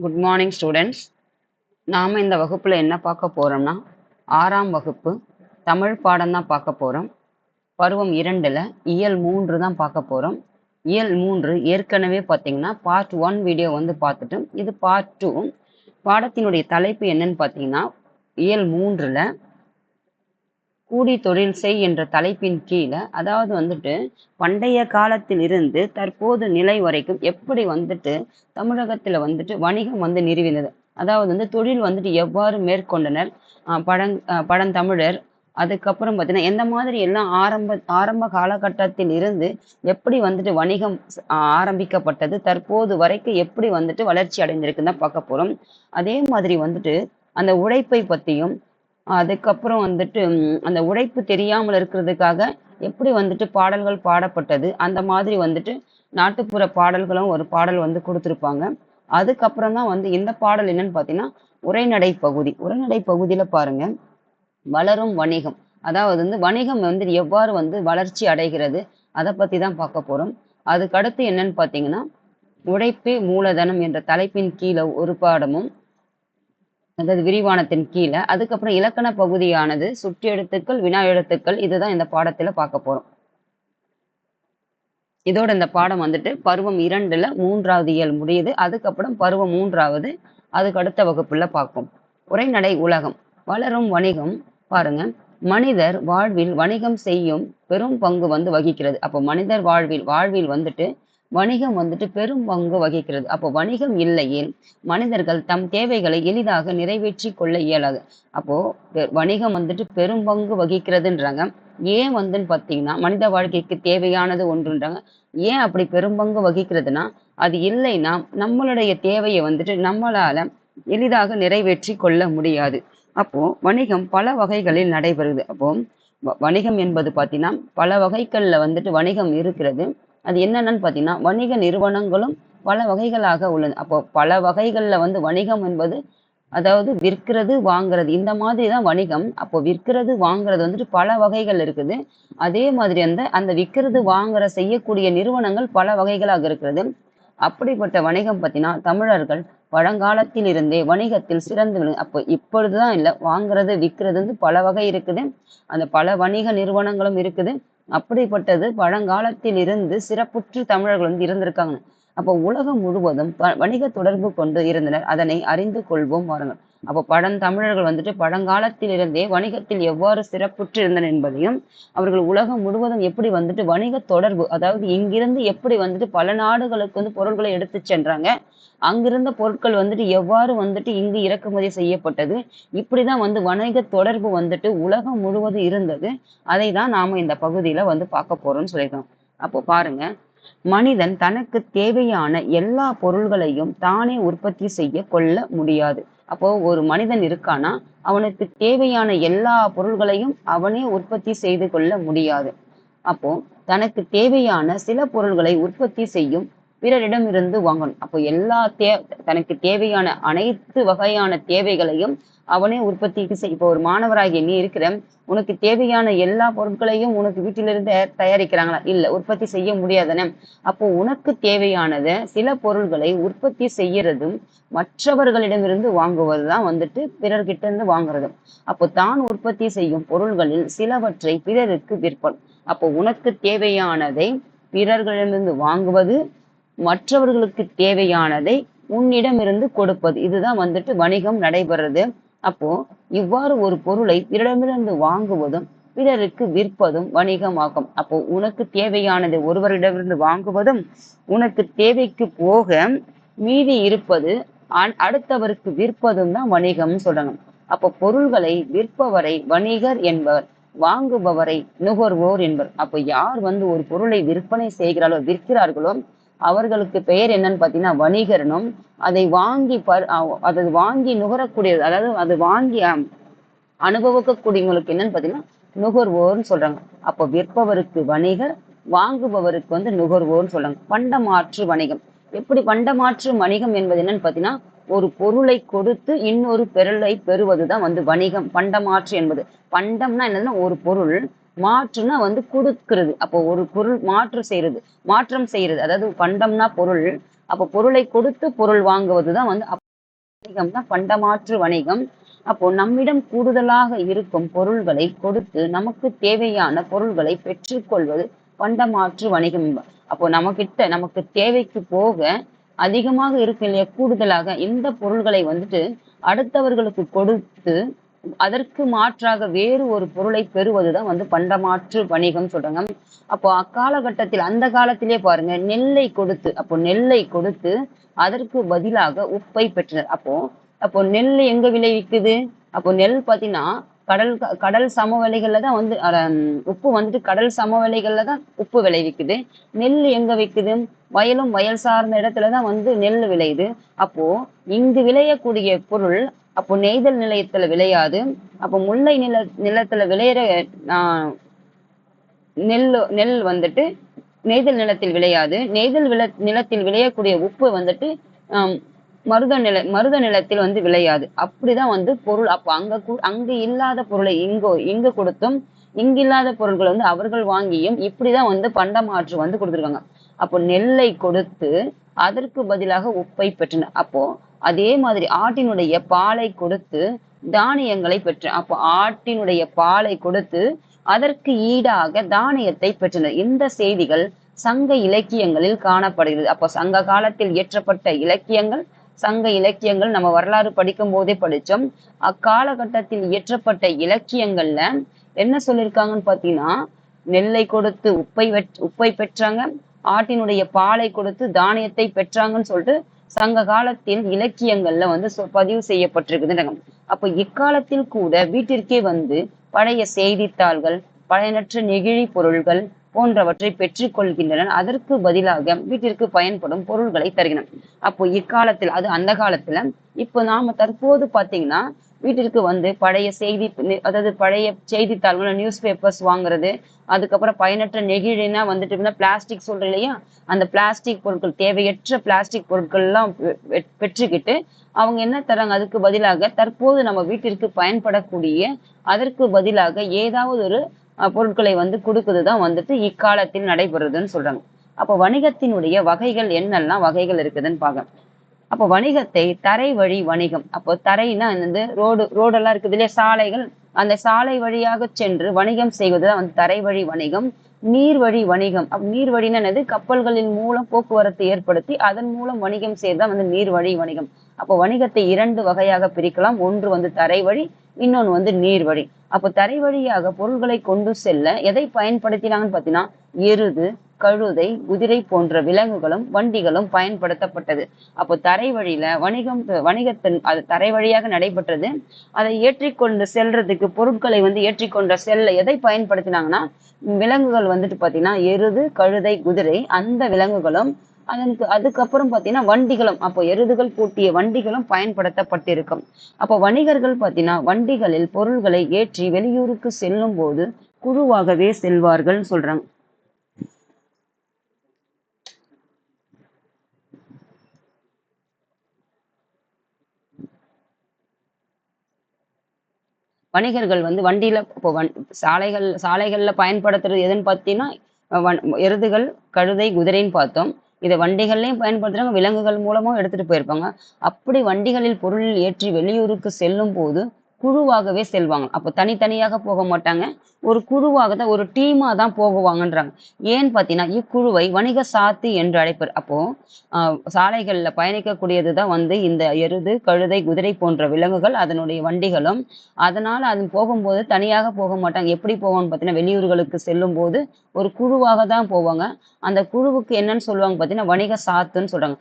Good morning students. நாம் இந்த வகுப்பில் என்ன பார்க்க போகிறோம்னா 6ஆம் வகுப்பு தமிழ் பாடம் தான் பார்க்க போகிறோம். பருவம் 2ல் இயல் 3 தான் பார்க்க போகிறோம். இயல் 3 ஏற்கனவே பார்த்தீங்கன்னா பார்ட் 1 வீடியோ வந்து பார்த்துட்டோம். இது பார்ட் 2. பாடத்தினுடைய தலைப்பு என்னன்னு பார்த்தீங்கன்னா இயல் 3ல் கூடி தொழில் செய் என்ற தலைப்பின் கீழே, அதாவது வந்துட்டு பண்டைய காலத்தில் இருந்து தற்போது நிலை வரைக்கும் எப்படி வந்துட்டு தமிழகத்தில் வந்துட்டு வணிகம் வந்து நிறுவினது, அதாவது வந்து தொழில் வந்துட்டு எவ்வாறு மேற்கொண்டனர் பழந்தமிழர், அதுக்கப்புறம் பார்த்தீங்கன்னா எந்த மாதிரி எல்லாம் ஆரம்ப காலகட்டத்தில் இருந்து எப்படி வந்துட்டு வணிகம் ஆரம்பிக்கப்பட்டது, தற்போது வரைக்கும் எப்படி வந்துட்டு வளர்ச்சி அடைந்திருக்குன்னு தான் பார்க்க போகிறோம். அதே மாதிரி வந்துட்டு அந்த உழைப்பை பற்றியும், அதுக்கப்புறம் வந்துட்டு அந்த உழைப்பு தெரியாமல் இருக்கிறதுக்காக எப்படி வந்துட்டு பாடல்கள் பாடப்பட்டது, அந்த மாதிரி வந்துட்டு நாட்டுப்புற பாடல்களும் ஒரு பாடல் வந்து கொடுத்துருப்பாங்க. அதுக்கப்புறம் தான் வந்து இந்த பாடல் என்னன்னு பார்த்தீங்கன்னா உரைநடை பகுதி. உரைநடை பகுதியில் பாருங்க, வளரும் வணிகம், அதாவது வந்து வணிகம் வந்து எவ்வாறு வந்து வளர்ச்சி அடைகிறது அதை பற்றி தான் பார்க்க போகிறோம். அதுக்கடுத்து என்னன்னு பார்த்தீங்கன்னா உழைப்பே மூலதனம் என்ற தலைப்பின் கீழே ஒரு பாடமும், அதாவது விரிவானத்தின் கீழே, அதுக்கப்புறம் இலக்கண பகுதியானது சுற்றெழுத்துக்கள், வினா எழுத்துக்கள், இதுதான் இந்த பாடத்துல பார்க்க போறோம். இதோட இந்த பாடம் வந்துட்டு பருவம் 2ல் 3வது இயல் முடியுது. அதுக்கப்புறம் பருவம் 3வது அதுக்கு அடுத்த வகுப்புல பார்ப்போம். உரைநடை உலகம். வளரும் வணிகம் பாருங்க, மனிதர் வாழ்வில் வணிகம் செய்யும் பெரும் பங்கு வந்து வகிக்கிறது. அப்போ மனிதர் வாழ்வில் வந்துட்டு வணிகம் வந்துட்டு பெரும் பங்கு வகிக்கிறது. அப்போ வணிகம் இல்லையேல் மனிதர்கள் தம் தேவைகளை எளிதாக நிறைவேற்றி கொள்ள இயலாது. அப்போ வணிகம் வந்துட்டு பெரும் பங்கு வகிக்கிறதுன்றாங்க. ஏன் வந்துன்னு பார்த்தீங்கன்னா மனித வாழ்க்கைக்கு தேவையானது ஒன்றுன்றாங்க. ஏன் அப்படி பெரும் பங்கு வகிக்கிறதுனா, அது இல்லைன்னா நம்மளுடைய தேவையை வந்துட்டு நம்மளால எளிதாக நிறைவேற்றி கொள்ள முடியாது. அப்போ வணிகம் பல வகைகளில் நடைபெறுது. அப்போ வணிகம் என்பது பார்த்தீங்கன்னா பல வகைகள்ல வந்துட்டு வணிகம் இருக்கிறது. அது என்னென்னு பார்த்தீங்கன்னா வணிக நிறுவனங்களும் பல வகைகளாக உள்ளது. அப்போ பல வகைகள்ல வந்து வணிகம் என்பது, அதாவது விற்கிறது வாங்குறது, இந்த மாதிரி தான் வணிகம். அப்போ விற்கிறது வாங்குறது வந்துட்டு பல வகைகள் இருக்குது. அதே மாதிரி அந்த விற்கிறது வாங்குற செய்யக்கூடிய நிறுவனங்கள் பல வகைகளாக இருக்கிறது. அப்படிப்பட்ட வணிகம் பார்த்தீங்கன்னா தமிழர்கள் பழங்காலத்தில் இருந்தே வணிகத்தில் சிறந்து அப்போ இப்பொழுதுதான் இல்லை, வாங்குறது விற்கிறது வந்து பல வகை இருக்குது. அந்த பல வணிக நிறுவனங்களும் இருக்குது. அப்படிப்பட்டது பழங்காலத்தில் இருந்து சிறப்புற்று தமிழர்கள் வந்து இருந்திருக்காங்க. அப்போ உலகம் முழுவதும் வணிக தொடர்பு கொண்டு இருந்தனர். அதனை அறிந்து கொள்வோம் வாருங்கள். அப்போ பழந்தமிழர்கள் வந்துட்டு பழங்காலத்தில் இருந்தே வணிகத்தில் எவ்வாறு சிறப்புற்று இருந்தனர் என்பதையும், அவர்கள் உலகம் முழுவதும் எப்படி வந்துட்டு வணிக தொடர்பு, அதாவது இங்கிருந்து எப்படி வந்துட்டு பல நாடுகளுக்கு வந்து பொருட்களை எடுத்து சென்றாங்க, அங்கிருந்த பொருட்கள் வந்துட்டு எவ்வாறு வந்துட்டு இங்கு இறக்குமதி செய்யப்பட்டது, இப்படிதான் வந்து வணிக தொடர்பு வந்துட்டு உலகம் முழுவதும் இருந்தது. அதை தான் நாம இந்த பகுதியில வந்து பார்க்க போறோம்னு சொல்லியிருக்கோம். அப்போ பாருங்க, மனிதன் தனக்கு தேவையான எல்லா பொருள்களையும் தானே உற்பத்தி செய்ய கொள்ள முடியாது. அப்போ ஒரு மனிதன் இருக்கானா, அவனுக்கு தேவையான எல்லா பொருள்களையும் அவனே உற்பத்தி செய்து கொள்ள முடியாது. அப்போ தனக்கு தேவையான சில பொருள்களை உற்பத்தி செய்யும் பிறரிடமிருந்து வாங்கணும். அப்போ தனக்கு தேவையான அனைத்து வகையான தேவைகளையும் அவனே உற்பத்திக்கு செய். இப்போ ஒரு மாணவராகிய நீ இருக்கிற, உனக்கு தேவையான எல்லா பொருட்களையும் உனக்கு வீட்டிலிருந்து தயாரிக்கிறாங்களா? இல்லை, உற்பத்தி செய்ய முடியாதானே. அப்போ உனக்கு தேவையானதை சில பொருள்களை உற்பத்தி செய்யறதும் மற்றவர்களிடமிருந்து வாங்குவதுதான் வந்துட்டு பிறர்கிட்ட இருந்து வாங்குறது. அப்போ தான் உற்பத்தி செய்யும் பொருள்களில் சிலவற்றை பிறருக்கு விற்பன். அப்போ உனக்கு தேவையானதை பிறர்களிடமிருந்து வாங்குவது, மற்றவர்களுக்கு தேவையானதை உன்னிடமிருந்து கொடுப்பது, இதுதான் வந்துட்டு வணிகம் நடைபெறுறது. அப்போ இவ்வாறு ஒரு பொருளை பிறரிடமிருந்து வாங்குவதும் பிறருக்கு விற்பதும் வணிகமாகும். அப்போ உனக்கு தேவையானதை ஒருவரிடமிருந்து வாங்குவதும், உனக்கு தேவைக்கு போக மீதி இருப்பது அடுத்தவருக்கு விற்பதும் தான் வணிகம்னு சொல்றாங்க. அப்போ பொருள்களை விற்பவரை வணிகர் என்பவர், வாங்குபவரை நுகர்வோர் என்பர். அப்போ யார் வந்து ஒரு பொருளை விற்பனை செய்கிறார்களோ, விற்கிறார்களோ, அவர்களுக்கு பெயர் என்னன்னு பார்த்தீங்கன்னா வணிகரனும், அதை வாங்கி நுகரக்கூடியது, அதாவது அது வாங்கி அனுபவிக்கக்கூடியவங்களுக்கு என்னன்னு பார்த்தீங்கன்னா நுகர்வோர்னு சொல்றாங்க. அப்போ விற்பவருக்கு வணிகர், வாங்குபவருக்கு வந்து நுகர்வோர்னு சொல்றாங்க. பண்டமாற்று வணிகம். எப்படி பண்டமாற்று வணிகம் என்பது என்னன்னு பார்த்தீங்கன்னா ஒரு பொருளை கொடுத்து இன்னொரு பொருளை பெறுவதுதான் வந்து வணிகம். பண்டமாற்று என்பது, பண்டம்னா என்னதுன்னா ஒரு பொருள், மாற்றுனா வந்து கொடுக்கிறது. அப்போ ஒரு பொருள் மாற்றம் செய்யறது, அதாவது பண்டம்னா பொருள். அப்போ பொருளை கொடுத்து பொருள் வாங்குவதுதான் வந்து வணிகம் தான் பண்டமாற்று வணிகம். அப்போ நம்மிடம் கூடுதலாக இருக்கும் பொருள்களை கொடுத்து நமக்கு தேவையான பொருள்களை பெற்றுக்கொள்வது பண்டமாற்று வணிகம். அப்போ நமக்கு தேவைக்கு போக அதிகமாக இருக்கு இல்லையா, கூடுதலாக இந்த பொருள்களை வந்துட்டு அடுத்தவர்களுக்கு கொடுத்து அதற்கு மாற்றாக வேறு ஒரு பொருளை பெறுவதுதான் வந்து பண்டமாற்று வணிகம் சொல்றாங்க. அப்போ அக்காலகட்டத்தில் அந்த காலத்திலே பாருங்க, நெல்லை கொடுத்து அதற்கு பதிலாக உப்பை பெற்றனர். அப்போ நெல் எங்க விளைவிக்குது? அப்போ நெல் பாத்தீங்கன்னா கடல் சமவெளிகள்ல தான் வந்து உப்பு வந்துட்டு கடல் சமவெளிகள்ல தான் உப்பு விளைவிக்குது. நெல் எங்க வைக்குது? வயல் சார்ந்த இடத்துலதான் வந்து நெல் விளையுது. அப்போ இங்கு விளையக்கூடிய பொருள் அப்போ நெய்தல் நிலையத்துல விளையாது. அப்போ முல்லை நிலத்துல விளையிற நெல் வந்துட்டு நெய்தல் நிலத்தில் விளையாது. நிலத்தில் விளையக்கூடிய உப்பு வந்துட்டு மருத நிலத்தில் வந்து விளையாது. அப்படிதான் வந்து பொருள். அப்ப அங்க இல்லாத பொருளை இங்க கொடுத்தும் இங்க இல்லாத பொருட்களை வந்து அவர்கள் வாங்கியும் இப்படிதான் வந்து பண்டமாற்று வந்து கொடுத்துருக்காங்க. அப்போ நெல்லை கொடுத்து அதற்கு பதிலாக உப்பை பெற்றனர். அப்போ அதே மாதிரி ஆட்டினுடைய பாலை கொடுத்து தானியங்களை பெற்ற. அப்போ ஆட்டினுடைய பாலை கொடுத்து அதற்கு ஈடாக தானியத்தை பெற்றனர். இந்த செய்திகள் சங்க இலக்கியங்களில் காணப்படுகிறது. அப்போ சங்க காலத்தில் இயற்றப்பட்ட சங்க இலக்கியங்கள் நம்ம வரலாறு படிக்கும் போதே படிச்சோம். அக்காலகட்டத்தில் இயற்றப்பட்ட இலக்கியங்கள்ல என்ன சொல்லியிருக்காங்கன்னு பாத்தீங்கன்னா, நெல்லை கொடுத்து உப்பை பெற்றாங்க, ஆட்டினுடைய பாலை கொடுத்து தானியத்தை பெற்றாங்கன்னு சொல்லிட்டு சங்க காலத்தில் இலக்கியங்கள்ல வந்து பதிவு செய்யப்பட்டிருக்குது. அப்ப இக்காலத்தில் கூட வீட்டிற்கே வந்து பழைய செய்தித்தாள்கள், பயனற்ற நெகிழி பொருள்கள் போன்றவற்றை பெற்றுக்கொள்கின்றனர். அதற்கு பதிலாக வீட்டிற்கு பயன்படும் பொருள்களை தருகின்றன. அப்போ இக்காலத்தில், அது அந்த காலத்துல, இப்போ நாம தற்போது பாத்தீங்கன்னா வீட்டிற்கு வந்து பழைய செய்தித்தாள்கள், நியூஸ் பேப்பர்ஸ் வாங்குறது, அதுக்கப்புறம் பயனற்ற நெகிழினா வந்துட்டு பிளாஸ்டிக் சொல்ற இல்லையா, அந்த பிளாஸ்டிக் பொருட்கள், தேவையற்ற பிளாஸ்டிக் பொருட்கள் எல்லாம் பெற்றுக்கிட்டு அவங்க என்ன தராங்க? அதுக்கு பதிலாக தற்போது நம்ம வீட்டிற்கு பயன்படக்கூடிய அதற்கு பதிலாக ஏதாவது ஒரு பொருட்களை வந்து கொடுக்குதுதான் வந்துட்டு இக்காலத்தில் நடைபெறுதுன்னு சொல்றாங்க. அப்போ வணிகத்தினுடைய வகைகள் என்னெல்லாம் வகைகள் இருக்குதுன்னு பார்க்க. அப்போ வணிகத்தை தரை வழி வணிகம். அப்போ தரைனா வந்து ரோடெல்லாம் இருக்குது இல்லையா, சாலைகள், அந்த சாலை வழியாக சென்று வணிகம் செய்வதுதான் வந்து தரை வழி வணிகம். நீர்வழி வணிகம். நீர்வழின்னா என்னது? கப்பல்களின் மூலம் போக்குவரத்து ஏற்படுத்தி அதன் மூலம் வணிகம் செய்யறதுதான் வந்து நீர்வழி வணிகம். அப்போ வணிகத்தை 2 வகையாக பிரிக்கலாம். ஒன்று வந்து தரை வழி, இன்னொன்று வந்து நீர் வழி. அப்போ தரை வழியாக பொருள்களை கொண்டு செல்ல எதை பயன்படுத்தினாங்கன்னு பாத்தீங்கன்னா, எருது, கழுதை, குதிரை போன்ற விலங்குகளும் வண்டிகளும் பயன்படுத்தப்பட்டது. அப்போ தரை வழியில வணிகத்தின் அது தரை வழியாக நடைபெற்றது. அதை ஏற்றிக்கொண்டு செல்றதுக்கு, பொருட்களை வந்து ஏற்றிக்கொண்ட செல்ல எதை பயன்படுத்தினாங்கன்னா, விலங்குகள் வந்துட்டு பாத்தீங்கன்னா எருது, கழுதை, குதிரை, அந்த விலங்குகளும் அதுக்கப்புறம் பாத்தீங்கன்னா வண்டிகளும், அப்போ எருதுகள் பூட்டிய வண்டிகளும் பயன்படுத்தப்பட்டிருக்கும். அப்போ வணிகர்கள் பாத்தீங்கன்னா வண்டிகளில் பொருள்களை ஏற்றி வெளியூருக்கு செல்லும் போது குழுவாகவே செல்வார்கள் சொல்றாங்க. வணிகர்கள் வந்து வண்டியில இப்போ சாலைகள்ல பயன்படுத்துறது எதுன்னு பார்த்தீங்கன்னா, எருதுகள், கழுதை, குதிரைன்னு பார்த்தோம். இதை வண்டிகள்லையும் பயன்படுத்துறாங்க, விலங்குகள் மூலமும் எடுத்துட்டு போயிருப்பாங்க. அப்படி வண்டிகளில் பொருள் ஏற்றி வெளியூருக்கு செல்லும் போது குழுவாகவே செல்வாங்க. அப்போ தனித்தனியாக போக மாட்டாங்க, ஒரு குழுவாக தான், ஒரு டீமா தான் போகுவாங்கன்றாங்க. ஏன்னு பார்த்தீங்கன்னா, இக்குழுவை வணிக சாத்தி என்று அழைப்பர். அப்போ சாலைகள்ல பயணிக்கக்கூடியதுதான் வந்து இந்த எருது, கழுதை, குதிரை போன்ற விலங்குகள், அதனுடைய வண்டிகளும். அதனால அது போகும்போது தனியாக போக மாட்டாங்க. எப்படி போவாங்கன்னு பார்த்தீங்கன்னா, வெளியூர்களுக்கு செல்லும் போது ஒரு குழுவாக தான் போவாங்க. அந்த குழுவுக்கு என்னன்னு சொல்லுவாங்க பார்த்தீங்கன்னா, வணிக சாத்துன்னு சொல்றாங்க.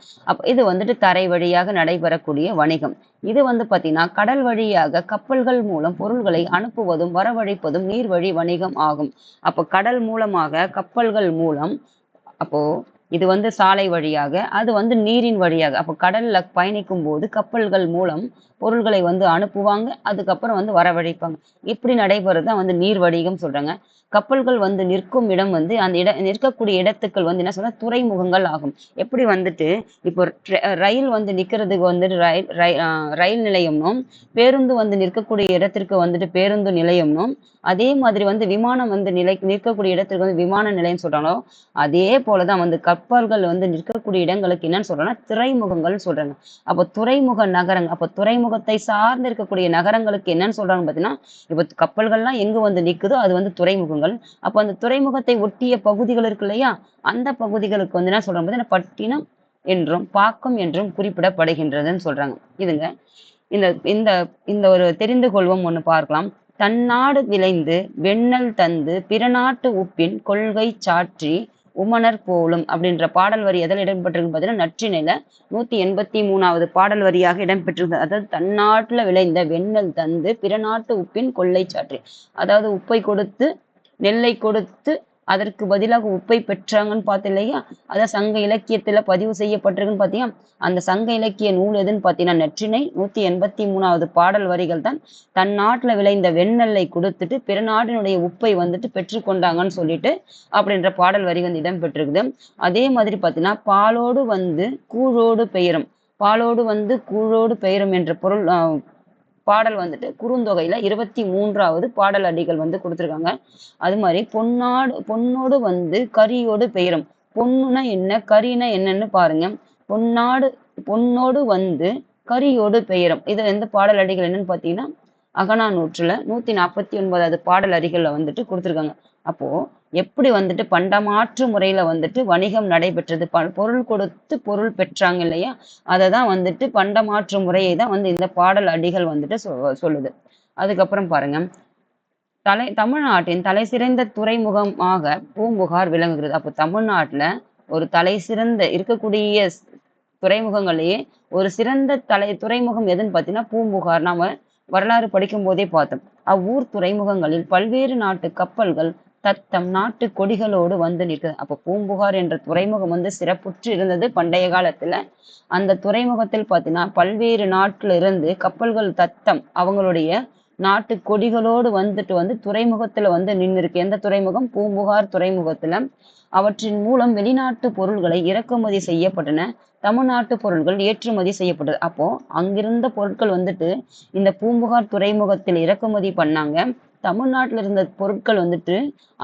இது வந்துட்டு தரை வழியாக நடைபெறக்கூடிய வணிகம். இது வந்து பார்த்தீங்கன்னா கடல் வழியாக கப்பல்கள் மூலம் பொருள்களை அனுப்புவதும் வரவழைப்பதும் நீர்வழி வணிகம் ஆகும். அப்போ கடல் மூலமாக, கப்பல்கள் மூலம், அப்போ இது வந்து சாலை வழியாக, அது வந்து நீரின் வழியாக. அப்போ கடல்ல பயணிக்கும் போது கப்பல்கள் மூலம் பொருள்களை வந்து அனுப்புவாங்க, அதுக்கப்புறம் வந்து வரவழைப்பாங்க. இப்படி நடைபெறதான் வந்து நீர் வணிகம் சொல்றாங்க. கப்பல்கள் வந்து நிற்கும் இடம் வந்து அந்த நிற்கக்கூடிய இடத்துக்கள் வந்து என்ன சொல்ற துறைமுகங்கள் ஆகும். எப்படி வந்துட்டு இப்போ ரயில் வந்து நிக்கிறதுக்கு வந்துட்டு ரயில் நிலையம்னும், பேருந்து வந்து நிற்கக்கூடிய இடத்திற்கு வந்துட்டு பேருந்து நிலையம்னும், அதே மாதிரி வந்து விமானம் வந்து நிற்கக்கூடிய இடத்திற்கு வந்து விமான நிலையம் சொல்றாங்களோ, அதே போலதான் வந்து கப்பல்கள் வந்து நிற்கக்கூடிய இடங்களுக்கு என்னன்னு சொல்றாங்கன்னா துறைமுகங்கள்னு சொல்றாங்க. அப்போ துறைமுக நகரங்கள், அப்போ துறைமுகத்தை சார்ந்து இருக்கக்கூடிய நகரங்களுக்கு என்னன்னு சொல்றாங்க பாத்தீங்கன்னா, இப்ப கப்பல்கள்லாம் எங்க வந்து நிக்குதோ அது வந்து துறைமுகங்கள். அப்போ அந்த துறைமுகத்தை ஒட்டிய பகுதிகள் இருக்கு இல்லையா, அந்த பகுதிகளுக்கு வந்து என்ன சொல்றாங்க பாத்தீங்கன்னா பட்டினம் என்றும் பாக்கம் என்றும் குறிப்பிடப்படுகின்றதுன்னு சொல்றாங்க. இதுங்க இந்த இந்த இந்த ஒரு தெரிந்து கொள்வோம் ஒண்ணு பார்க்கலாம். தன்னாடு விளைந்து வெண்ணெல் தந்து பிறநாட்டு உப்பின் கொள்கை சாற்றி உமணர் போலும் அப்படின்ற பாடல் வரி எதில் இடம்பெற்றிருக்கு பார்த்தீங்கன்னா நற்றிணையில 183வது பாடல் வரியாக இடம்பெற்றிருக்கு. அதாவது தன்னாட்டுல விளைந்த வெண்ணெல் தந்து பிறநாட்டு உப்பின் கொள்ளை சாற்றி, அதாவது உப்பை கொடுத்து நெல்லை கொடுத்து அதற்கு பதிலாக உப்பை பெற்றாங்கன்னு பார்த்தோம் இல்லையா, அதான் சங்க இலக்கியத்துல பதிவு செய்யப்பட்டிருக்குன்னு பார்த்தீங்கன்னா, அந்த சங்க இலக்கிய நூல் எதுன்னு பார்த்தீங்கன்னா நற்றிணை 183வது பாடல் வரிகள் தான். தன் நாட்டுல விளைந்த வெண்ணெல்லை கொடுத்துட்டு பிற நாட்டினுடைய உப்பை வந்துட்டு பெற்றுக்கொண்டாங்கன்னு சொல்லிட்டு அப்படின்ற பாடல் வரி வந்து இடம்பெற்றிருக்குது. அதே மாதிரி பார்த்தீங்கன்னா பாலோடு வந்து கூழோடு பெயரும், பாலோடு வந்து கூழோடு பெயரும் என்ற பொருள் பாடல் வந்துட்டு குறுந்தொகையில 23வது பாடல் அடிகள் வந்து கொடுத்துருக்காங்க. அது மாதிரி பொன்னோடு வந்து கரியோடு பெயரும். பொண்ணுனா என்ன, கரினா என்னன்னு பாருங்க. பொன்னோடு வந்து கரியோடு பெயரும். இது எந்த பாடல் அடிகள் என்னன்னு பார்த்தீங்கன்னா அகநானூற்றுல 149வது பாடல் அடிகள்ல வந்துட்டு கொடுத்துருக்காங்க. அப்போ எப்படி வந்துட்டு பண்டமாற்று முறையில வந்துட்டு வணிகம் நடைபெற்றது, பொருள் கொடுத்து பொருள் பெற்றாங்க இல்லையா, அதை தான் வந்துட்டு பண்டமாற்று முறையை தான் வந்து இந்த பாடல் அடிகள் வந்துட்டு சொல்லுது. அதுக்கப்புறம் பாருங்க, தமிழ்நாட்டின் தலை சிறந்த துறைமுகமாக பூம்புகார் விளங்குகிறது. அப்போ தமிழ்நாட்டுல ஒரு தலை சிறந்த இருக்கக்கூடிய துறைமுகங்களையே ஒரு சிறந்த துறைமுகம் எதுன்னு பார்த்தீங்கன்னா பூம்புகார். நாம வரலாறு படிக்கும் போதே பார்த்தோம். அவ்வூர் துறைமுகங்களில் பல்வேறு நாட்டு கப்பல்கள் தத்தம் நாட்டு கொடிகளோடு வந்து நிற்குது. அப்ப பூம்புகார் என்ற துறைமுகம் வந்து சிறப்புற்று இருந்தது பண்டைய காலத்துல. அந்த துறைமுகத்தில் பார்த்தீங்கன்னா பல்வேறு நாட்டுல இருந்து கப்பல்கள் தத்தம் அவங்களுடைய நாட்டு கொடிகளோடு வந்துட்டு வந்து துறைமுகத்துல வந்து நின்று இருக்கு. எந்த துறைமுகம்? பூம்புகார் துறைமுகத்துல. அவற்றின் மூலம் வெளிநாட்டு பொருள்களை இறக்குமதி செய்யப்பட்டன, தமிழ்நாட்டு பொருட்கள் ஏற்றுமதி செய்யப்பட்டது. அப்போ அங்கிருந்த பொருட்கள் வந்துட்டு இந்த பூம்புகார் துறைமுகத்தில் இறக்குமதி பண்ணாங்க. தமிழ்நாட்டில் இருந்த பொருட்கள் வந்துட்டு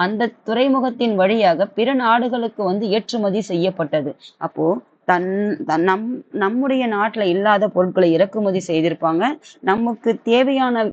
அந்த துறைமுகத்தின் வழியாக பிற நாடுகளுக்கு வந்து ஏற்றுமதி செய்யப்பட்டது. அப்போ நம்முடைய நாட்டுல இல்லாத பொருட்களை இறக்குமதி செய்திருப்பாங்க. நமக்கு தேவையான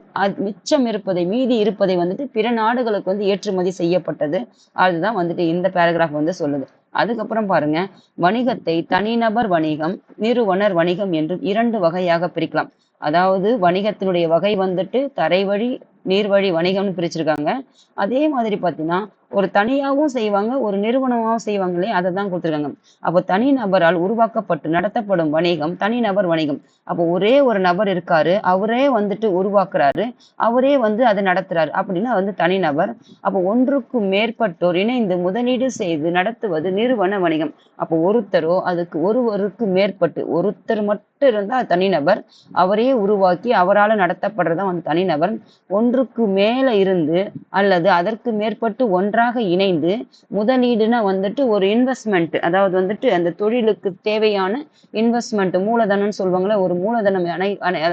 மிச்சம் இருப்பதை மீதி இருப்பதை வந்துட்டு பிற நாடுகளுக்கு வந்து ஏற்றுமதி செய்யப்பட்டது. அதுதான் வந்துட்டு இந்த பேராகிராஃப் வந்து சொல்லுது. அதுக்கப்புறம் பாருங்க, வணிகத்தை தனிநபர் வணிகம் நிறுவனர் வணிகம் என்று 2 வகையாக பிரிக்கலாம். அதாவது வணிகத்தினுடைய வகை வந்துட்டு தரைவழி நீர்வழி வணிகம்னு பிரிச்சிருக்காங்க. அதே மாதிரி பார்த்தீங்கன்னா ஒரு தனியாகவும் செய்வாங்க, ஒரு நிறுவனமாகவும் செய்வாங்க இல்லையா, அதை தான் கொடுத்துருக்காங்க. அப்போ தனிநபரால் உருவாக்கப்பட்டு நடத்தப்படும் வணிகம் தனிநபர் வணிகம். அப்போ ஒரே ஒரு நபர் இருக்காரு, அவரே வந்துட்டு உருவாக்குறாரு, அவரே வந்து அதை நடத்துறாரு அப்படின்னா வந்து தனிநபர். அப்போ ஒன்றுக்கு மேற்பட்டோர் இணைந்து முதலீடு செய்து நடத்துவது நிறுவன வணிகம். அப்போ ஒருத்தரோ அதுக்கு ஒருவருக்கு மேற்பட்டு ஒருத்தர் மட்டும் இருந்தா தனிநபர், அவரே உருவாக்கி அவரால் நடத்தப்படுறதுதான் வந்து தனிநபர். ஒன்றுக்கு மேல இருந்து அல்லது அதற்கு மேற்பட்டு ஒன்றாக இணைந்து முதலீடுனா வந்துட்டு ஒரு இன்வெஸ்ட்மெண்ட், அதாவது வந்துட்டு அந்த தொழிலுக்கு தேவையான இன்வெஸ்ட்மெண்ட் மூலதனம்னு சொல்லுவாங்களே, ஒரு மூலதனம்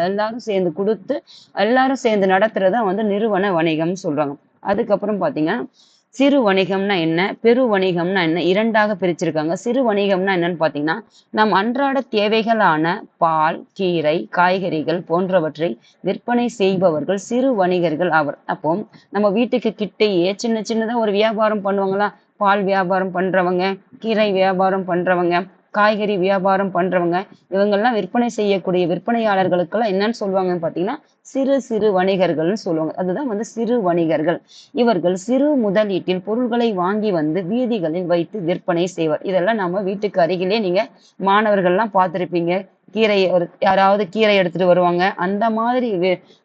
எல்லாரும் சேர்ந்து கொடுத்து எல்லாரும் சேர்ந்து நடத்துறதா வந்து நிறுவன வணிகம்னு சொல்றாங்க. அதுக்கப்புறம் பாத்தீங்கன்னா சிறு வணிகம்னா என்ன, பெரு வணிகம்னா என்ன, 2ஆக பிரிச்சிருக்காங்க. சிறு வணிகம்னா என்னன்னு பாத்தீங்கன்னா நம் அன்றாட தேவைகளான பால், கீரை, காய்கறிகள் போன்றவற்றை விற்பனை செய்பவர்கள் சிறு வணிகர்கள் ஆவர். அப்போ நம்ம வீட்டுக்கு கிட்டேயே சின்ன சின்னதா ஒரு வியாபாரம் பண்ணுவாங்களா, பால் வியாபாரம் பண்றவங்க, கீரை வியாபாரம் பண்றவங்க, காய்கறி வியாபாரம் பண்றவங்க, இவங்கெல்லாம் விற்பனை செய்யக்கூடிய விற்பனையாளர்களுக்கெல்லாம் என்னன்னு சொல்லுவாங்கன்னு பாத்தீங்கன்னா சிறு சிறு வணிகர்கள்னு சொல்லுவாங்க. அதுதான் வந்து சிறு வணிகர்கள். இவர்கள் சிறு முதலீட்டில் பொருட்களை வாங்கி வந்து வீதிகளில் வைத்து விற்பனை செய்வர். இதெல்லாம் நம்ம வீட்டுக்கு அருகிலே நீங்க மாணவர்கள்லாம் பார்த்திருப்பீங்க. யாராவது கீரை எடுத்துட்டு வருவாங்க, அந்த மாதிரி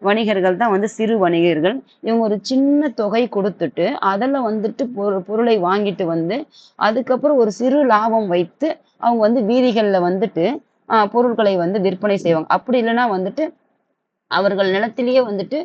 வணிகர்கள் தான் வந்து சிறு வணிகர்கள். இவங்க ஒரு சின்ன தொகை கொடுத்துட்டு அதில் வந்துட்டு பொருளை வாங்கிட்டு வந்து அதுக்கப்புறம் ஒரு சிறு லாபம் வைத்து அவங்க வந்து வீதிகளில் வந்துட்டு பொருட்களை வந்து விற்பனை செய்வாங்க. அப்படி இல்லைன்னா வந்துட்டு அவர்கள் நிலத்திலேயே வந்துட்டு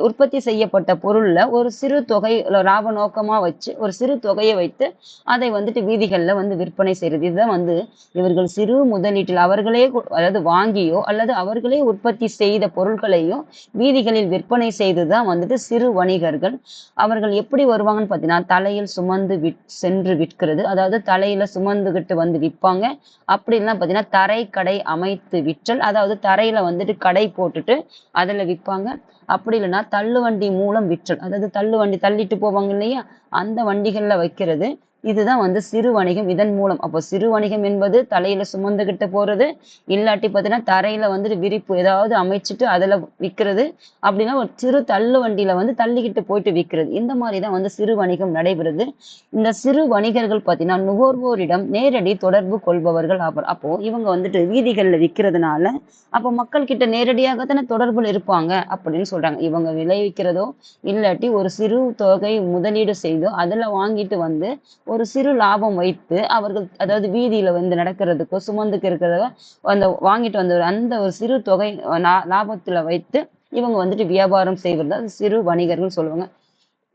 உற்பத்தி செய்யப்பட்ட பொருள்ல ஒரு சிறு தொகை லாப நோக்கமா வச்சு ஒரு சிறு தொகையை வைத்து அதை வந்துட்டு வீதிகள்ல வந்து விற்பனை செய்யறது. இதுதான் வந்து இவர்கள் சிறு முதலீட்டில் அவர்களே அதாவது வாங்கியோ அல்லது அவர்களே உற்பத்தி செய்த பொருட்களையும் வீதிகளில் விற்பனை செய்துதான் வந்துட்டு சிறு வணிகர்கள். அவர்கள் எப்படி வருவாங்கன்னு பார்த்தீங்கன்னா, தலையில் சுமந்து சென்று விற்கிறது, அதாவது தலையில சுமந்துகிட்டு வந்து விற்பாங்க. அப்படி இல்லைன்னா பார்த்தீங்கன்னா தரை கடை அமைத்து விற்றல், அதாவது தரையில வந்துட்டு கடை போட்டுட்டு அதுல விற்பாங்க. அப்படி இல்லைன்னா தள்ளுவண்டி மூலம் விற்றல், அதாவது தள்ளுவண்டி தள்ளிட்டு போவாங்க இல்லையா, அந்த வண்டிகள்ல வைக்கிறது. இதுதான் வந்து சிறு வணிகம். இதன் மூலம் அப்போ சிறு வணிகம் என்பது தலையில சுமந்துகிட்டு போறது, இல்லாட்டி பார்த்தீங்கன்னா தரையில வந்துட்டு விரிப்பு ஏதாவது அமைச்சிட்டு அதுல விற்கிறது, அப்படின்னா ஒரு சிறு தள்ளு வண்டியில வந்து தள்ளிக்கிட்டு போயிட்டு விற்கிறது. இந்த மாதிரி தான் வந்து சிறு வணிகம் நடைபெறுது. இந்த சிறு வணிகர்கள் பார்த்தீங்கன்னா நுகர்வோரிடம் நேரடி தொடர்பு கொள்பவர்கள் ஆவர். அப்போ இவங்க வந்துட்டு வீதிகள்ல விற்கிறதுனால அப்போ மக்கள் கிட்ட நேரடியாக தானே தொடர்புல இருப்பாங்க அப்படின்னு சொல்றாங்க. இவங்க விளைவிக்கிறதோ இல்லாட்டி ஒரு சிறு தொகை முதலீடு செய்தோ அதுல வாங்கிட்டு வந்து ஒரு சிறு லாபம் வைத்து அவர்கள், அதாவது வீதியில வந்து நடக்கிறதுக்கோ சுமந்துக்கு இருக்கிறத அந்த வாங்கிட்டு வந்த அந்த ஒரு சிறு தொகை லாபத்துல வைத்து இவங்க வந்துட்டு வியாபாரம் செய்வது அது சிறு வணிகர்கள் சொல்லுவாங்க.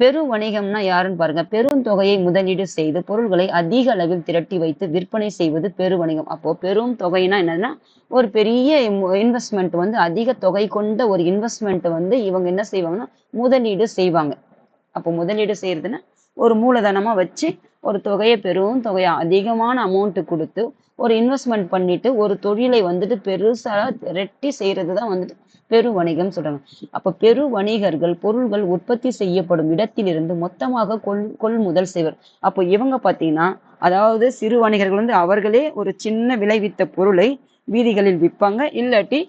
பெரு வணிகம்னா யாருன்னு பாருங்க. பெரும் தொகையை முதலீடு செய்து பொருள்களை அதிக அளவில் திரட்டி வைத்து விற்பனை செய்வது பெரு வணிகம். அப்போ பெரும் தொகைனா என்னன்னா ஒரு பெரிய இன்வெஸ்ட்மெண்ட் வந்து அதிக தொகை கொண்ட ஒரு இன்வெஸ்ட்மெண்ட் வந்து இவங்க என்ன செய்வாங்கன்னா முதலீடு செய்வாங்க. அப்போ முதலீடு செய்யறதுன்னா ஒரு மூலதனமா வச்சு ஒரு தொகையை பெரும் தொகையா அதிகமான அமௌண்ட் கொடுத்து ஒரு இன்வெஸ்ட்மெண்ட் பண்ணிட்டு ஒரு தொழிலை வந்துட்டு பெருசா ரெட்டி செய்யறதுதான் வந்துட்டு பெரு வணிகம் சொல்றாங்க. அப்ப பெரு வணிகர்கள் பொருள்கள் உற்பத்தி செய்யப்படும் இடத்திலிருந்து மொத்தமாக கொள்முதல் செய்வர். அப்போ இவங்க பாத்தீங்கன்னா, அதாவது சிறு வணிகர்கள் வந்து அவர்களே ஒரு சின்ன விளைவித்த பொருளை வீதிகளில் விற்பாங்க, இல்லாட்டி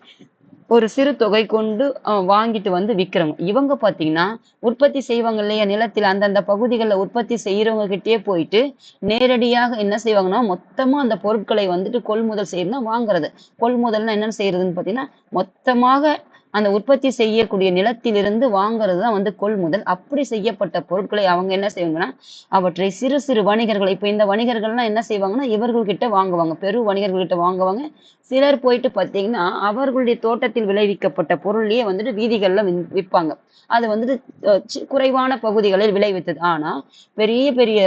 ஒரு சிறு தொகை கொண்டு வாங்கிட்டு வந்து விற்கிறவங்க. இவங்க பாத்தீங்கன்னா உற்பத்தி செய்வாங்க இல்லையா நிலத்தில், அந்தந்த பகுதிகளில் உற்பத்தி செய்யறவங்க கிட்டயே போயிட்டு நேரடியாக என்ன செய்வாங்கன்னா மொத்தமா அந்த பொருட்களை வந்துட்டு கொள்முதல் செய்யணும்னா வாங்குறது. கொள்முதல்னா என்னன்னு செய்யறதுன்னு பாத்தீங்கன்னா மொத்தமாக அந்த உற்பத்தி செய்யக்கூடிய நிலத்திலிருந்து வாங்குறது தான் வந்து கொள்முதல். அப்படி செய்யப்பட்ட பொருட்களை அவங்க என்ன செய்வாங்கன்னா அவற்றை சிறு சிறு வணிகர்கள், இப்ப இந்த வணிகர்கள்லாம் என்ன செய்வாங்கன்னா இவர்கள்கிட்ட வாங்குவாங்க, பெரு வணிகர்கள்கிட்ட வாங்குவாங்க. சிலர் போயிட்டு பார்த்தீங்கன்னா அவர்களுடைய தோட்டத்தில் விளைவிக்கப்பட்ட பொருளையே வந்துட்டு வீதிகள்ல விற்பாங்க. அது வந்துட்டு குறைவான பகுதிகளில் விளைவித்தது. ஆனா பெரிய பெரிய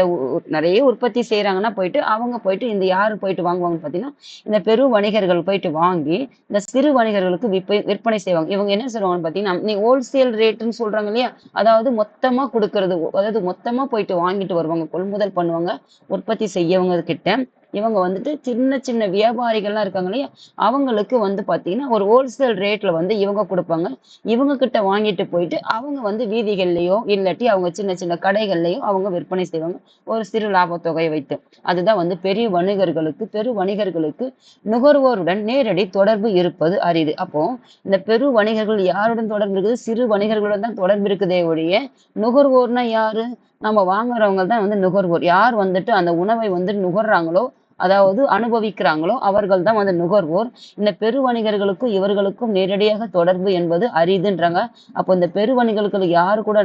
நிறைய உற்பத்தி செய்யறாங்கன்னா போயிட்டு அவங்க போயிட்டு இந்த யாரு போயிட்டு வாங்குவாங்கன்னு பார்த்தீங்கன்னா இந்த பெரு வணிகர்கள் போயிட்டு வாங்கி இந்த சிறு வணிகர்களுக்கு விற்பனை செய்வாங்க. இவங்க என்ன செய்வாங்கன்னு பார்த்தீங்கன்னா நீ ஹோல்சேல் ரேட்டுன்னு சொல்றாங்க இல்லையா, அதாவது மொத்தமா கொடுக்கறது, அதாவது மொத்தமா போயிட்டு வாங்கிட்டு வருவாங்க, கொள்முதல் பண்ணுவாங்க உற்பத்தி செய்யவங்க கிட்ட. இவங்க வந்துட்டு சின்ன சின்ன வியாபாரிகள்லாம் இருக்காங்க இல்லையா, அவங்களுக்கு வந்து பாத்தீங்கன்னா ஒரு ஹோல்சேல் ரேட்ல வந்து இவங்க கொடுப்பாங்க. இவங்க கிட்ட வாங்கிட்டு போயிட்டு அவங்க வந்து வீதிகள்லயோ இல்லாட்டி அவங்க சின்ன சின்ன கடைகள்லயோ அவங்க விற்பனை செய்வாங்க ஒரு சிறு லாபத்தொகையை வைத்து. அதுதான் வந்து பெரிய வணிகர்களுக்கு, பெரு வணிகர்களுக்கு நுகர்வோருடன் நேரடி தொடர்பு இருப்பது அரிது. அப்போ இந்த பெரு வணிகர்கள் யாருடன் தொடர்பு இருக்குது? சிறு வணிகர்களுடன் தான் தொடர்பு இருக்குதே ஒழிய நுகர்வோர்னா யாரு? நம்ம வாங்குறவங்க தான் வந்து நுகர்வோர். யார் வந்துட்டு அந்த உணவை வந்து நுகர்றாங்களோ, அதாவது அனுபவிக்கிறாங்களோ அவர்கள் தான் வந்து நுகர்வோர். இந்த பெரு வணிகர்களுக்கும் இவர்களுக்கும் நேரடியாக தொடர்பு என்பது அரிதுன்றாங்க. அப்போ இந்த பெரு வணிகர்களுக்கு யாரு கூட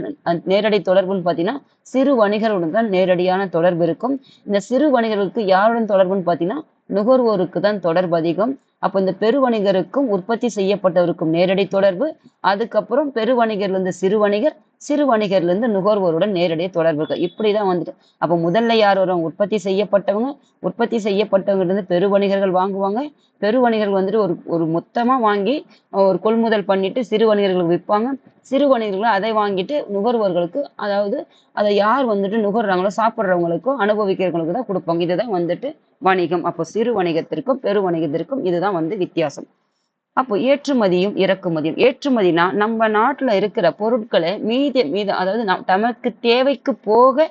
நேரடி தொடர்புன்னு பார்த்தீங்கன்னா சிறு வணிகர்களுடன் தான் நேரடியான தொடர்பு இருக்கும். இந்த சிறு வணிகர்களுக்கு யாருடன் தொடர்புன்னு பார்த்தீங்கன்னா நுகர்வோருக்கு தான் தொடர்பு அதிகம். அப்போ இந்த பெரு வணிகருக்கும் உற்பத்தி செய்யப்பட்டவருக்கும் நேரடி தொடர்பு, அதுக்கப்புறம் பெரு வணிகர்ல இருந்து சிறு வணிகர், சிறு வணிகர்ல இருந்து நுகர்வோருடன் நேரடிய தொடர்பு இருக்கு. இப்படிதான் வந்துட்டு அப்போ முதல்ல யார் வரும்? உற்பத்தி செய்யப்பட்டவங்க. உற்பத்தி செய்யப்பட்டவங்க இருந்து பெரு வணிகர்கள் வாங்குவாங்க. பெரு வணிகர்கள் வந்துட்டு ஒரு ஒரு மொத்தமா வாங்கி ஒரு கொள்முதல் பண்ணிட்டு சிறு வணிகர்களுக்கு விற்பாங்க. சிறு வணிகர்கள் அதை வாங்கிட்டு நுகர்வோர்களுக்கு, அதாவது அதை யார் வந்துட்டு நுகர்றாங்களோ சாப்பிட்றவங்களுக்கும் அனுபவிக்கிறவங்களுக்கு தான் கொடுப்பாங்க. இதுதான் வந்துட்டு வணிகம். அப்போ சிறு வணிகத்திற்கும் பெரு வணிகத்திற்கும் இதுதான் வந்து வித்தியாசம். அப்போ ஏற்றுமதியும் இறக்குமதியும். ஏற்றுமதினா நம்ம நாட்டுல இருக்கிற பொருட்களை மீத அதாவது தமக்கு தேவைக்கு போக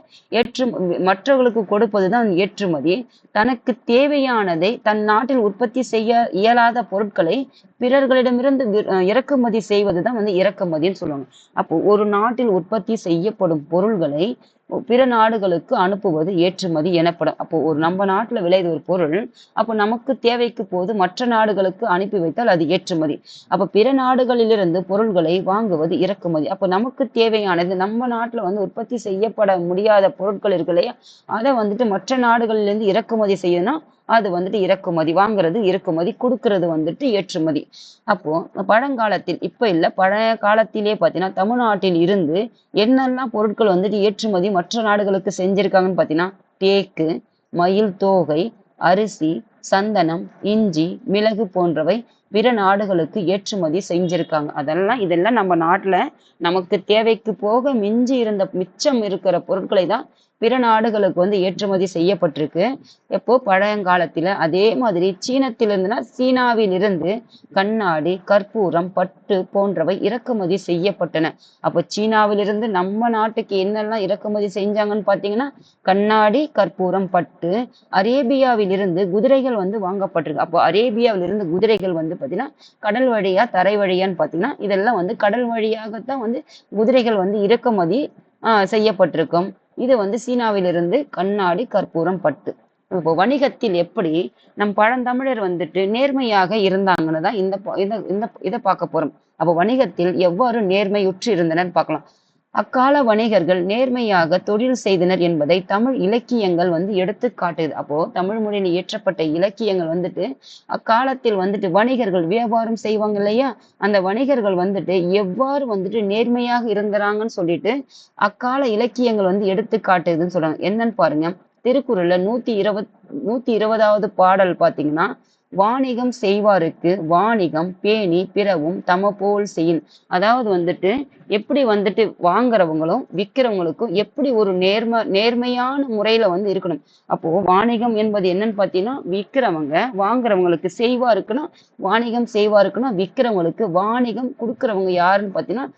மற்றவர்களுக்கு கொடுப்பதுதான் ஏற்றுமதி. தனக்கு தேவையானதை தன் நாட்டில் உற்பத்தி செய்ய இயலாத பொருட்களை பிறர்களிடமிருந்து இறக்குமதி செய்வதுதான் வந்து இறக்குமதின்னு சொல்லுவாங்க. அப்போ ஒரு நாட்டில் உற்பத்தி செய்யப்படும் பொருள்களை பிற நாடுகளுக்கு அனுப்புவது ஏற்றுமதி எனப்படும். அப்போ ஒரு நம்ம நாட்டுல விளையுது ஒரு பொருள், அப்போ நமக்கு தேவைக்கு போது மற்ற நாடுகளுக்கு அனுப்பி வைத்தால் அது ஏற்றுமதி. அப்ப பிற நாடுகளிலிருந்து பொருள்களை வாங்குவது இறக்குமதி. அப்போ நமக்கு தேவையானது நம்ம நாட்டுல வந்து உற்பத்தி செய்யப்பட முடியாத பொருட்கள் இருக்கு இல்லையா, அதை வந்துட்டு மற்ற நாடுகளிலிருந்து இறக்குமதி செய்யணும்னா அது வந்துட்டு இறக்குமதி, வாங்குறது இறக்குமதி, கொடுக்கறது வந்துட்டு ஏற்றுமதி. அப்போ பழங்காலத்தில், இப்ப இல்ல, பழைய காலத்திலே பார்த்தீங்கன்னா தமிழ்நாட்டில் இருந்து என்னெல்லாம் பொருட்கள் வந்துட்டு ஏற்றுமதி மற்ற நாடுகளுக்கு செஞ்சிருக்காங்கன்னு பார்த்தீங்கன்னா தேக்கு, மயில் தோகை, அரிசி, சந்தனம், இஞ்சி, மிளகு போன்றவை பிற நாடுகளுக்கு ஏற்றுமதி செஞ்சிருக்காங்க. இதெல்லாம் நம்ம நாட்டுல நமக்கு தேவைக்கு போக மிச்சம் இருக்கிற பொருட்களை தான் பிற நாடுகளுக்கு வந்து ஏற்றுமதி செய்யப்பட்டிருக்கு. எப்போ பழங்காலத்துல. அதே மாதிரி சீனத்திலிருந்துனா சீனாவில் இருந்து கண்ணாடி, கற்பூரம், பட்டு போன்றவை இறக்குமதி செய்யப்பட்டன. அப்போ சீனாவிலிருந்து நம்ம நாட்டுக்கு என்னெல்லாம் இறக்குமதி செஞ்சாங்கன்னு பாத்தீங்கன்னா கண்ணாடி, கற்பூரம், பட்டு. அரேபியாவில் இருந்து குதிரைகள் வந்து வாங்கப்பட்டிருக்கு. அப்போ அரேபியாவில் இருந்து குதிரைகள் வந்து பாத்தீங்கன்னா கடல் வழியா தரை வழியான்னு பாத்தீங்கன்னா இதெல்லாம் வந்து கடல் வழியாகத்தான் வந்து குதிரைகள் வந்து இறக்குமதி செய்யப்பட்டிருக்கும். இது வந்து சீனாவிலிருந்து கண்ணாடி, கற்பூரம், பட்டு. இப்போ வணிகத்தில் எப்படி நம் பழந்தமிழர் வந்துட்டு நேர்மையாக இருந்தாங்கன்னு தான் இதை பார்க்க போறோம். அப்போ வணிகத்தில் எவ்வாறு நேர்மையுற்று இருந்தனர் பார்க்கலாம். அக்கால வணிகர்கள் நேர்மையாக தொழில் செய்தனர் என்பதை தமிழ் இலக்கியங்கள் வந்து எடுத்து காட்டுது. அப்போ தமிழ் மொழியில் இயற்றப்பட்ட இலக்கியங்கள் வந்துட்டு அக்காலத்தில் வந்துட்டு வணிகர்கள் வியாபாரம் செய்வாங்க இல்லையா, அந்த வணிகர்கள் வந்துட்டு எவ்வாறு வந்துட்டு நேர்மையாக இருந்தாங்கன்னு சொல்லிட்டு அக்கால இலக்கியங்கள் வந்து எடுத்து காட்டுதுன்னு சொல்றாங்க. என்னன்னு பாருங்க, திருக்குறள்ல 120வது பாடல் பாத்தீங்கன்னா வாணிகம் செய்வாருக்கு வாணிகம் பேணி பிறவும் தமபோல் செய்யின். அதாவது வந்துட்டு எப்படி வந்துட்டு வாங்குறவங்களும் விற்கிறவங்களுக்கும் எப்படி ஒரு நேர்மையான முறையில வந்து இருக்கணும். அப்போ வாணிகம் என்பது என்னன்னு பாத்தீங்கன்னா விற்கிறவங்க வாங்குறவங்களுக்கு செய்வாருக்குன்னா வாணிகம் செய்வாருக்குன்னா விற்கிறவங்களுக்கு வாணிகம் கொடுக்கறவங்க யாருன்னு பாத்தீங்கன்னா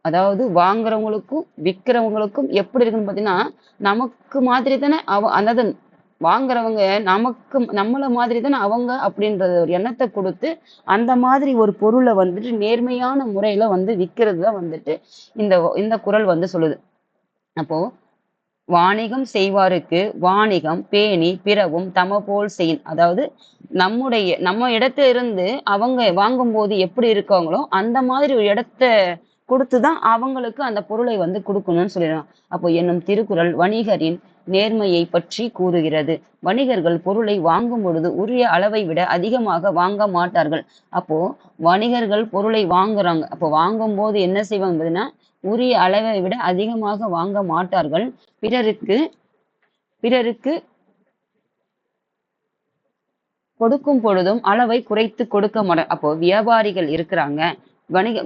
அதாவது வாங்குறவங்களுக்கும் விற்கிறவங்களுக்கும் எப்படி இருக்குன்னு பாத்தீங்கன்னா நமக்கு மாதிரி தானே அதாவது வாங்குறவங்க நம்மள மாதிரி தானே அவங்க அப்படின்ற ஒரு எண்ணத்தை கொடுத்து அந்த மாதிரி ஒரு பொருளை வந்துட்டு நேர்மையான முறையில வந்து விற்கிறது தான் வந்துட்டு இந்த குறள் வந்து சொல்லுது. அப்போ வாணிகம் செய்வாருக்கு வாணிகம் பேணி பிறவும் தமபோல் செய்யின். அதாவது நம்ம இடத்துல இருந்து அவங்க வாங்கும்போது எப்படி இருக்காங்களோ அந்த மாதிரி ஒரு இடத்த கொடுத்துதான் அவங்களுக்கு அந்த பொருளை வந்து கொடுக்கணும்னு சொல்லிடுறாங்க. அப்போ என்னும் திருக்குறள் வணிகரின் நேர்மையை பற்றி கூறுகிறது. வணிகர்கள் பொருளை வாங்கும் பொழுது உரிய அளவை விட அதிகமாக வாங்க மாட்டார்கள். அப்போ வணிகர்கள் பொருளை வாங்குறாங்க. அப்போ வாங்கும் போது என்ன செய்வாங்க, உரிய அளவை விட அதிகமாக வாங்க மாட்டார்கள். பிறருக்கு கொடுக்கும் பொழுதும் அளவை குறைத்து கொடுக்க மாட்டாங்க. அப்போ வியாபாரிகள் இருக்கிறாங்க,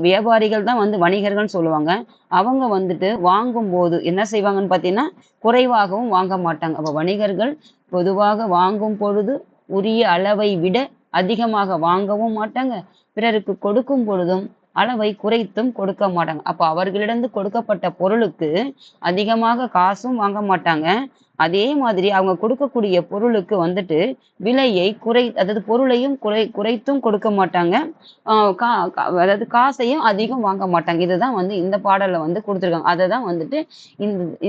வியாபாரிகள் தான் வந்து வணிகர்கள் சொல்லுவாங்க. அவங்க வந்துட்டு வாங்கும் போது என்ன செய்வாங்கன்னு பாத்தீங்கன்னா குறைவாகவும் வாங்க மாட்டாங்க. அப்ப வணிகர்கள் பொதுவாக வாங்கும் பொழுது உரிய அளவை விட அதிகமாக வாங்கவும் மாட்டாங்க, பிறருக்கு கொடுக்கும் பொழுதும் அளவை குறைத்தும் கொடுக்க மாட்டாங்க. அப்ப அவர்களிடம் கொடுக்கப்பட்ட பொருளுக்கு அதிகமாக காசும் வாங்க மாட்டாங்க, அதே மாதிரி அவங்க கொடுக்கக்கூடிய பொருளுக்கு வந்துட்டு விலையை அதாவது பொருளையும் குறைத்தும் கொடுக்க மாட்டாங்க, அதாவது காசையும் அதிகம் வாங்க மாட்டாங்க. இதுதான் வந்து இந்த பாடல்ல வந்து கொடுத்துருக்காங்க. அதை தான் வந்துட்டு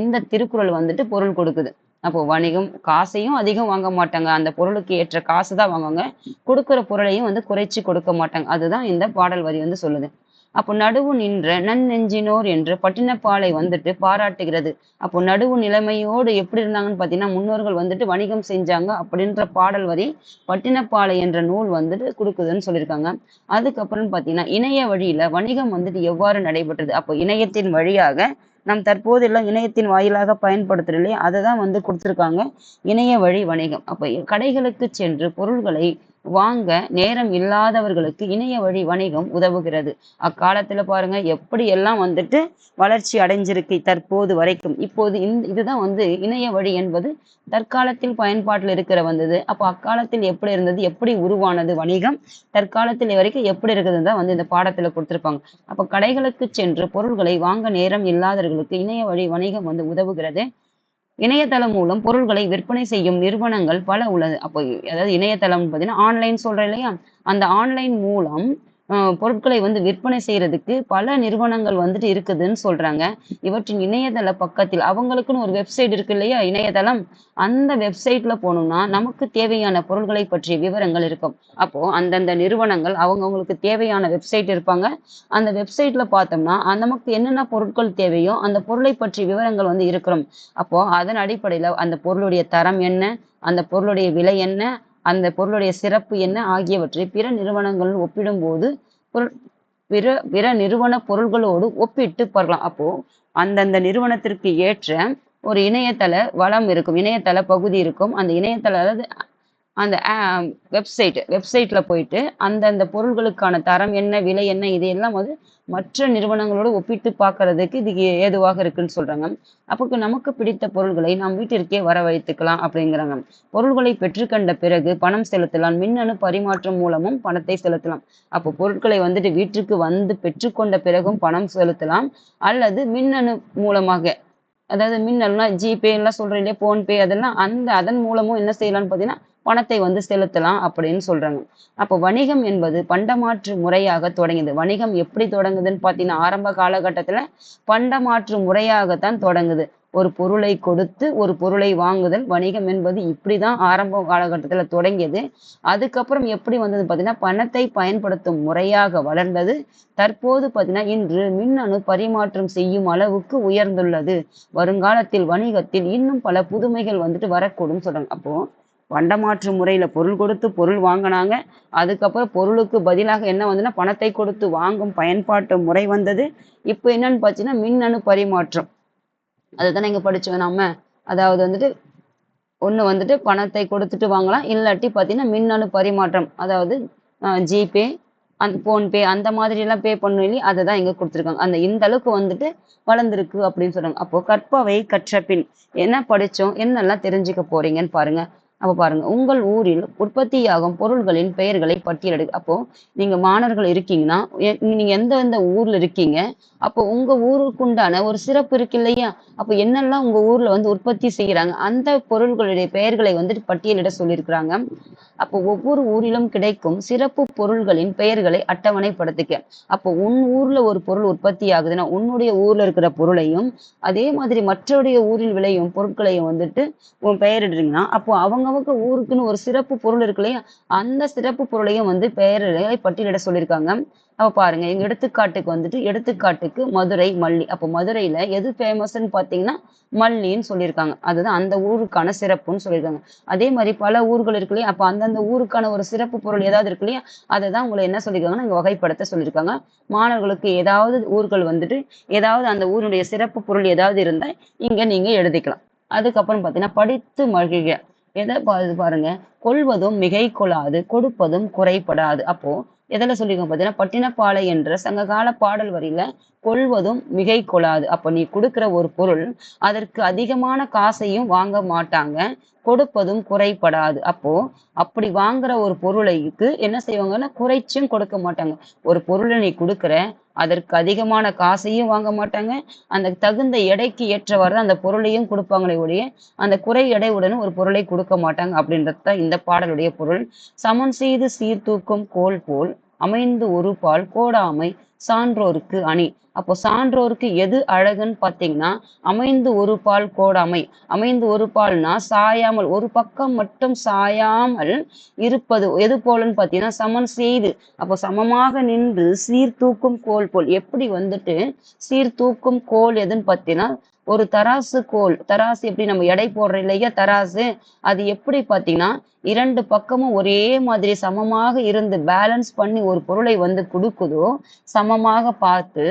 இந்த திருக்குறள் வந்துட்டு பொருள் கொடுக்குது. அப்போ வணிகம் காசையும் அதிகம் வாங்க மாட்டாங்க, அந்த பொருளுக்கு ஏற்ற காசு தான் வாங்குவாங்க, கொடுக்குற பொருளையும் வந்து குறைச்சு கொடுக்க மாட்டாங்க. அதுதான் இந்த பாடல் வரி வந்து சொல்லுது. அப்போ நடுவு நின்ற நன்னெஞ்சினோர் என்று பட்டினப்பாலை வந்துட்டு பாராட்டுகிறது. அப்போ நடுவு நிலைமையோடு எப்படி இருந்தாங்கன்னு பாத்தீங்கன்னா முன்னோர்கள் வந்துட்டு வணிகம் செஞ்சாங்க அப்படின்ற பாடல் வரி பட்டினப்பாலை என்ற நூல் வந்துட்டு கொடுக்குதுன்னு சொல்லியிருக்காங்க. அதுக்கப்புறம் பாத்தீங்கன்னா இணைய வழியில வணிகம் வந்துட்டு எவ்வாறு நடைபெற்றது. அப்போ இணையத்தின் வழியாக நாம் தற்போது எல்லாம் இணையத்தின் வாயிலாக பயன்படுத்துறோம் இல்லையா, அதை தான் வந்து கொடுத்துருக்காங்க இணைய வழி வணிகம். அப்போ கடைகளுக்கு சென்று பொருள்களை வாங்க நேரம் இல்லாதவர்களுக்கு இணைய வழி வணிகம் உதவுகிறது. அக்காலத்துல பாருங்க எப்படி எல்லாம் வந்துட்டு வளர்ச்சி அடைஞ்சிருக்கு தற்போது வரைக்கும். இப்போது இதுதான் வந்து இணைய வழி என்பது தற்காலத்தில் பயன்பாட்டில் இருக்கிற வந்தது. அப்போ அக்காலத்தில் எப்படி இருந்தது, எப்படி உருவானது வணிகம், தற்காலத்தில் வரைக்கும் எப்படி இருக்குதுன்னு தான் வந்து இந்த பாடத்துல கொடுத்திருப்பாங்க. அப்ப கடைகளுக்கு சென்று பொருள்களை வாங்க நேரம் இல்லாதவர்களுக்கு இணைய வழி வணிகம் வந்து உதவுகிறது. இணையதளம் மூலம் பொருள்களை விற்பனை செய்யும் நிறுவனங்கள் பல உள்ளது. அப்போ அதாவது இணையதளம் பார்த்தீங்கன்னா ஆன்லைன் சொல்றேன் இல்லையா, அந்த ஆன்லைன் மூலம் பொருட்களை வந்து விற்பனை செய்யறதுக்கு பல நிறுவனங்கள் வந்துட்டு இருக்குதுன்னு சொல்றாங்க. இவற்றின் இணையதள பக்கத்தில் அவங்களுக்குன்னு ஒரு வெப்சைட் இருக்கு இல்லையா இணையதளம், அந்த வெப்சைட்ல போனோம்னா நமக்கு தேவையான பொருட்களை பற்றிய விவரங்கள் இருக்கும். அப்போ அந்தந்த நிறுவனங்கள் அவங்களுக்கு தேவையான வெப்சைட் இருப்பாங்க. அந்த வெப்சைட்ல பார்த்தோம்னா நமக்கு என்னென்ன பொருட்கள் தேவையோ அந்த பொருளை பற்றிய விவரங்கள் வந்து இருக்கிறோம். அப்போ அதன் அடிப்படையில அந்த பொருளுடைய தரம் என்ன, அந்த பொருளுடைய விலை என்ன, அந்த பொருளுடைய சிறப்பு என்ன ஆகியவற்றை பிற நிறுவனங்கள் ஒப்பிடும்போது பொருள் பிற பிற நிறுவன பொருள்களோடு ஒப்பிட்டு பார்க்கலாம். அப்போ அந்தந்த நிறுவனத்திற்கு ஏற்ற ஒரு இணையதள வளம் இருக்கும், இணையதள பகுதி இருக்கும். அந்த இணையதள அதாவது அந்த வெப்சைட்ல போயிட்டு அந்தந்த பொருள்களுக்கான தரம் என்ன, விலை என்ன, இதையெல்லாம் வந்து மற்ற நிறுவனங்களோடு ஒப்பிட்டு பார்க்கறதுக்கு இது ஏதுவாக இருக்குன்னு சொல்றாங்க. அப்போ நமக்கு பிடித்த பொருள்களை நாம் வீட்டிற்கே வரவழைத்துக்கலாம் அப்படிங்கிறாங்க. பொருள்களை பெற்றுக்கண்ட பிறகு பணம் செலுத்தலாம். மின்னணு பரிமாற்றம் மூலமும் பணத்தை செலுத்தலாம். அப்போ பொருட்களை வந்துட்டு வீட்டுக்கு வந்து பெற்றுக்கொண்ட பிறகும் பணம் செலுத்தலாம், அல்லது மின்னணு மூலமாக, அதாவது மின்னணும்னா ஜிபே எல்லாம் சொல்றோம் இல்லையா, போன்பே, அதெல்லாம் அதன் மூலமும் என்ன செய்யலாம்னு பார்த்தீங்கன்னா பணத்தை வந்து செலுத்தலாம் அப்படின்னு சொல்றாங்க. அப்போ வணிகம் என்பது பண்டமாற்று முறையாக தொடங்குது. வணிகம் எப்படி தொடங்குதுன்னு பார்த்தீங்கன்னா ஆரம்ப காலகட்டத்துல பண்டமாற்று முறையாகத்தான் தொடங்குது. ஒரு பொருளை கொடுத்து ஒரு பொருளை வாங்குதல் வணிகம் என்பது இப்படிதான் ஆரம்ப காலகட்டத்துல தொடங்கியது. அதுக்கப்புறம் எப்படி வந்தது பார்த்தீங்கன்னா பணத்தை பயன்படுத்தும் முறையாக வளர்ந்தது. தற்போது பார்த்தீங்கன்னா இன்று மின்னணு பரிமாற்றம் செய்யும் அளவுக்கு உயர்ந்துள்ளது. வருங்காலத்தில் வணிகத்தில் இன்னும் பல புதுமைகள் வந்துட்டு வரக்கூடும் சொல்றாங்க. அப்போ பண்டமாற்று முறையில பொருள் கொடுத்து பொருள் வாங்கினாங்க. அதுக்கப்புறம் பொருளுக்கு பதிலாக என்ன வந்துன்னா பணத்தை கொடுத்து வாங்கும் பயன்பாட்டு முறை வந்தது. இப்போ என்னன்னு பார்த்தீங்கன்னா மின்னணு பரிமாற்றம். அதுதானே இங்க படிச்சோம் நாம. அதாவது வந்துட்டு ஒண்ணு வந்துட்டு பணத்தை கொடுத்துட்டு வாங்கலாம், இல்லாட்டி பார்த்தீங்கன்னா மின்னணு பரிமாற்றம், அதாவது ஜிபே, அந்த போன்பே, அந்த மாதிரி எல்லாம் பே பண்ணும் இல்லையா, அதை தான் இங்க கொடுத்துருக்காங்க. இந்த அளவுக்கு வந்துட்டு வளர்ந்துருக்கு அப்படின்னு சொல்றாங்க. அப்போ கற்பவை கற்ற பின் என்ன படிச்சோம், என்னெல்லாம் தெரிஞ்சுக்க போறீங்கன்னு பாருங்க. அப்ப பாருங்க, உங்கள் ஊரில் உற்பத்தியாகும் பொருள்களின் பெயர்களை பட்டியலிடு. அப்போ நீங்க மாணவர்கள் இருக்கீங்கன்னா நீங்க எந்த ஊர்ல இருக்கீங்க, அப்போ உங்க ஊருக்குண்டான ஒரு சிறப்பு இருக்கு இல்லையா, அப்போ என்னெல்லாம் உங்க ஊர்ல வந்து உற்பத்தி செய்யறாங்க அந்த பொருள்களுடைய பெயர்களை வந்துட்டு பட்டியலிட சொல்லியிருக்கிறாங்க. அப்போ ஒவ்வொரு ஊரிலும் கிடைக்கும் சிறப்பு பொருள்களின் பெயர்களை அட்டவணைப்படுத்திக்க. அப்போ உன் ஊர்ல ஒரு பொருள் உற்பத்தி ஆகுதுன்னா உன்னுடைய ஊர்ல இருக்கிற பொருளையும் அதே மாதிரி மற்றவருடைய ஊரில் விளையும் பொருட்களையும் வந்துட்டு உன் பெயரிடுறீங்கன்னா அப்போ அவங்கவங்க ஊருக்குன்னு ஒரு சிறப்பு பொருள் இருக்கு இல்லையா, அந்த சிறப்பு பொருளையும் வந்து பெயர்களை பட்டியலிட சொல்லியிருக்காங்க. அப்ப பாருங்க, எங்க எடுத்துக்காட்டுக்கு மதுரை மல்லி. அப்போ மதுரையில எது ஃபேமஸ்ன்னு பாத்தீங்கன்னா மல்லின்னு சொல்லியிருக்காங்க. அதுதான் அந்த ஊருக்கான சிறப்புன்னு சொல்லியிருக்காங்க. அதே மாதிரி பல ஊர்கள் இருக்கு இல்லையா, அப்ப அந்தந்த ஊருக்கான ஒரு சிறப்பு பொருள் ஏதாவது இருக்கு இல்லையா, அதை தான் உங்களை என்ன சொல்லியிருக்காங்கன்னா இங்க வகைப்படுத்த சொல்லியிருக்காங்க. மாணவர்களுக்கு ஏதாவது ஊர்கள் வந்துட்டு ஏதாவது அந்த ஊருடைய சிறப்பு பொருள் ஏதாவது இருந்தா இங்க நீங்க எழுதிக்கலாம். அதுக்கப்புறம் பாத்தீங்கன்னா படித்து மகிழ்க. எதை பாருங்க, கொள்வதும் மிகை கொள்ளாது, கொடுப்பதும் குறைபடாது. அப்போ எதில் சொல்லியிருக்கோம் பார்த்தீங்கன்னா பட்டினப்பாலை என்ற சங்ககால பாடல் வரியில கொள்வதும் மிகை கொள்ளாது. அப்ப நீ கொடுக்கிற ஒரு பொருள் அதற்கு அதிகமான காசையும் வாங்க மாட்டாங்க, கொடுப்பதும் குறைபடாது. அப்போ அப்படி வாங்குற ஒரு பொருளைக்கு என்ன செய்வாங்கன்னா குறைச்சும் கொடுக்க மாட்டாங்க. ஒரு பொருளை நீ கொடுக்குற, அதற்கு அதிகமான காசையும் வாங்க மாட்டாங்க, அந்த தகுந்த எடைக்கு ஏற்றவாறு அந்த பொருளையும் கொடுப்பாங்களே ஒழிய அந்த குறை எடையுடன் ஒரு பொருளை கொடுக்க மாட்டாங்க அப்படின்றது இந்த பாடலுடைய பொருள். சமன் செய்து சீர்தூக்கும் கோல் போல் அமைந்து ஒரு பால் கோடாமை சான்றோருக்கு அணி. அப்போ சான்றோருக்கு எது அழகுன்னு பார்த்தீங்கன்னா அமைந்து ஒரு பால் கோடாமை. அமைந்து ஒரு பால்னா சாயாமல், ஒரு பக்கம் மட்டும் சாயாமல் இருப்பது எது போலன்னு பார்த்தீங்கன்னா சமன் செய்து. அப்போ சமமாக நின்று சீர்தூக்கும் கோல் போல். எப்படி வந்துட்டு சீர்தூக்கும் கோல் எதுன்னு பார்த்தீங்கன்னா ஒரு தராசு கோல். தராசு எப்படி நம்ம எடை போடுறோம் இல்லையா, தராசு, அது எப்படி பார்த்தீங்கன்னா இரண்டு பக்கமும் ஒரே மாதிரி சமமாக இருந்து பேலன்ஸ் பண்ணி ஒரு பொருளை வந்து கொடுக்குதோ சமமாக பார்த்து,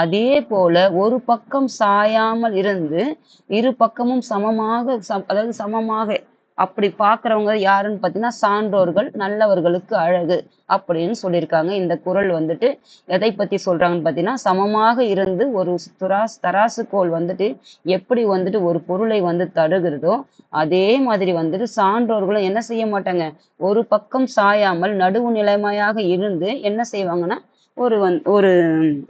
அதே போல ஒரு பக்கம் சாயாமல் இருந்து இரு பக்கமும் சமமாக அதாவது சமமாக அப்படி பாக்குறவங்க யாருன்னு பார்த்தீங்கன்னா சான்றோர்கள், நல்லவர்களுக்கு அழகு அப்படின்னு சொல்லியிருக்காங்க. இந்த குறள் வந்துட்டு எதை பத்தி சொல்றாங்கன்னு பார்த்தீங்கன்னா சமமாக இருந்து ஒரு தராசு கோல் வந்துட்டு எப்படி வந்துட்டு ஒரு பொருளை வந்து தருகிறதோ அதே மாதிரி வந்துட்டு சான்றோர்களும் என்ன செய்ய மாட்டாங்க, ஒரு பக்கம் சாயாமல் நடுவு நிலைமையாக இருந்து என்ன செய்வாங்கன்னா ஒரு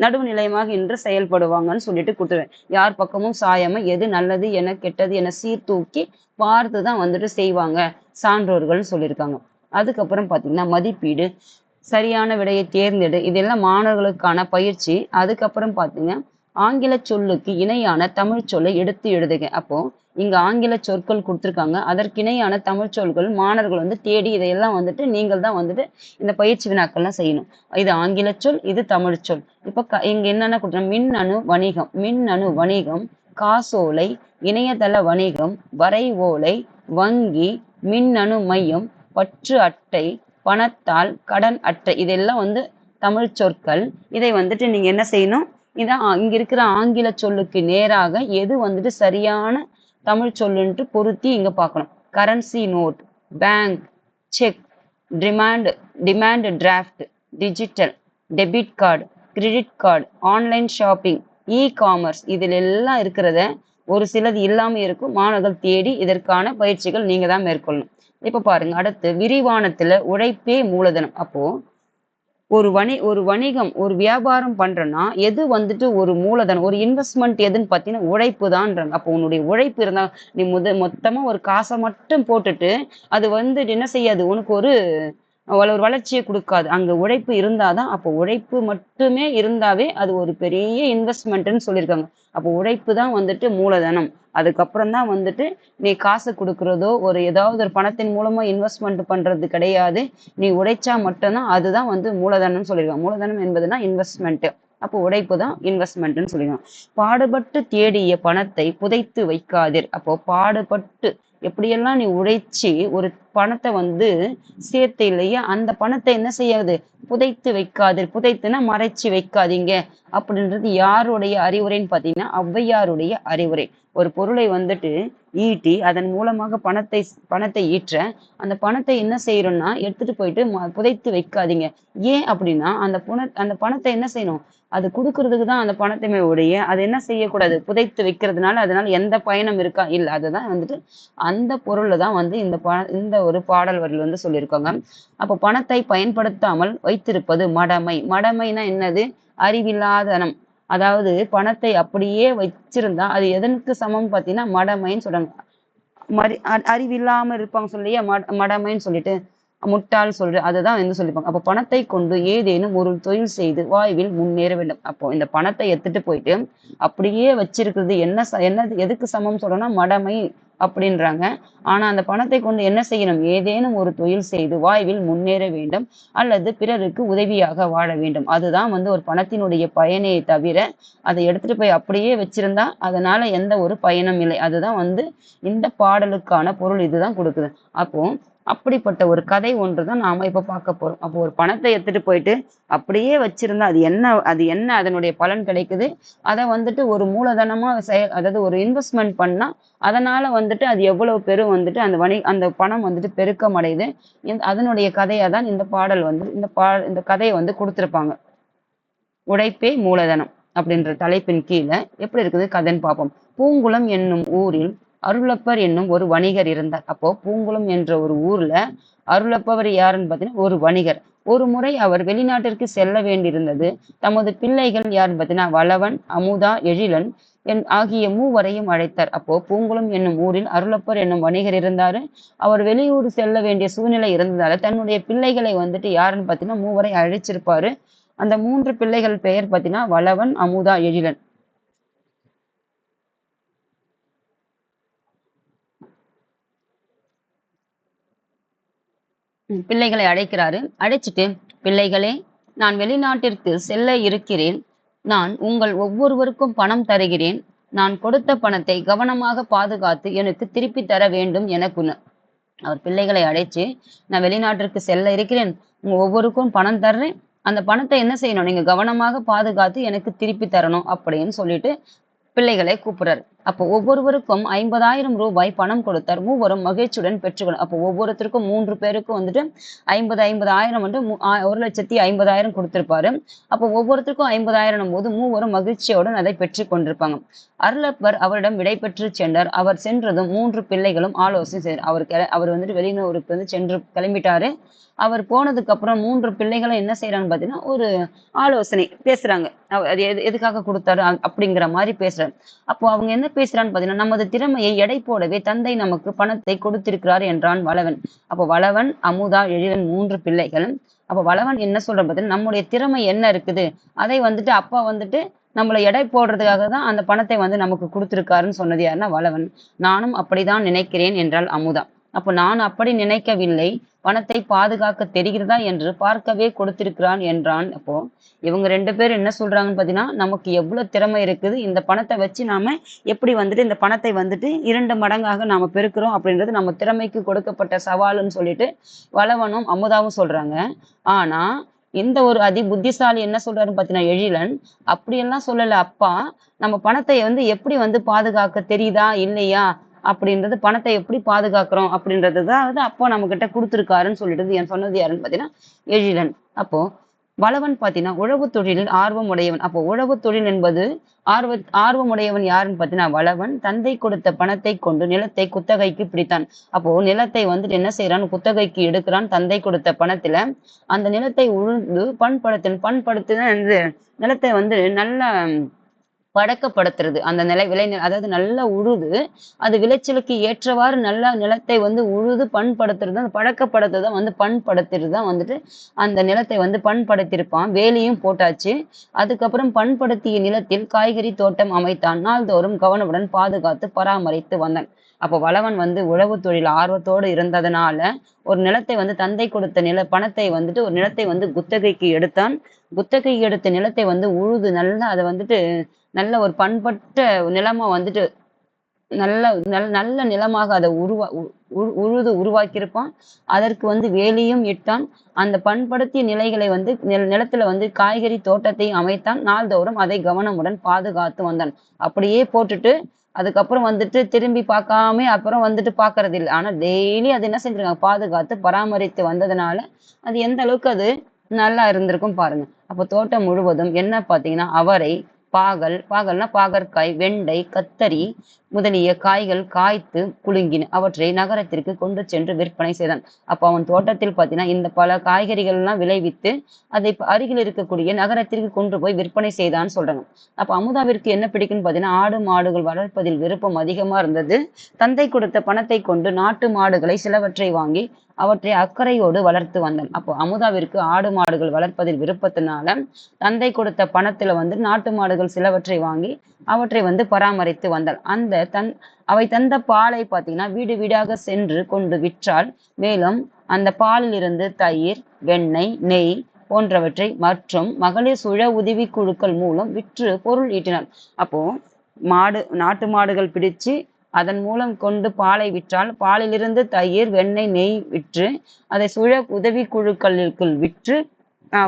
நடுவு நிலையமாக இன்று செயல்படுவாங்கன்னு சொல்லிட்டு கொடுத்துருவேன். யார் பக்கமும் சாயாம எது நல்லது என கெட்டது என சீர்தூக்கி பார்த்துதான் வந்துட்டு செய்வாங்க சான்றோர்கள்னு சொல்லியிருக்காங்க. அதுக்கப்புறம் பாத்தீங்கன்னா மதிப்பீடு, சரியான விடையை தேர்ந்தெடு, இதெல்லாம் மாணவர்களுக்கான பயிற்சி. அதுக்கப்புறம் பாத்தீங்க ஆங்கில சொல்லுக்கு இணையான தமிழ் சொல்லை எடுத்து எழுதுக. அப்போ இங்க ஆங்கில சொற்கள் கொடுத்துருக்காங்க, அதற்கிணையான தமிழ் சொற்கள் மாணவர்கள் வந்து தேடி இதையெல்லாம் வந்துட்டு நீங்கள் தான் வந்துட்டு இந்த பயிற்சி வினாக்கள்லாம் செய்யணும். இது ஆங்கில சொல், இது தமிழ் சொல். இப்ப இங்க என்னென்ன கொடுத்துருக்காங்க, மின்னணு வணிகம், காசோலை, இணையதள வணிகம், வரை ஓலை, வங்கி, மின்னணு மையம், பற்று அட்டை, பணத்தாள், கடன் அட்டை, இதெல்லாம் வந்து தமிழ் சொற்கள். இதை வந்துட்டு நீங்க என்ன செய்யணும், இதான் இங்க இருக்கிற ஆங்கில சொல்லுக்கு நேராக எது வந்துட்டு சரியான தமிழ் சொல்லுன்ட்டு பொருத்தி இங்க பார்க்கணும். Currency note, bank, cheque, demand demand draft, digital, debit card, credit card, online shopping, commerce, இதில் எல்லாம் இருக்கிறத ஒரு சிலது இல்லாம இருக்கும். மாணவர்கள் தேடி இதற்கான பயிற்சிகள் நீங்க தான் மேற்கொள்ளணும். இப்ப பாருங்க, அடுத்து விரிவானத்துல உழைப்பே மூலதனம். அப்போ ஒரு வணிகம், ஒரு வியாபாரம் பண்றேன்னா எது வந்துட்டு ஒரு மூலதனம், ஒரு இன்வெஸ்ட்மெண்ட் எதுன்னு பார்த்தீங்கன்னா உழைப்பு தான்றாங்க. அப்போ உன்னுடைய உழைப்பு இருந்தா நீ மொத்தமா ஒரு காசை மட்டும் போட்டுட்டு அது வந்து என்ன செய்யாது, உனக்கு ஒரு வளர்ச்சியை கொடுக்காது. அங்க உழைப்பு இருந்தாதான், அப்போ உழைப்பு மட்டுமே இருந்தாவே அது ஒரு பெரிய இன்வெஸ்ட்மெண்ட்னு சொல்லியிருக்காங்க. அப்போ உழைப்பு தான் வந்துட்டு மூலதனம். அதுக்கப்புறம் தான் வந்துட்டு நீ காசு கொடுக்கறதோ ஏதாவது ஒரு பணத்தின் மூலமா இன்வெஸ்ட்மெண்ட் பண்றது கிடையாது. நீ உழைச்சா மட்டும்தான் அதுதான் வந்து மூலதனம்னு சொல்லியிருக்காங்க. மூலதனம் என்பதுனா இன்வெஸ்ட்மெண்ட். அப்போ உழைப்பு தான் இன்வெஸ்ட்மெண்ட்னு சொல்லியிருக்காங்க. பாடுபட்டு தேடிய பணத்தை புதைத்து வைக்காதீர். அப்போ பாடுபட்டு எப்படியெல்லாம் நீ உழைச்சி ஒரு பணத்தை வந்து சேர்த்து இல்லையா, அந்த பணத்தை என்ன செய்யாது, புதைத்து வைக்காது. புதைத்துனா மறைச்சு வைக்காதீங்க அப்படின்றது யாருடைய அறிவுரைன்னு பார்த்தீங்கன்னா ஔவையாருடைய அறிவுரை. ஒரு பொருளை வந்துட்டு ஈட்டி அதன் மூலமாக பணத்தை ஈற்ற அந்த பணத்தை என்ன செய்யறோம்னா எடுத்துட்டு போயிட்டு புதைத்து வைக்காதீங்க. ஏன் அப்படின்னா அந்த பணத்தை என்ன செய்யணும், அது கொடுக்கறதுக்கு தான் அந்த பணத்தையுமே உடைய, அது என்ன செய்யக்கூடாது, புதைத்து வைக்கிறதுனால அதனால எந்த பயனும் இருக்கா இல்ல. அதுதான் வந்துட்டு அந்த பொருளை தான் வந்து இந்த ஒரு பாடல் வரியில் வந்து சொல்லியிருக்காங்க. அப்போ பணத்தை பயன்படுத்தாமல் வைத்திருப்பது மடமை. மடமைனா என்னது, அறிவில்லாதனம். அதாவது பணத்தை அப்படியே வச்சிருந்தா அது எதற்கு சமம் பார்த்தீங்கன்னா மடமைன்னு சொல்றாங்க. அறிவில்லாம இருப்பாங்க சொல்லியா, மடமைன்னு சொல்லிட்டு முட்டாள் சொல்ற அதுதான் வந்து சொல்லிப்பாங்க. அப்போ பணத்தை கொண்டு ஏதேனும் ஒரு தொழில் செய்து வாழ்வில் முன்னேற வேண்டும். அப்போ இந்த பணத்தை எடுத்துட்டு போயிட்டு அப்படியே வச்சிருக்கிறது என்னது எதுக்கு சமம் சொல்றோம்னா மடமை அப்படின்றாங்க. ஆனா அந்த பணத்தை கொண்டு என்ன செய்யணும், ஏதேனும் ஒரு தொழில் செய்து வாழ்வில் முன்னேற வேண்டும் அல்லது பிறருக்கு உதவியாக வாழ வேண்டும். அதுதான் வந்து ஒரு பணத்தினுடைய பயனே தவிர அதை எடுத்துட்டு போய் அப்படியே வச்சிருந்தா அதனால எந்த ஒரு பயனும் இல்லை. அதுதான் வந்து இந்த பாடலுக்கான பொருள் இதுதான் கொடுக்குது. அப்போ அப்படிப்பட்ட ஒரு கதை ஒன்றுதான் நாம இப்ப பார்க்க போறோம். அப்போ ஒரு பணத்தை எடுத்துட்டு போயிட்டு அப்படியே வச்சிருந்தா அது என்ன அதனுடைய பலன் கிடைக்குது, அதை வந்துட்டு ஒரு மூலதனமா அதாவது ஒரு இன்வெஸ்ட்மெண்ட் பண்ணா அதனால வந்துட்டு அது எவ்வளவு பெரும் வந்துட்டு அந்த பணம் வந்துட்டு பெருக்கம் அடையுது. அதனுடைய கதையா தான் இந்த பாடல் வந்து இந்த கதையை வந்து கொடுத்திருப்பாங்க. உழைப்பே மூலதனம் அப்படின்ற தலைப்பின் கீழே எப்படி இருக்குது கதைன்னு பார்ப்போம். பூங்குளம் என்னும் ஊரில் அருளப்பர் என்னும் ஒரு வணிகர் இருந்தார். அப்போ பூங்குளம் என்ற ஒரு ஊர்ல அருளப்பவர் யாருன்னு பார்த்தீங்கன்னா ஒரு வணிகர். ஒரு முறை அவர் வெளிநாட்டிற்கு செல்ல வேண்டியிருந்தது. தமது பிள்ளைகள் யாருன்னு பார்த்தீங்கன்னா வளவன், அமுதா, எழிலன் ஆகிய மூவரையும் அழைத்தார். அப்போ பூங்குளம் என்னும் ஊரில் அருளப்பர் என்னும் வணிகர் இருந்தாரு. அவர் வெளியூர் செல்ல வேண்டிய சூழ்நிலை இருந்ததால தன்னுடைய பிள்ளைகளை வந்துட்டு யாருன்னு பார்த்தீங்கன்னா மூவரை அழைச்சிருப்பாரு. அந்த 3 பிள்ளைகள் பெயர் பார்த்தீங்கன்னா வளவன், அமுதா, எழிலன். பிள்ளைகளை அழைக்கிறாரு. அழைச்சிட்டு, பிள்ளைகளே, நான் வெளிநாட்டிற்கு செல்ல இருக்கிறேன். நான் உங்கள் ஒவ்வொருவருக்கும் பணம் தருகிறேன். நான் கொடுத்த பணத்தை கவனமாக பாதுகாத்து எனக்கு திருப்பி தர வேண்டும் என கூறினார். அவர் பிள்ளைகளை அழைச்சு, நான் வெளிநாட்டிற்கு செல்ல இருக்கிறேன், உங்க ஒவ்வொருக்கும் பணம் தர்றேன், அந்த பணத்தை என்ன செய்யணும், நீங்க கவனமாக பாதுகாத்து எனக்கு திருப்பி தரணும் அப்படின்னு சொல்லிட்டு பிள்ளைகளை கூப்பிடுறாரு. அப்போ ஒவ்வொருவருக்கும் 50,000 ரூபாய் பணம் கொடுத்தார். மூவரும் மகிழ்ச்சியுடன் பெற்றுக்கணும். அப்போ ஒவ்வொருத்தருக்கும் 3 பேருக்கும் வந்துட்டு 50,000 வந்து 1,50,000 கொடுத்திருப்பாரு. அப்போ ஒவ்வொருத்தருக்கும் 50,000 போது மூவரும் மகிழ்ச்சியுடன் அதை பெற்று கொண்டிருப்பாங்க. அருளப்பர் அவரிடம் விடை பெற்று சென்றார். அவர் சென்றதும் 3 பிள்ளைகளும் ஆலோசனை செய்தார். அவர் வந்துட்டு வெளியூருக்கு வந்து சென்று கிளம்பிட்டாரு. அவர் போனதுக்கு அப்புறம் 3 பிள்ளைகளும் என்ன செய்யறாங்கன்னு பாத்தீங்கன்னா ஒரு ஆலோசனை பேசுறாங்க. அது எதுக்காக கொடுத்தாரு அப்படிங்கிற மாதிரி பேசுறாரு. அப்போ அவங்க என்ன பேசுறான்னு பாத்தீங்கன்னா, நமது திறமையை எடை போடவே தந்தை நமக்கு பணத்தை கொடுத்திருக்கிறார் என்றான் வளவன். அப்போ வளவன், அமுதா, எழிலன் 3 பிள்ளைகள். அப்போ வளவன் என்ன சொல்ற பாத்தீங்கன்னா, நம்முடைய திறமை என்ன இருக்குது அதை வந்துட்டு அப்பா வந்துட்டு நம்மளை எடை போடுறதுக்காக தான் அந்த பணத்தை வந்து நமக்கு கொடுத்திருக்காருன்னு சொன்னது யாருன்னா வளவன். நானும் அப்படிதான் நினைக்கிறேன் என்றாள் அமுதா. அப்போ நான் அப்படி நினைக்கவில்லை, பணத்தை பாதுகாக்க தெரிகிறதா என்று பார்க்கவே கொடுத்திருக்கிறான் என்றான். அப்போ இவங்க 2 பேரும் என்ன சொல்றாங்கன்னு பார்த்தீங்கன்னா, நமக்கு எவ்வளவு திறமை இருக்குது, இந்த பணத்தை வச்சு நாம எப்படி வந்துட்டு இந்த பணத்தை வந்துட்டு 2 மடங்காக நாம பெருக்குறோம் அப்படின்றது நம்ம திறமைக்கு கொடுக்கப்பட்ட சவாலுன்னு சொல்லிட்டு வளவனும் அமுதாவும் சொல்றாங்க. ஆனா இந்த ஒரு புத்திசாலி என்ன சொல்றாருன்னு பார்த்தீங்கன்னா எழிலன், அப்படியெல்லாம் சொல்லல அப்பா. நம்ம பணத்தை வந்து எப்படி வந்து பாதுகாக்க தெரியுதா இல்லையா அப்படின்றது, பணத்தை எப்படி பாதுகாக்கிறோம் அப்படின்றது தான் வந்து அப்பா நம்ம கிட்ட கொடுத்துருக்காருன்னு சொல்லிட்டு என் சொன்னது யாருன்னு பார்த்தீங்கன்னா எழிலன். அப்போ வளவன் பார்த்தீங்கன்னா உழவு தொழிலில் ஆர்வம் உடையவன். அப்போ உழவு தொழில் என்பது ஆர்வமுடையவன் யாருன்னு பார்த்தீங்கன்னா வளவன் தந்தை கொடுத்த பணத்தை கொண்டு நிலத்தை குத்தகைக்கு பிடித்தான். அப்போ நிலத்தை வந்துட்டு என்ன செய்யறான், குத்தகைக்கு எடுக்கிறான் தந்தை கொடுத்த பணத்துல. அந்த நிலத்தை உழுது பண்படுத்தின நிலத்தை வந்து நல்ல பழக்கப்படுத்துறது. அந்த அதாவது நல்லா உழுது அது விளைச்சலுக்கு ஏற்றவாறு நல்ல நிலத்தை வந்து உழுது பண்படுத்துறது, அந்த பழக்கப்படுத்துறத வந்து பண்படுத்துறது தான் வந்துட்டு அந்த நிலத்தை வந்து பண்படுத்தியிருப்பான். வேலியும் போட்டாச்சு. அதுக்கப்புறம் பண்படுத்திய நிலத்தில் காய்கறி தோட்டம் அமைத்தான். நாள்தோறும் கவனமுடன் பாதுகாத்து பராமரித்து வந்தான். அப்போ வளவன் வந்து உழவு தொழில் ஆர்வத்தோடு இருந்ததுனால ஒரு நிலத்தை வந்து தந்தை கொடுத்த பணத்தை வந்துட்டு ஒரு நிலத்தை வந்து குத்தகைக்கு எடுத்தான். குத்தகைக்கு எடுத்த நிலத்தை வந்து உழுது நல்லா அதை வந்துட்டு நல்ல ஒரு பண்பட்ட நிலமா வந்துட்டு நல்ல நிலமாக அதை உழுது உருவாக்கியிருப்பான். அதற்கு வந்து வேலியும் இட்டான். அந்த பண்படுத்திய நிலைகளை வந்து நிலத்துல வந்து காய்கறி தோட்டத்தை அமைத்தான். நாள்தோறும் அதை கவனமுடன் பாதுகாத்து வந்தான். அப்படியே போட்டுட்டு அதுக்கப்புறம் வந்துட்டு திரும்பி பார்க்காம அப்புறம் வந்துட்டு பாக்குறது இல்லை. ஆனா டெய்லி அது என்ன செஞ்சிருக்காங்க, பாதுகாத்து பராமரித்து வந்ததுனால அது எந்த அளவுக்கு அது நல்லா இருந்திருக்கும் பாருங்க. அப்போ தோட்டம் முழுவதும் என்ன பார்த்தீங்கன்னா அவரை, பாகல்னா பாகற்காய், வெண்டை, கத்தரி முதலிய காய்கள் காய்த்து குலுங்கின. அவற்றை நகரத்திற்கு கொண்டு சென்று விற்பனை செய்தான். அப்ப அவன் தோட்டத்தில் பார்த்தீங்கன்னா இந்த பல காய்கறிகள் எல்லாம் விளைவித்து அதை அருகில் இருக்கக்கூடிய நகரத்திற்கு கொண்டு போய் விற்பனை செய்தான்னு சொல்றாங்க. அப்ப அமுதாவிற்கு என்ன பிடிக்கும்னு பார்த்தீங்கன்னா ஆடு மாடுகள் வளர்ப்பதில் விருப்பம் அதிகமா இருந்தது. தந்தை கொடுத்த பணத்தை கொண்டு நாட்டு மாடுகளை சிலவற்றை வாங்கி அவற்றை அக்கறையோடு வளர்த்து வந்தான். அப்போ அமுதாவிற்கு ஆடு மாடுகள் வளர்ப்பதில் விருப்பத்தினால தந்தை கொடுத்த பணத்துல வந்து நாட்டு மாடுகள் சிலவற்றை வாங்கி அவற்றை வந்து பராமரித்து வந்தாள். அவை தந்த பாலை பார்த்தீங்கன்னா வீடு வீடாக சென்று கொண்டு விற்றால், மேலும் அந்த பாலில் இருந்து தயிர், வெண்ணெய், நெய் போன்றவற்றை மற்றும் மகளிர் சுய உதவி குழுக்கள் மூலம் விற்று பொருள் ஈட்டினாள். அப்போ நாட்டு மாடுகள் பிடிச்சு அதன் மூலம் கொண்டு பாலை விற்றால் பாலிலிருந்து தயிர், வெண்ணெய், நெய் விற்று அதை சுய உதவி குழுக்களுக்குள் விற்று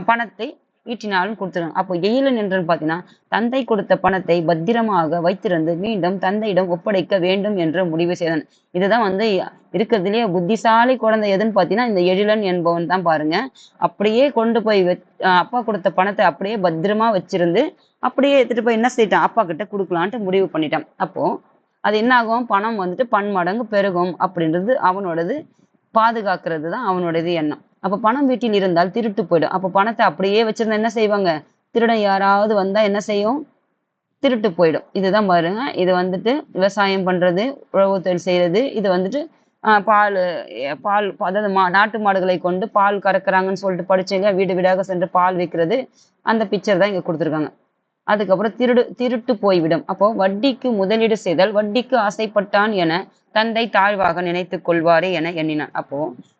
பணத்தை ஈட்டினாலும் கொடுத்துருவாங்க. அப்போ எயிலன் என்றுன்னு பார்த்தீங்கன்னா தந்தை கொடுத்த பணத்தை பத்திரமாக வைத்திருந்து மீண்டும் தந்தையிடம் ஒப்படைக்க வேண்டும் என்று முடிவு செய்தான். இதுதான் வந்து இருக்கிறதுலயே புத்திசாலி குழந்தை எதுன்னு பார்த்தீங்கன்னா இந்த எழிலன் என்பவன் தான் பாருங்க. அப்படியே கொண்டு போய் அப்பா கொடுத்த பணத்தை அப்படியே பத்திரமா வச்சிருந்து அப்படியே எடுத்துட்டு போய் என்ன செய்யிட்டான், அப்பா கிட்ட கொடுக்கலான்ட்டு முடிவு பண்ணிட்டான். அப்போ அது என்ன ஆகும், பணம் வந்துட்டு பன்மடங்கு பெருகும் அப்படின்றது அவனோடது, பாதுகாக்கிறது தான் அவனோடது எண்ணம். அப்ப பணம் வீட்டில் இருந்தால் திருட்டு போயிடும். அப்ப பணத்தை அப்படியே வச்சிருந்தா என்ன செய்வாங்க, திருடன் யாராவது வந்தா என்ன செய்யும், திருட்டு போயிடும். இதுதான் பாருங்க. இது வந்துட்டு விவசாயம் பண்றது, உழவு தொழில் செய்யறது, இது வந்துட்டு பால் அதாவது நாட்டு மாடுகளை கொண்டு பால் கறக்குறாங்கன்னு சொல்லிட்டு படிச்சோம் இல்லையா, வீடு வீடாக சென்று பால் விற்கிறது, அந்த பிக்சர் தான் இங்க கொடுத்துருக்காங்க. அதுக்கப்புறம் திருட்டு போய்விடும். அப்போ வட்டிக்கு முதலீடு செய்தல் வட்டிக்கு ஆசைப்பட்டான் என தந்தை தாழ்வாக நினைத்து கொள்வாரே என எண்ணினான். அப்போ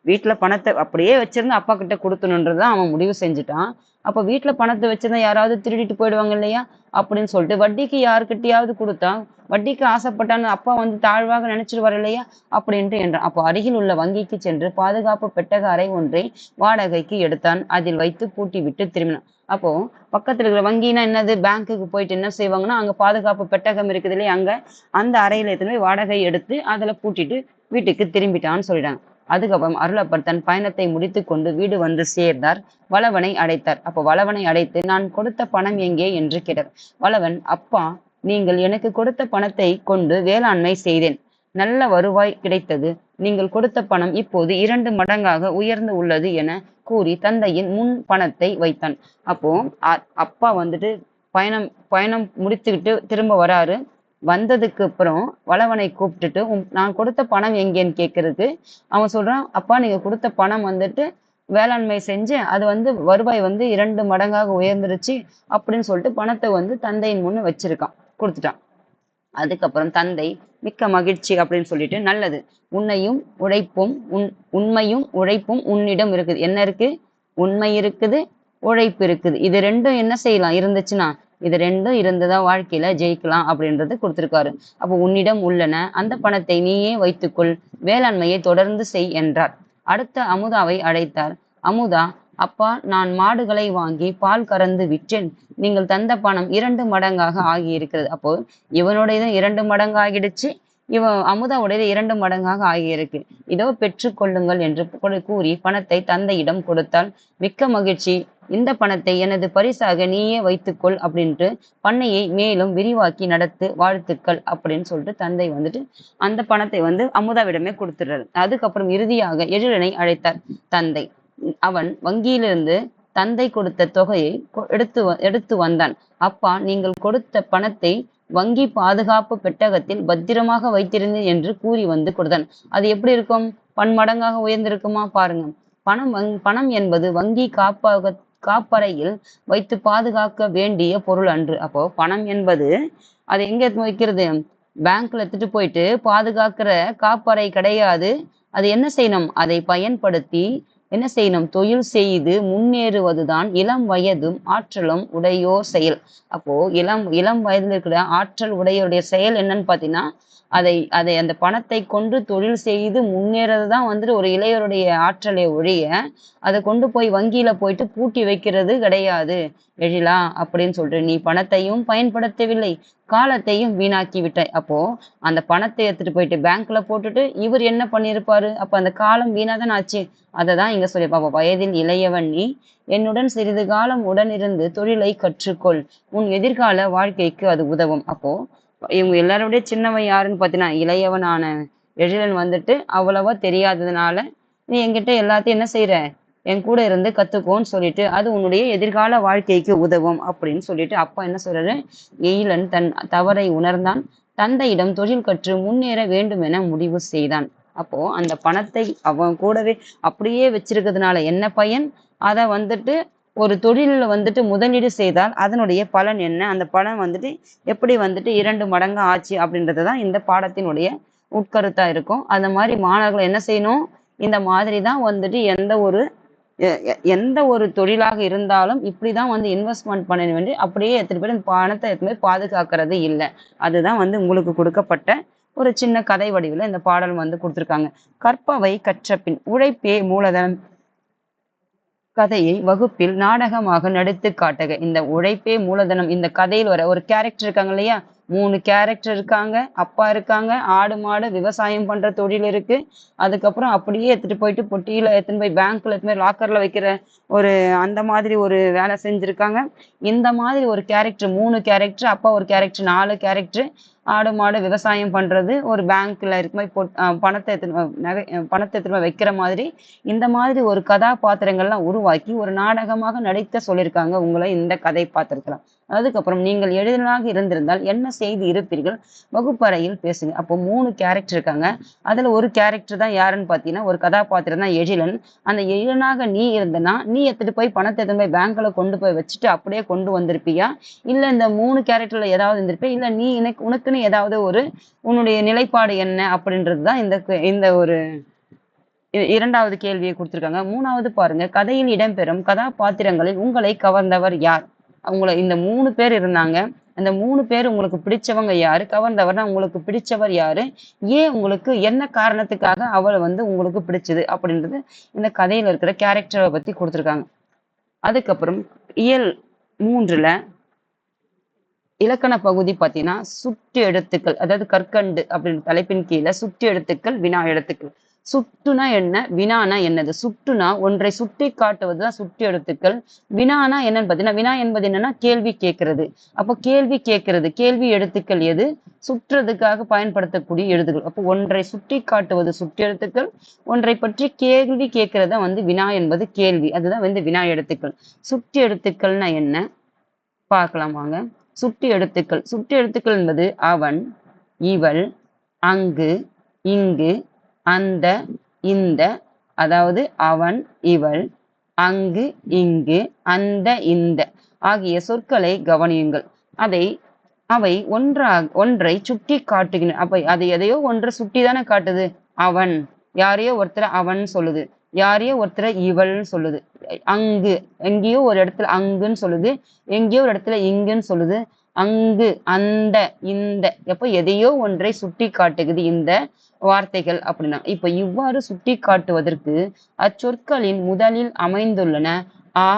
வீட்டுல பணத்தை அப்படியே வச்சிருந்து அப்பா கிட்ட கொடுக்கணுன்றதான் அவன் முடிவு செஞ்சுட்டான். அப்போ வீட்டுல பணத்தை வச்சிருந்தா யாராவது திருடிட்டு போயிடுவாங்க இல்லையா அப்படின்னு சொல்லிட்டு வட்டிக்கு யாருக்கிட்டையாவது கொடுத்தா வட்டிக்கு ஆசைப்பட்டான்னு அப்பா வந்து தாழ்வாக நினைச்சிட்டு வர இல்லையா அப்படின்ட்டு என்றான். அப்போ அருகில் உள்ள வங்கிக்கு சென்று பாதுகாப்பு பெட்டக அறை ஒன்றை வாடகைக்கு எடுத்தான். அதில் வைத்து பூட்டி விட்டு திரும்பினான். அப்போ பக்கத்துல இருக்கிற வங்கினா என்னது, பேங்க்குக்கு போயிட்டு என்ன செய்வாங்கன்னா அங்க பாதுகாப்பு பெட்டகம் இருக்குது இல்லையா, அங்க அந்த அறையில எத்தனை வாடகை எடுத்து அதுல பூட்டிட்டு வீட்டுக்கு திரும்பிட்டான்னு சொல்லிட்டாங்க. அதுக்கப்புறம் அருளப்பர் தன் பயணத்தை முடித்து கொண்டு வீடு வந்து சேர்ந்தார். வளவனை அடைத்தார். அப்போ வளவனை அடைத்து நான் கொடுத்த பணம் எங்கே என்று கேட்டார். வளவன், அப்பா, நீங்கள் எனக்கு கொடுத்த பணத்தை கொண்டு வேளாண்மை செய்தேன், நல்ல வருவாய் கிடைத்தது. நீங்கள் கொடுத்த பணம் இப்போது 2 மடங்காக உயர்ந்து உள்ளது என கூறி தந்தையின் முன் பணத்தை வைத்தான். அப்போ அப்பா வந்துட்டு பயணம் முடித்துக்கிட்டு திரும்ப வராரு. வந்ததுக்கு அப்புறம் வளவனை கூப்பிட்டுட்டு நான் கொடுத்த பணம் எங்கேன்னு கேட்கறதுக்கு அவன் சொல்றான், அப்பா நீங்க கொடுத்த பணம் வந்துட்டு வேளாண்மை செஞ்சு அது வந்து வருவாய் வந்து 2 மடங்காக உயர்ந்துருச்சு அப்படின்னு சொல்லிட்டு பணத்தை வந்து தந்தையின் முன்னு வச்சிருக்கான், கொடுத்துட்டான். அதுக்கப்புறம் தந்தை மிக்க மகிழ்ச்சி அப்படின்னு சொல்லிட்டு நல்லது. உன்னையும் உழைப்பும் உண்மையும் உழைப்பும் உன்னிடம் இருக்குது. என்ன இருக்கு? உண்மை இருக்குது, உழைப்பு இருக்குது. இது ரெண்டும் என்ன செய்யலாம் இருந்துச்சுன்னா, இது ரெண்டும் இருந்ததா வாழ்க்கையில ஜெயிக்கலாம் அப்படின்றது கொடுத்திருக்காரு. அப்போ உன்னிடம் உள்ளன, அந்த பணத்தை நீயே வைத்துக்கொள், வேளாண்மையை தொடர்ந்து செய் என்றார். அடுத்த அமுதாவை அழைத்தார். அமுதா, அப்பா, நான் மாடுகளை வாங்கி பால் கறந்து விற்றேன். நீங்கள் தந்த பணம் 2 மடங்காக ஆகியிருக்கிறது. அப்போ இவனுடைய 2 மடங்கு ஆகிடுச்சு, அமுதாவுடைய 2 மடங்காக ஆகியிருக்கு. இதோ பெற்றுக்கொள்ளுங்கள் என்று கூறி பணத்தை தந்தையிடம் கொடுத்தால், மிக்க மகிழ்ச்சி, இந்த பணத்தை எனது பரிசாக நீயே வைத்துக்கொள் அப்படின்ட்டு பண்ணையை மேலும் விரிவாக்கி நடத்து, வாழ்த்துக்கள் அப்படின்னு சொல்லிட்டு தந்தை வந்துட்டு அந்த பணத்தை அமுதாவிடமே கொடுத்துடுறாரு. அதுக்கப்புறம் இறுதியாக எழிலனை அழைத்தார் தந்தை. அவன் வங்கியிலிருந்து தந்தை கொடுத்த தொகையை எடுத்து வந்தான். அப்பா, நீங்கள் கொடுத்த பணத்தை வங்கி பாதுகாப்பு பெட்டகத்தில் பத்திரமாக வைத்திருந்தேன் என்று கூறி கொடுத்தான். அது எப்படி இருக்கும்? பன்மடங்காக உயர்ந்திருக்குமா பாருங்க. பணம் என்பது வங்கி காப்பறையில் வைத்து பாதுகாக்க வேண்டிய பொருள் அன்று. அப்போ பணம் என்பது அது எங்க வைக்கிறது? பேங்க்ல எடுத்துட்டு போயிட்டு பாதுகாக்கிற காப்பறை கிடையாது. அது என்ன செய்யணும்? அதை பயன்படுத்தி என்ன செய்யணும்? தொழில் செய்து முன்னேறுவதுதான் இளம் வயதும் ஆற்றலும் உடையோர் செயல். அப்போ இளம் வயதில் இருக்கிற ஆற்றல் உடையோருடைய செயல் என்னன்னு பார்த்தீங்கன்னா, அதை அந்த பணத்தை கொண்டு தொழில் செய்து முன்னேறது தான் ஒரு இளையருடைய ஆற்றலை ஒழிய, அதை கொண்டு போய் வங்கியில போயிட்டு பூட்டி வைக்கிறது கிடையாது எழிலா அப்படின்னு சொல்லிட்டு, நீ பணத்தையும் பயன்படுத்தவில்லை, காலத்தையும் வீணாக்கி விட்டாய். அப்போ அந்த பணத்தை எடுத்துட்டு போயிட்டு பேங்க்ல போட்டுட்டு இவர் என்ன பண்ணியிருப்பாரு? அப்ப அந்த காலம் வீணாதான் ஆச்சு. அதை தான் இங்க சொல்லியிருப்பா. வயதில் இளையவன் நீ, என்னுடன் சிறிது காலம் உடனிருந்து தொழிலை கற்றுக்கொள், உன் எதிர்கால வாழ்க்கைக்கு அது உதவும். அப்போ இவங்க எல்லாரோடைய சின்னவன் யாருன்னு பார்த்தீங்கன்னா, இளையவனான எழிலன் அவ்வளவா தெரியாததுனால, நீ என்கிட்ட எல்லாத்தையும் என்ன செய்யற? என் கூட இருந்து கத்துக்கோன்னு சொல்லிட்டு, அது உன்னுடைய எதிர்கால வாழ்க்கைக்கு உதவும் அப்படின்னு சொல்லிட்டு அப்பா என்ன சொல்றாரு? எழிலன் தன் தவறை உணர்ந்தான், தந்தையிடம் தொழில் கற்று முன்னேற வேண்டும் என முடிவு செய்தான். அப்போ அந்த பணத்தை அவன் கூடவே அப்படியே வச்சிருக்கிறதுனால என்ன பயன்? அதை ஒரு தொழிலில் முதலீடு செய்தால் அதனுடைய பலன் என்ன? அந்த பலன் எப்படி 2 மடங்கு ஆச்சு அப்படின்றது தான் இந்த பாடத்தினுடைய உட்கருத்தா இருக்கும். அந்த மாதிரி மாணவர்கள் என்ன செய்யணும்? இந்த மாதிரி தான் எந்த ஒரு தொழிலாக இருந்தாலும் இப்படிதான் இன்வெஸ்ட்மெண்ட் பண்ண வேண்டி அப்படியே எடுத்துட்டு போய் பணத்தை எடுத்துட்டு போய் பாதுகாக்கிறது இல்லை. அதுதான் உங்களுக்கு கொடுக்கப்பட்ட ஒரு சின்ன கதை வடிவில் இந்த பாடல் கொடுத்துருக்காங்க. கற்பவை கற்றபின் உழைப்பே மூலதனம் கதையை வகுப்பில் நாடகமாக நடித்து காட்டுக. இந்த உழைப்பே மூலதனம் இந்த கதையில் வர ஒரு கேரக்டர் இருக்காங்க இல்லையா? 3 கேரக்டர் இருக்காங்க. அப்பா இருக்காங்க, ஆடு மாடு விவசாயம் பண்ற தொழில் இருக்கு, அதுக்கப்புறம் அப்படியே எடுத்துட்டு போயிட்டு பொட்டியில எடுத்துன்னு போய் பேங்க்ல எடுத்துன்னு போய் லாக்கர்ல வைக்கிற அந்த மாதிரி ஒரு வேலை செஞ்சிருக்காங்க. இந்த மாதிரி ஒரு கேரக்டர் 3 கேரக்டர், அப்பா ஒரு கேரக்டர், 4 கேரக்டர், ஆடு மாடு விவசாயம் பண்றது, ஒரு பேங்க்ல இருக்க மாதிரி பணத்தை எடுத்துட்டு வைக்கிற மாதிரி இந்த மாதிரி ஒரு கதாபாத்திரங்கள்லாம் உருவாக்கி ஒரு நாடகமாக நடிக்க சொல்லியிருக்காங்க உங்களை இந்த கதை பார்த்திருக்கலாம். அதுக்கப்புறம் நீங்கள் எளிதனாக இருந்திருந்தால் என்ன செய்து இருப்பீர்கள்? வகுப்பறையில் பேசுங்க. அப்போ 3 கேரக்டர் இருக்காங்க. அதுல ஒரு கேரக்டர் தான் யாருன்னு பார்த்தீங்கன்னா, ஒரு கதாபாத்திரம் தான் எழிலன். அந்த எழிலனாக நீ இருந்தனா, நீ எடுத்துட்டு போய் பணத்தை எடுத்துட்டு போய் பேங்க்ல கொண்டு போய் வச்சுட்டு அப்படியே கொண்டு வந்திருப்பியா? இல்ல இந்த 3 கேரக்டர்ல ஏதாவது இருந்திருப்பியா? இல்ல நீ உனக்குன்னு ஏதாவது உன்னுடைய நிலைப்பாடு என்ன அப்படின்றது தான் இந்த ஒரு 2வது கேள்வியை கொடுத்திருக்காங்க. 3வது பாருங்க, கதையில் இடம்பெறும் கதாபாத்திரங்களில் உங்களை கவர்ந்தவர் யார்? இந்த 3 பேர் இருந்தாங்க. அந்த 3 பேர் உங்களுக்கு பிடிச்சவங்க யாரு? கவர்ந்தவர்னா உங்களுக்கு பிடிச்சவர் யாரு? ஏன் உங்களுக்கு என்ன காரணத்துக்காக அவளை உங்களுக்கு பிடிச்சது அப்படின்றது இந்த கதையில இருக்கிற கேரக்டரை பத்தி கொடுத்திருக்காங்க. அதுக்கப்புறம் இயல் 3ல இலக்கண பகுதி பார்த்தீங்கன்னா, சுட்டு எழுத்துக்கள், அதாவது கற்கண்டு அப்படின்ற தலைப்பின் கீழே சுட்டு எழுத்துக்கள், வினா எழுத்துக்கள். சுட்டுனா என்ன? வினானா என்னது? சுட்டுனா ஒன்றை சுட்டி காட்டுவதுதான் சுட்டு எழுத்துக்கள். வினானா என்னன்னு பார்த்தீங்கன்னா, வினா என்பது என்னன்னா கேள்வி கேட்கிறது. அப்போ கேள்வி கேட்கிறது, கேள்வி எழுத்துக்கள் எது? சுற்றுறதுக்காக பயன்படுத்தக்கூடிய எழுத்துக்கள். அப்போ ஒன்றை சுட்டி காட்டுவது சுட்டு எழுத்துக்கள், ஒன்றை பற்றி கேள்வி கேட்கறதா வினா என்பது கேள்வி. அதுதான் வினா எழுத்துக்கள். சுட்டு எழுத்துக்கள்னா என்ன பார்க்கலாம் வாங்க. சுட்டு எழுத்துக்கள் என்பது அவன், இவள், அங்கு, இங்கு, அந்த, இந்த, அதாவது அவன், இவள், அங்கு, இங்கு, அந்த, இந்த ஆகிய சொற்களை கவனியுங்கள். அவை ஒன்றை சுட்டி காட்டுகின்றன. அப்ப அது எதையோ ஒன்றை சுட்டி தானே காட்டுது. அவன், யாரையோ ஒருத்தரை அவன் சொல்லுது, யாரையோ ஒருத்தரை இவள்னு சொல்லுது. அங்கு, எங்கேயோ ஒரு இடத்துல அங்குன்னு சொல்லுது, எங்கேயோ ஒரு இடத்துல இங்குன்னு சொல்லுது. அங்கு, அந்த, இந்த, எப்ப எதையோ ஒன்றை சுட்டி காட்டுகிறது இந்த வார்த்தைகள் அப்படின்னா. இப்ப இவ்வாறு சுட்டி காட்டுவதற்கு அச்சொற்களின் முதலில் அமைந்துள்ளன ஆ,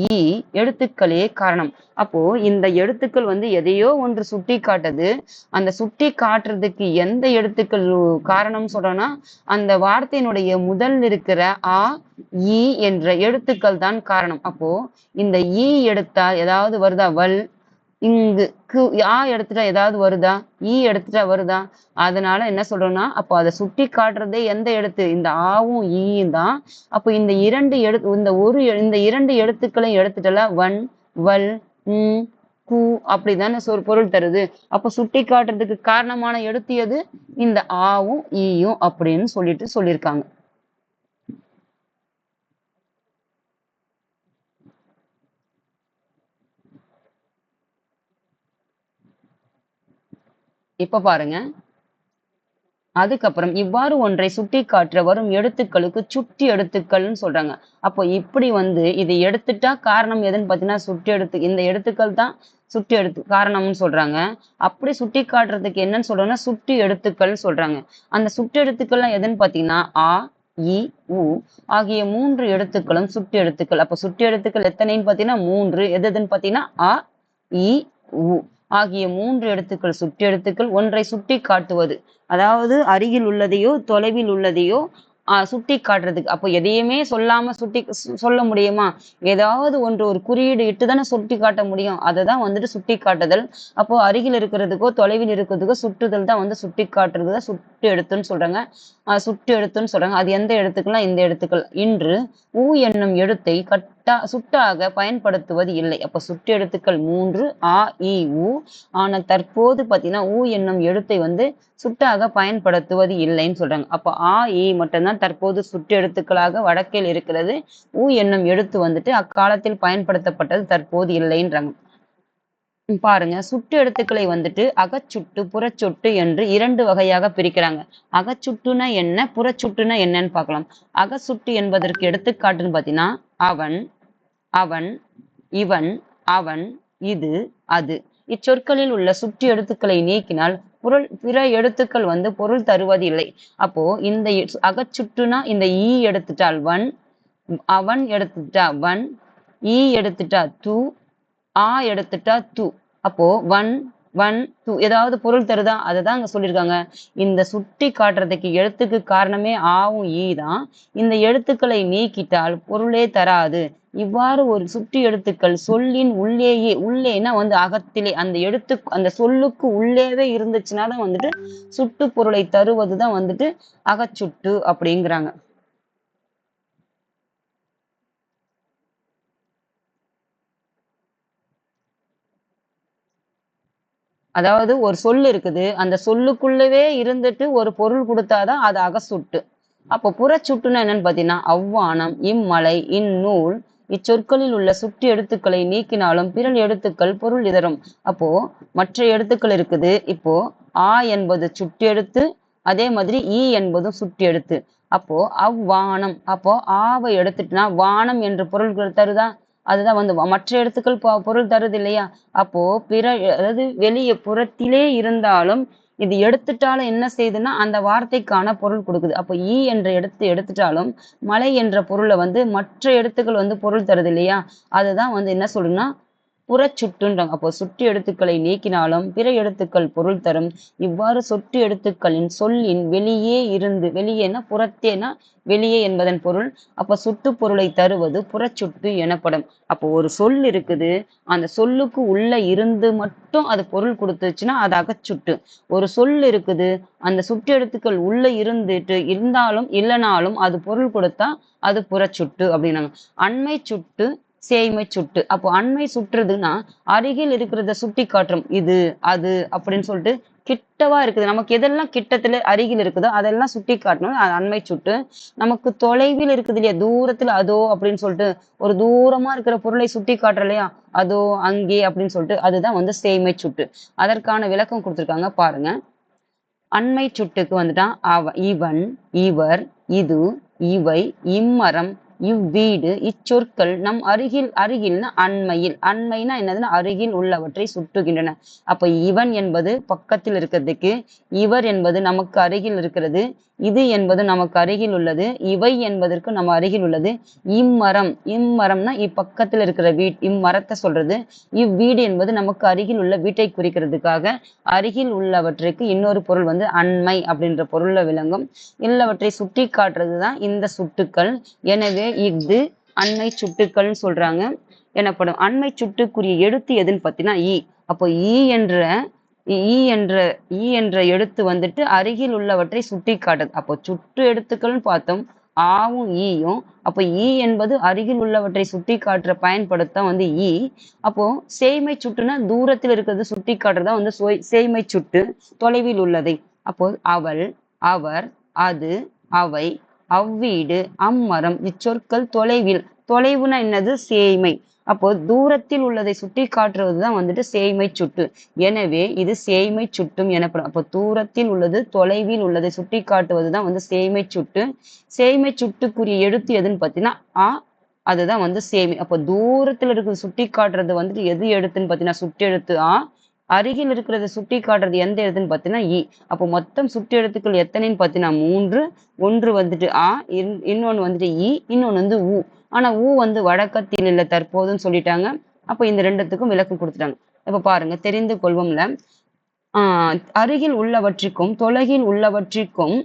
ஈ எழுத்துக்களே காரணம். அப்போ இந்த எழுத்துக்கள் எதையோ ஒன்று சுட்டி காட்டுது. அந்த சுட்டி காட்டுறதுக்கு எந்த எழுத்துக்கள் காரணம் சொல்றோம்னா, அந்த வார்த்தையினுடைய முதல் இருக்கிற ஆ, ஈ என்ற எழுத்துக்கள் தான் காரணம். அப்போ இந்த ஈ எடுத்தா ஏதாவது வருதா? வல், இங்கு, கு, ஆ எடுத்துட்டா ஏதாவது வருதா? ஈ எடுத்துட்டா வருதா? அதனால என்ன சொல்றோம்னா, அப்போ அதை சுட்டி காட்டுறதே எந்த எழுத்து? இந்த ஆவும் ஈயும் தான். அப்போ இந்த இரண்டு எழுத்துக்களையும் எடுத்துட்டல வன், வல், கு அப்படிதானே பொருள் தருது. அப்போ சுட்டி காட்டுறதுக்கு காரணமான எழுத்து எது? இந்த ஆவும் ஈயும் அப்படின்னு சொல்லியிருக்காங்க. இப்ப பாருங்க. அதுக்கப்புறம் இவ்வாறு ஒன்றை சுட்டி காட்ட வரும் எழுத்துக்களுக்கு சுட்டி எழுத்துக்கள்னு சொல்றாங்க. அப்போ இப்படி இதை எடுத்துட்டா காரணம் எதுன்னு பார்த்தீங்கன்னா சுட்டி எழுத்து. இந்த எழுத்துக்கள் தான் சுட்டி எழுத்து காரணம்னு சொல்றாங்க. அப்படி சுட்டி காட்டுறதுக்கு என்னன்னு சொல்றாங்கன்னா சுட்டி எழுத்துக்கள்னு சொல்றாங்க. அந்த சுட்டி எழுத்துக்கள்லாம் எதுன்னு பார்த்தீங்கன்னா ஆ, இ, உ ஆகிய 3 எழுத்துக்களும் சுட்டி எழுத்துக்கள். அப்ப சுட்டி எழுத்துக்கள் எத்தனைன்னு பார்த்தீங்கன்னா 3. எதுன்னு பார்த்தீங்கன்னா ஆ, இ, உ ஆகிய 3 எழுத்துக்கள் சுட்டி எழுத்துக்கள். ஒன்றை சுட்டி காட்டுவது, அதாவது அருகில் உள்ளதையோ தொலைவில் உள்ளதையோ சுட்டி காட்டுறதுக்கு. அப்போ எதையுமே சொல்லாம சொல்ல முடியுமா? ஏதாவது ஒன்று ஒரு குறியீடு இட்டு தானே சுட்டி காட்ட முடியும். அதை தான் சுட்டி காட்டுதல். அப்போ அருகில் இருக்கிறதுக்கோ தொலைவில் இருக்கிறதுக்கோ சுட்டுதல் தான் சுட்டி காட்டுறது தான் சுட்டு எழுத்துன்னு சொல்றாங்க. சுட்டு எழுத்துன்னு சொல்றாங்க. அது எந்த எழுத்துக்கள்னா இந்த எழுத்துக்கள். இன்று ஊ என்னும் எழுத்தை சுட்டாக பயன்படுத்துவது இல்லை. அப்ப சுட்டு எழுத்துக்கள் 3 ஆ, இ, உ. ஆனால் தற்போது பார்த்தீங்கன்னா ஊ என்னும் எழுத்தை சுட்டாக பயன்படுத்துவது இல்லைன்னு சொல்றாங்க. அப்ப ஆ, இ மட்டும்தான் தற்போது சுட்டு எழுத்துக்களாக வடக்கில் இருக்கிறது. ஊ என்னும் எழுத்து அக்காலத்தில் பயன்படுத்தப்பட்டது, தற்போது இல்லைன்றாங்க. பாருங்க, சுட்டு எழுத்துக்களை அகச்சுட்டு புறச்சுட்டு என்று 2 வகையாக பிரிக்கிறாங்க. அகச்சுட்டுனா என்ன, புறச்சுட்டுனா என்னன்னு பார்க்கலாம். அகச்சுட்டு என்பதற்கு எடுத்துக்காட்டுன்னு பார்த்தீங்கன்னா அவன், அவன், இவன், அவன், இது, அது. இச்சொற்களில் உள்ள சுட்டு எழுத்துக்களை நீக்கினால் பிற எழுத்துக்கள் பொருள் தருவதில்லை. அப்போ இந்த அகச்சுட்டுனா இந்த ஈ எடுத்துட்டால் வன், அவன் எடுத்துட்டா வன், ஈ எடுத்துட்டா து, ஆ எடுத்துட்டா து. அப்போ வன், வன், து ஏதாவது பொருள் தருதா? அதை தான் அங்க சொல்லியிருக்காங்க. இந்த சுட்டி காட்டுறதுக்கு எழுத்துக்கு காரணமே ஆவும் ஈ தான். இந்த எழுத்துக்களை நீக்கிட்டால் பொருளே தராது. இவ்வாறு ஒரு சுட்டி எழுத்துக்கள் சொல்லின் உள்ளேனா அகத்திலே அந்த சொல்லுக்கு உள்ளேவே இருந்துச்சுன்னா தான் சுட்டு பொருளை தருவதுதான் அகச்சுட்டு அப்படிங்கிறாங்க. அதாவது ஒரு சொல் இருக்குது, அந்த சொல்லுக்குள்ளவே இருந்துட்டு ஒரு பொருள் கொடுத்தாதான் அது அகச்சுட்டு. அப்போ புறச்சுட்டுன்னா என்னன்னு பார்த்தீங்கன்னா அவ்வானம், இம்மலை, இந்நூல் இச்சொற்களில் உள்ள சுட்டு எழுத்துக்களை நீக்கினாலும் பிற எழுத்துக்கள் பொருள் தரும். அப்போ மற்ற எழுத்துக்கள் இருக்குது. இப்போ ஆ என்பது சுட்டு எழுத்து, அதே மாதிரி ஈ என்பதும் சுட்டு எழுத்து. அப்போ அவ்வானம், அப்போ ஆவை எடுத்துட்டுனா வானம் என்று பொருள் தருதா? அதுதான் மற்ற எழுத்துக்கள் பொருள் தருது இல்லையா? அப்போ அதாவது வெளியே புறத்திலே இருந்தாலும் இது எடுத்துட்டாலும் என்ன செய்யுதுன்னா அந்த வார்த்தைக்கான பொருள் கொடுக்குது. அப்போ ஈ என்ற எடுத்துட்டாலும் மலை என்ற பொருளை மற்ற எழுத்துக்கள் பொருள் தருது இல்லையா? அதுதான் என்ன சொல்லுன்னா புறச்சுட்டுன்றாங்க. அப்போ சுட்டு எழுத்துக்களை நீக்கினாலும் பிற எழுத்துக்கள் பொருள் தரும். இவ்வாறு சொட்டு எழுத்துக்களின் சொல்லின் வெளியேனா புறத்தேனா வெளியே என்பதன் பொருள். அப்ப சுட்டு பொருளை தருவது புறச்சுட்டு எனப்படும். அப்போ ஒரு சொல் இருக்குது, அந்த சொல்லுக்கு உள்ள இருந்து மட்டும் அது பொருள் கொடுத்துச்சுன்னா அது அகச்சுட்டு. ஒரு சொல் இருக்குது, அந்த சுட்டு எழுத்துக்கள் உள்ள இருந்தாலும் இல்லைனாலும் அது பொருள் கொடுத்தா அது புறச்சுட்டு அப்படின்னாங்க. அண்மை சுட்டு, சேய்மை சுட்டு. அப்போ அண்மை சுற்றுதுன்னா அருகில் இருக்கிறத சுட்டி காட்டும். இது, அது அப்படின்னு சொல்லிட்டு கிட்டவா இருக்குது, நமக்கு எதெல்லாம் கிட்டத்துல அருகில் இருக்குதோ அதெல்லாம் சுட்டி காட்டணும், அது அண்மை சுட்டு. நமக்கு தொலைவில் இருக்குது இல்லையா, தூரத்துல அதோ அப்படின்னு சொல்லிட்டு ஒரு தூரமா இருக்கிற பொருளை சுட்டி காட்டுற இல்லையா, அதோ அங்கே அப்படின்னு சொல்லிட்டு, அதுதான் வந்து சேய்மை சுட்டு. அதற்கான விளக்கம் கொடுத்திருக்காங்க பாருங்க. அண்மை சுட்டுக்கு வந்துட்டான் இவன், இவர், இது, இவை, இம்மரம், இவ்வீடு, இச்சொற்கள் நம் அருகில், அருகில்னா அண்மையில், அண்மைனா என்னதுன்னா அருகில் உள்ளவற்றை சுட்டுகின்றன. அப்ப இவன் என்பது பக்கத்தில் இருக்கிறதுக்கு, இவர் என்பது நமக்கு அருகில் இருக்கிறது, இது என்பது நமக்கு அருகில் உள்ளது, இவை என்பதற்கு நம்ம அருகில் உள்ளது, இம்மரம், இம்மரம்னா இப்பக்கத்தில் இருக்கிற இம்மரத்தை சொல்றது, இவ்வீடு என்பது நமக்கு அருகில் உள்ள வீட்டை குறிக்கிறதுக்காக அருகில் உள்ளவற்றுக்கு இன்னொரு பொருள் வந்து அண்மை அப்படின்ற பொருள்ல விளங்கும். இல்லவற்றை சுட்டி காட்டுறதுதான் இந்த சுட்டுக்கள். எனவே இது அண்மை சுட்டுக்கள்னு சொல்றாங்க எனப்படும். அண்மை சுட்டுக்குரிய எழுத்து எதுன்னு பார்த்தீங்கன்னா ஈ. அப்போ ஈ என்ற எழுத்து வந்துட்டு அருகில் உள்ளவற்றை சுட்டி காட்டுது. அப்போ சுட்டு எழுத்துக்கள்னு பார்த்தோம் ஆவும் ஈயும். அப்போ ஈ என்பது அருகில் உள்ளவற்றை சுட்டி காட்டுற பயன்படுத்த வந்து ஈ. அப்போ சேய்மை சுட்டுனா தூரத்தில் இருக்கிறது சுட்டி காட்டுறதா வந்து சேய்மை சுட்டு, தொலைவில் உள்ளதை. அப்போ அவள், அவர், அது, அவை, அவ்வீடு, அம்மரம், இச்சொற்கள் தொலைவில். தொலைவுனா என்னது, சேய்மை. அப்போ தூரத்தில் உள்ளதை சுட்டி காட்டுறதுதான் வந்துட்டு சேய்மை சுட்டு. எனவே இது சேய்மை சுட்டும் எனப்படும். அப்போ தூரத்தில் உள்ளது, தொலைவில் உள்ளதை சுட்டி காட்டுவதுதான் வந்து சேய்மை சுட்டு. சேய்மை சுட்டுக்குரிய எழுத்து எதுன்னு பார்த்தீங்கன்னா ஆ, அதுதான் வந்து சேய்மை. அப்போ தூரத்தில் இருக்கிறது சுட்டி காட்டுறது வந்துட்டு எது எழுத்துன்னு பார்த்தீங்கன்னா சுட்டு எழுத்து ஆ. அருகில் இருக்கிறத சுட்டி காட்டுறது எந்த எழுத்துன்னு பார்த்தீங்கன்னா இ. அப்போ மொத்தம் சுட்டு எழுத்துக்கள் எத்தனைன்னு பார்த்தீங்கன்னா 3. ஒன்று வந்துட்டு ஆ, இன்னொன்று வந்துட்டு இ, இன்னொன்று வந்து ஊ. ஆனா ஊ வந்து வழக்கத்தில் இல்லை தற்போதுன்னு சொல்லிட்டாங்க. அப்போ இந்த ரெண்டுத்துக்கும் விளக்கம் கொடுத்துட்டாங்க. இப்ப பாருங்க, தெரிந்து கொள்வோம்ல. அருகில் உள்ளவற்றிற்கும் தொலைவில் உள்ளவற்றிற்கும்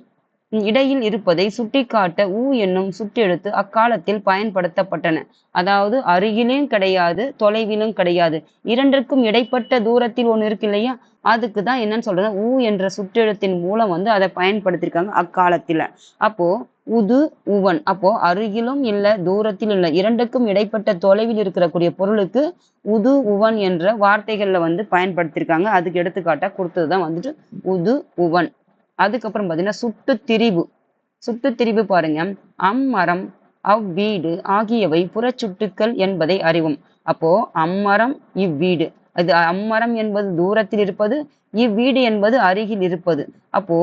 இடையில் இருப்பதை சுட்டிக்காட்ட ஊ என்னும் சுட்டெழுத்து அக்காலத்தில் பயன்படுத்தப்பட்டன. அதாவது அருகிலும் கிடையாது, தொலைவிலும் கிடையாது, இரண்டிற்கும் இடைப்பட்ட தூரத்தில் ஒண்ணு இருக்கு இல்லையா, அதுக்கு தான் என்னன்னு சொல்றது ஊ என்ற சுட்டெழுத்தின் மூலம் வந்து அதை பயன்படுத்தியிருக்காங்க அக்காலத்துல. அப்போ உது, உவன். அப்போ அருகிலும் இல்ல, தூரத்தில் இல்ல, இரண்டுக்கும் இடைப்பட்ட தொலைவில் இருக்கக்கூடிய பொருளுக்கு உது, உவன் என்ற வார்த்தைகள்ல வந்து பயன்படுத்தியிருக்காங்க. அதுக்கு எடுத்துக்காட்டா கொடுத்ததுதான் வந்துட்டு உது, உவன். அதுக்கப்புறம் பாத்தீங்கன்னா சுட்டு திரிபு. சுட்டு திரிபு பாருங்க. அம்மரம், அவ்வீடு ஆகியவை புறச்சுட்டுக்கள் என்பதை அறிவும். அப்போ அம்மரம், இவ்வீடு, அது அம்மரம் என்பது தூரத்தில் இருப்பது, இவ்வீடு என்பது அருகில் இருப்பது. அப்போ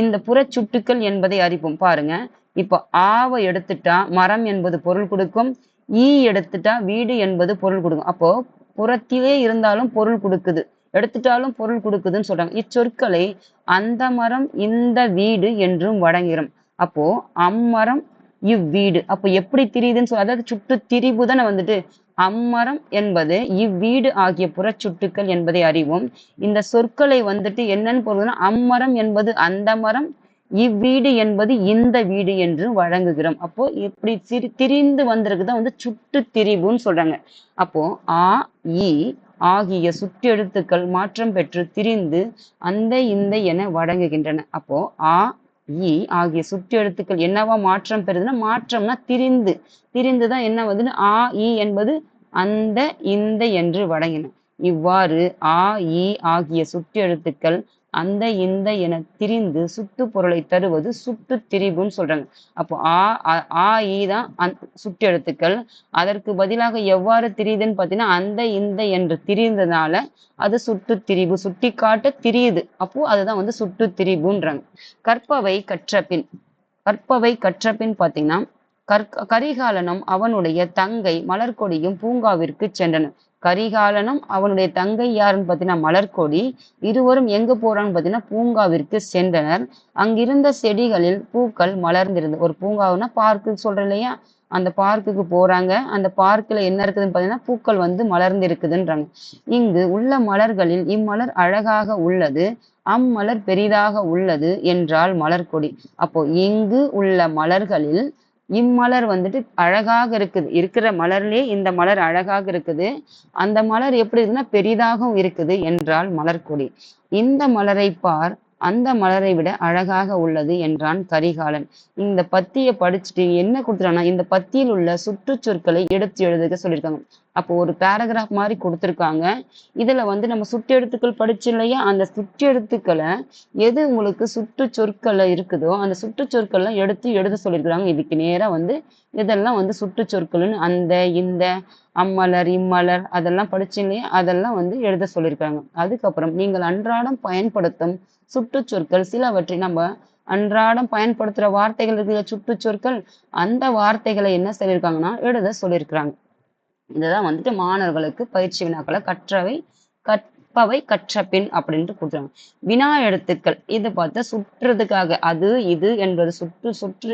இந்த புறச்சுட்டுக்கள் என்பதை அறிவோம். பாருங்க, இப்போ ஆவை எடுத்துட்டா மரம் என்பது பொருள் கொடுக்கும், ஈ எடுத்துட்டா வீடு என்பது பொருள் கொடுக்கும். அப்போ புறத்திலே இருந்தாலும் பொருள் கொடுக்குது, எடுத்துட்டாலும் பொருள் கொடுக்குதுன்னு சொல்றாங்க. இச்சொற்களை அந்த மரம், இந்த வீடு என்றும் வழங்கிறோம். அப்போ அம்மரம், இவ்வீடு. அப்போ எப்படி திரியுதுன்னு அதாவது சுட்டு திரிபு தானே வந்துட்டு. அம்மரம் என்பது இவ்வீடு ஆகிய புறச்சுட்டுக்கள் என்பதை அறிவோம். இந்த சொற்களை வந்துட்டு என்னன்னு பொருள்னா அம்மரம் என்பது அந்த மரம், இவ்வீடு என்பது இந்த வீடு என்று வழங்குகிறோம். அப்போ இப்படி திரிந்து வந்திருக்குதான் வந்து சுட்டு திரிபுன்னு சொல்றாங்க. அப்போ ஆ, இ ஆகிய சுற்றெழுத்துக்கள் மாற்றம் பெற்று திரிந்து அந்த, இந்த என வழங்குகின்றன. அப்போ ஆ, இ ஆகிய சுற்றெழுத்துக்கள் என்னவா மாற்றம் பெறுதுன்னா, மாற்றம்னா திரிந்து, திரிந்துதான் என்ன வந்து ஆ, இ என்பது அந்த, இந்த என்று வழங்கின. இவ்வாறு ஆ, இ ஆகிய சுற்றெழுத்துக்கள் அந்த, இந்த என திரிந்து சுட்டு பொருளை தருவது சுட்டு திரிபுன்னு சொல்றாங்க. அப்போ ஆ, ஈ தான் சுட்டெழுத்துக்கள். அதற்கு பதிலாக எவ்வாறு திரியுதுன்னு பார்த்தீங்கன்னா அந்த, இந்த என்று திரிந்ததுனால அது சுட்டு திரிபு, சுட்டி காட்ட திரியுது. அப்போ அதுதான் வந்து சுட்டு திரிபுன்றாங்க. கற்பவை கற்றபின். கற்பவை கற்றபின் பார்த்தீங்கன்னா கரிகாலனும் அவனுடைய தங்கை மலர்கொடியும் பூங்காவிற்கு சென்றனர். கரிகாலனும் அவனுடைய தங்கை யாருன்னு பார்த்தீங்கன்னா மலர்கொடி, இருவரும் எங்க போறான்னு பார்த்தீங்கன்னா பூங்காவிற்கு சென்றனர். அங்கிருந்த செடிகளில் பூக்கள் மலர்ந்திருந்தது. ஒரு பூங்காவுன்னா பார்க்கு சொல்றேன் இல்லையா, அந்த பார்க்குக்கு போறாங்க. அந்த பார்க்ல என்ன இருக்குதுன்னு பார்த்தீங்கன்னா பூக்கள் வந்து மலர்ந்து இருக்குதுன்றாங்க. இங்கு உள்ள மலர்களில் இம்மலர் அழகாக உள்ளது, அம்மலர் பெரிதாக உள்ளது என்றால் மலர்கொடி. அப்போ இங்கு உள்ள மலர்களில் இம்மலர் வந்துட்டு அழகாக இருக்குது, இருக்கிற மலர்லயே இந்த மலர் அழகாக இருக்குது, அந்த மலர் எப்படி இருக்குன்னா பெரிதாகவும் இருக்குது என்றால் மலர்கொடி. இந்த மலரை பார், அந்த மலரை விட அழகாக உள்ளது என்றான் கரிகாலன். இந்த பத்தியை படிச்சுட்டு என்ன கொடுத்துட்டாங்கன்னா இந்த பத்தியில் உள்ள சுற்றுச்சொற்களை எடுத்து எழுதுக சொல்லியிருக்காங்க. அப்போ ஒரு பேராகிராஃப் மாதிரி கொடுத்துருக்காங்க. இதுல வந்து நம்ம சுட்டெழுத்துக்கள் படிச்சோம் இல்லையா? அந்த சுட்டெழுத்துக்களை எது உங்களுக்கு சுட்டு சொற்கள்ல இருக்குதோ அந்த சுட்டு சொற்கள்லாம் எடுத்து எழுத சொல்லியிருக்கிறாங்க. இதுக்கு நேரா வந்து இதெல்லாம் வந்து சுட்டு சொற்கள்னு அந்த இந்த அம்மலர் இம்மலர் அதெல்லாம் படிச்சோம் இல்லையா? அதெல்லாம் வந்து எழுத சொல்லியிருக்காங்க. அதுக்கப்புறம் நீங்கள் அன்றாடம் பயன்படுத்தும் சுட்டு சொற்கள் சிலவற்றை நம்ம அன்றாடம் பயன்படுத்துற வார்த்தைகள் இருக்கிற சுட்டு சொற்கள் அந்த வார்த்தைகளை என்ன சொல்லியிருக்காங்கன்னா எழுத சொல்லியிருக்கிறாங்க. இதுதான் வந்துட்டு மாணவர்களுக்கு பயிற்சி வினாக்களை கற்பவை கற்ற பின் அப்படின்ட்டு கொடுத்துருவாங்க. வினா எழுத்துக்கள் இது பார்த்தா சுற்றுறதுக்காக அது இது என்பது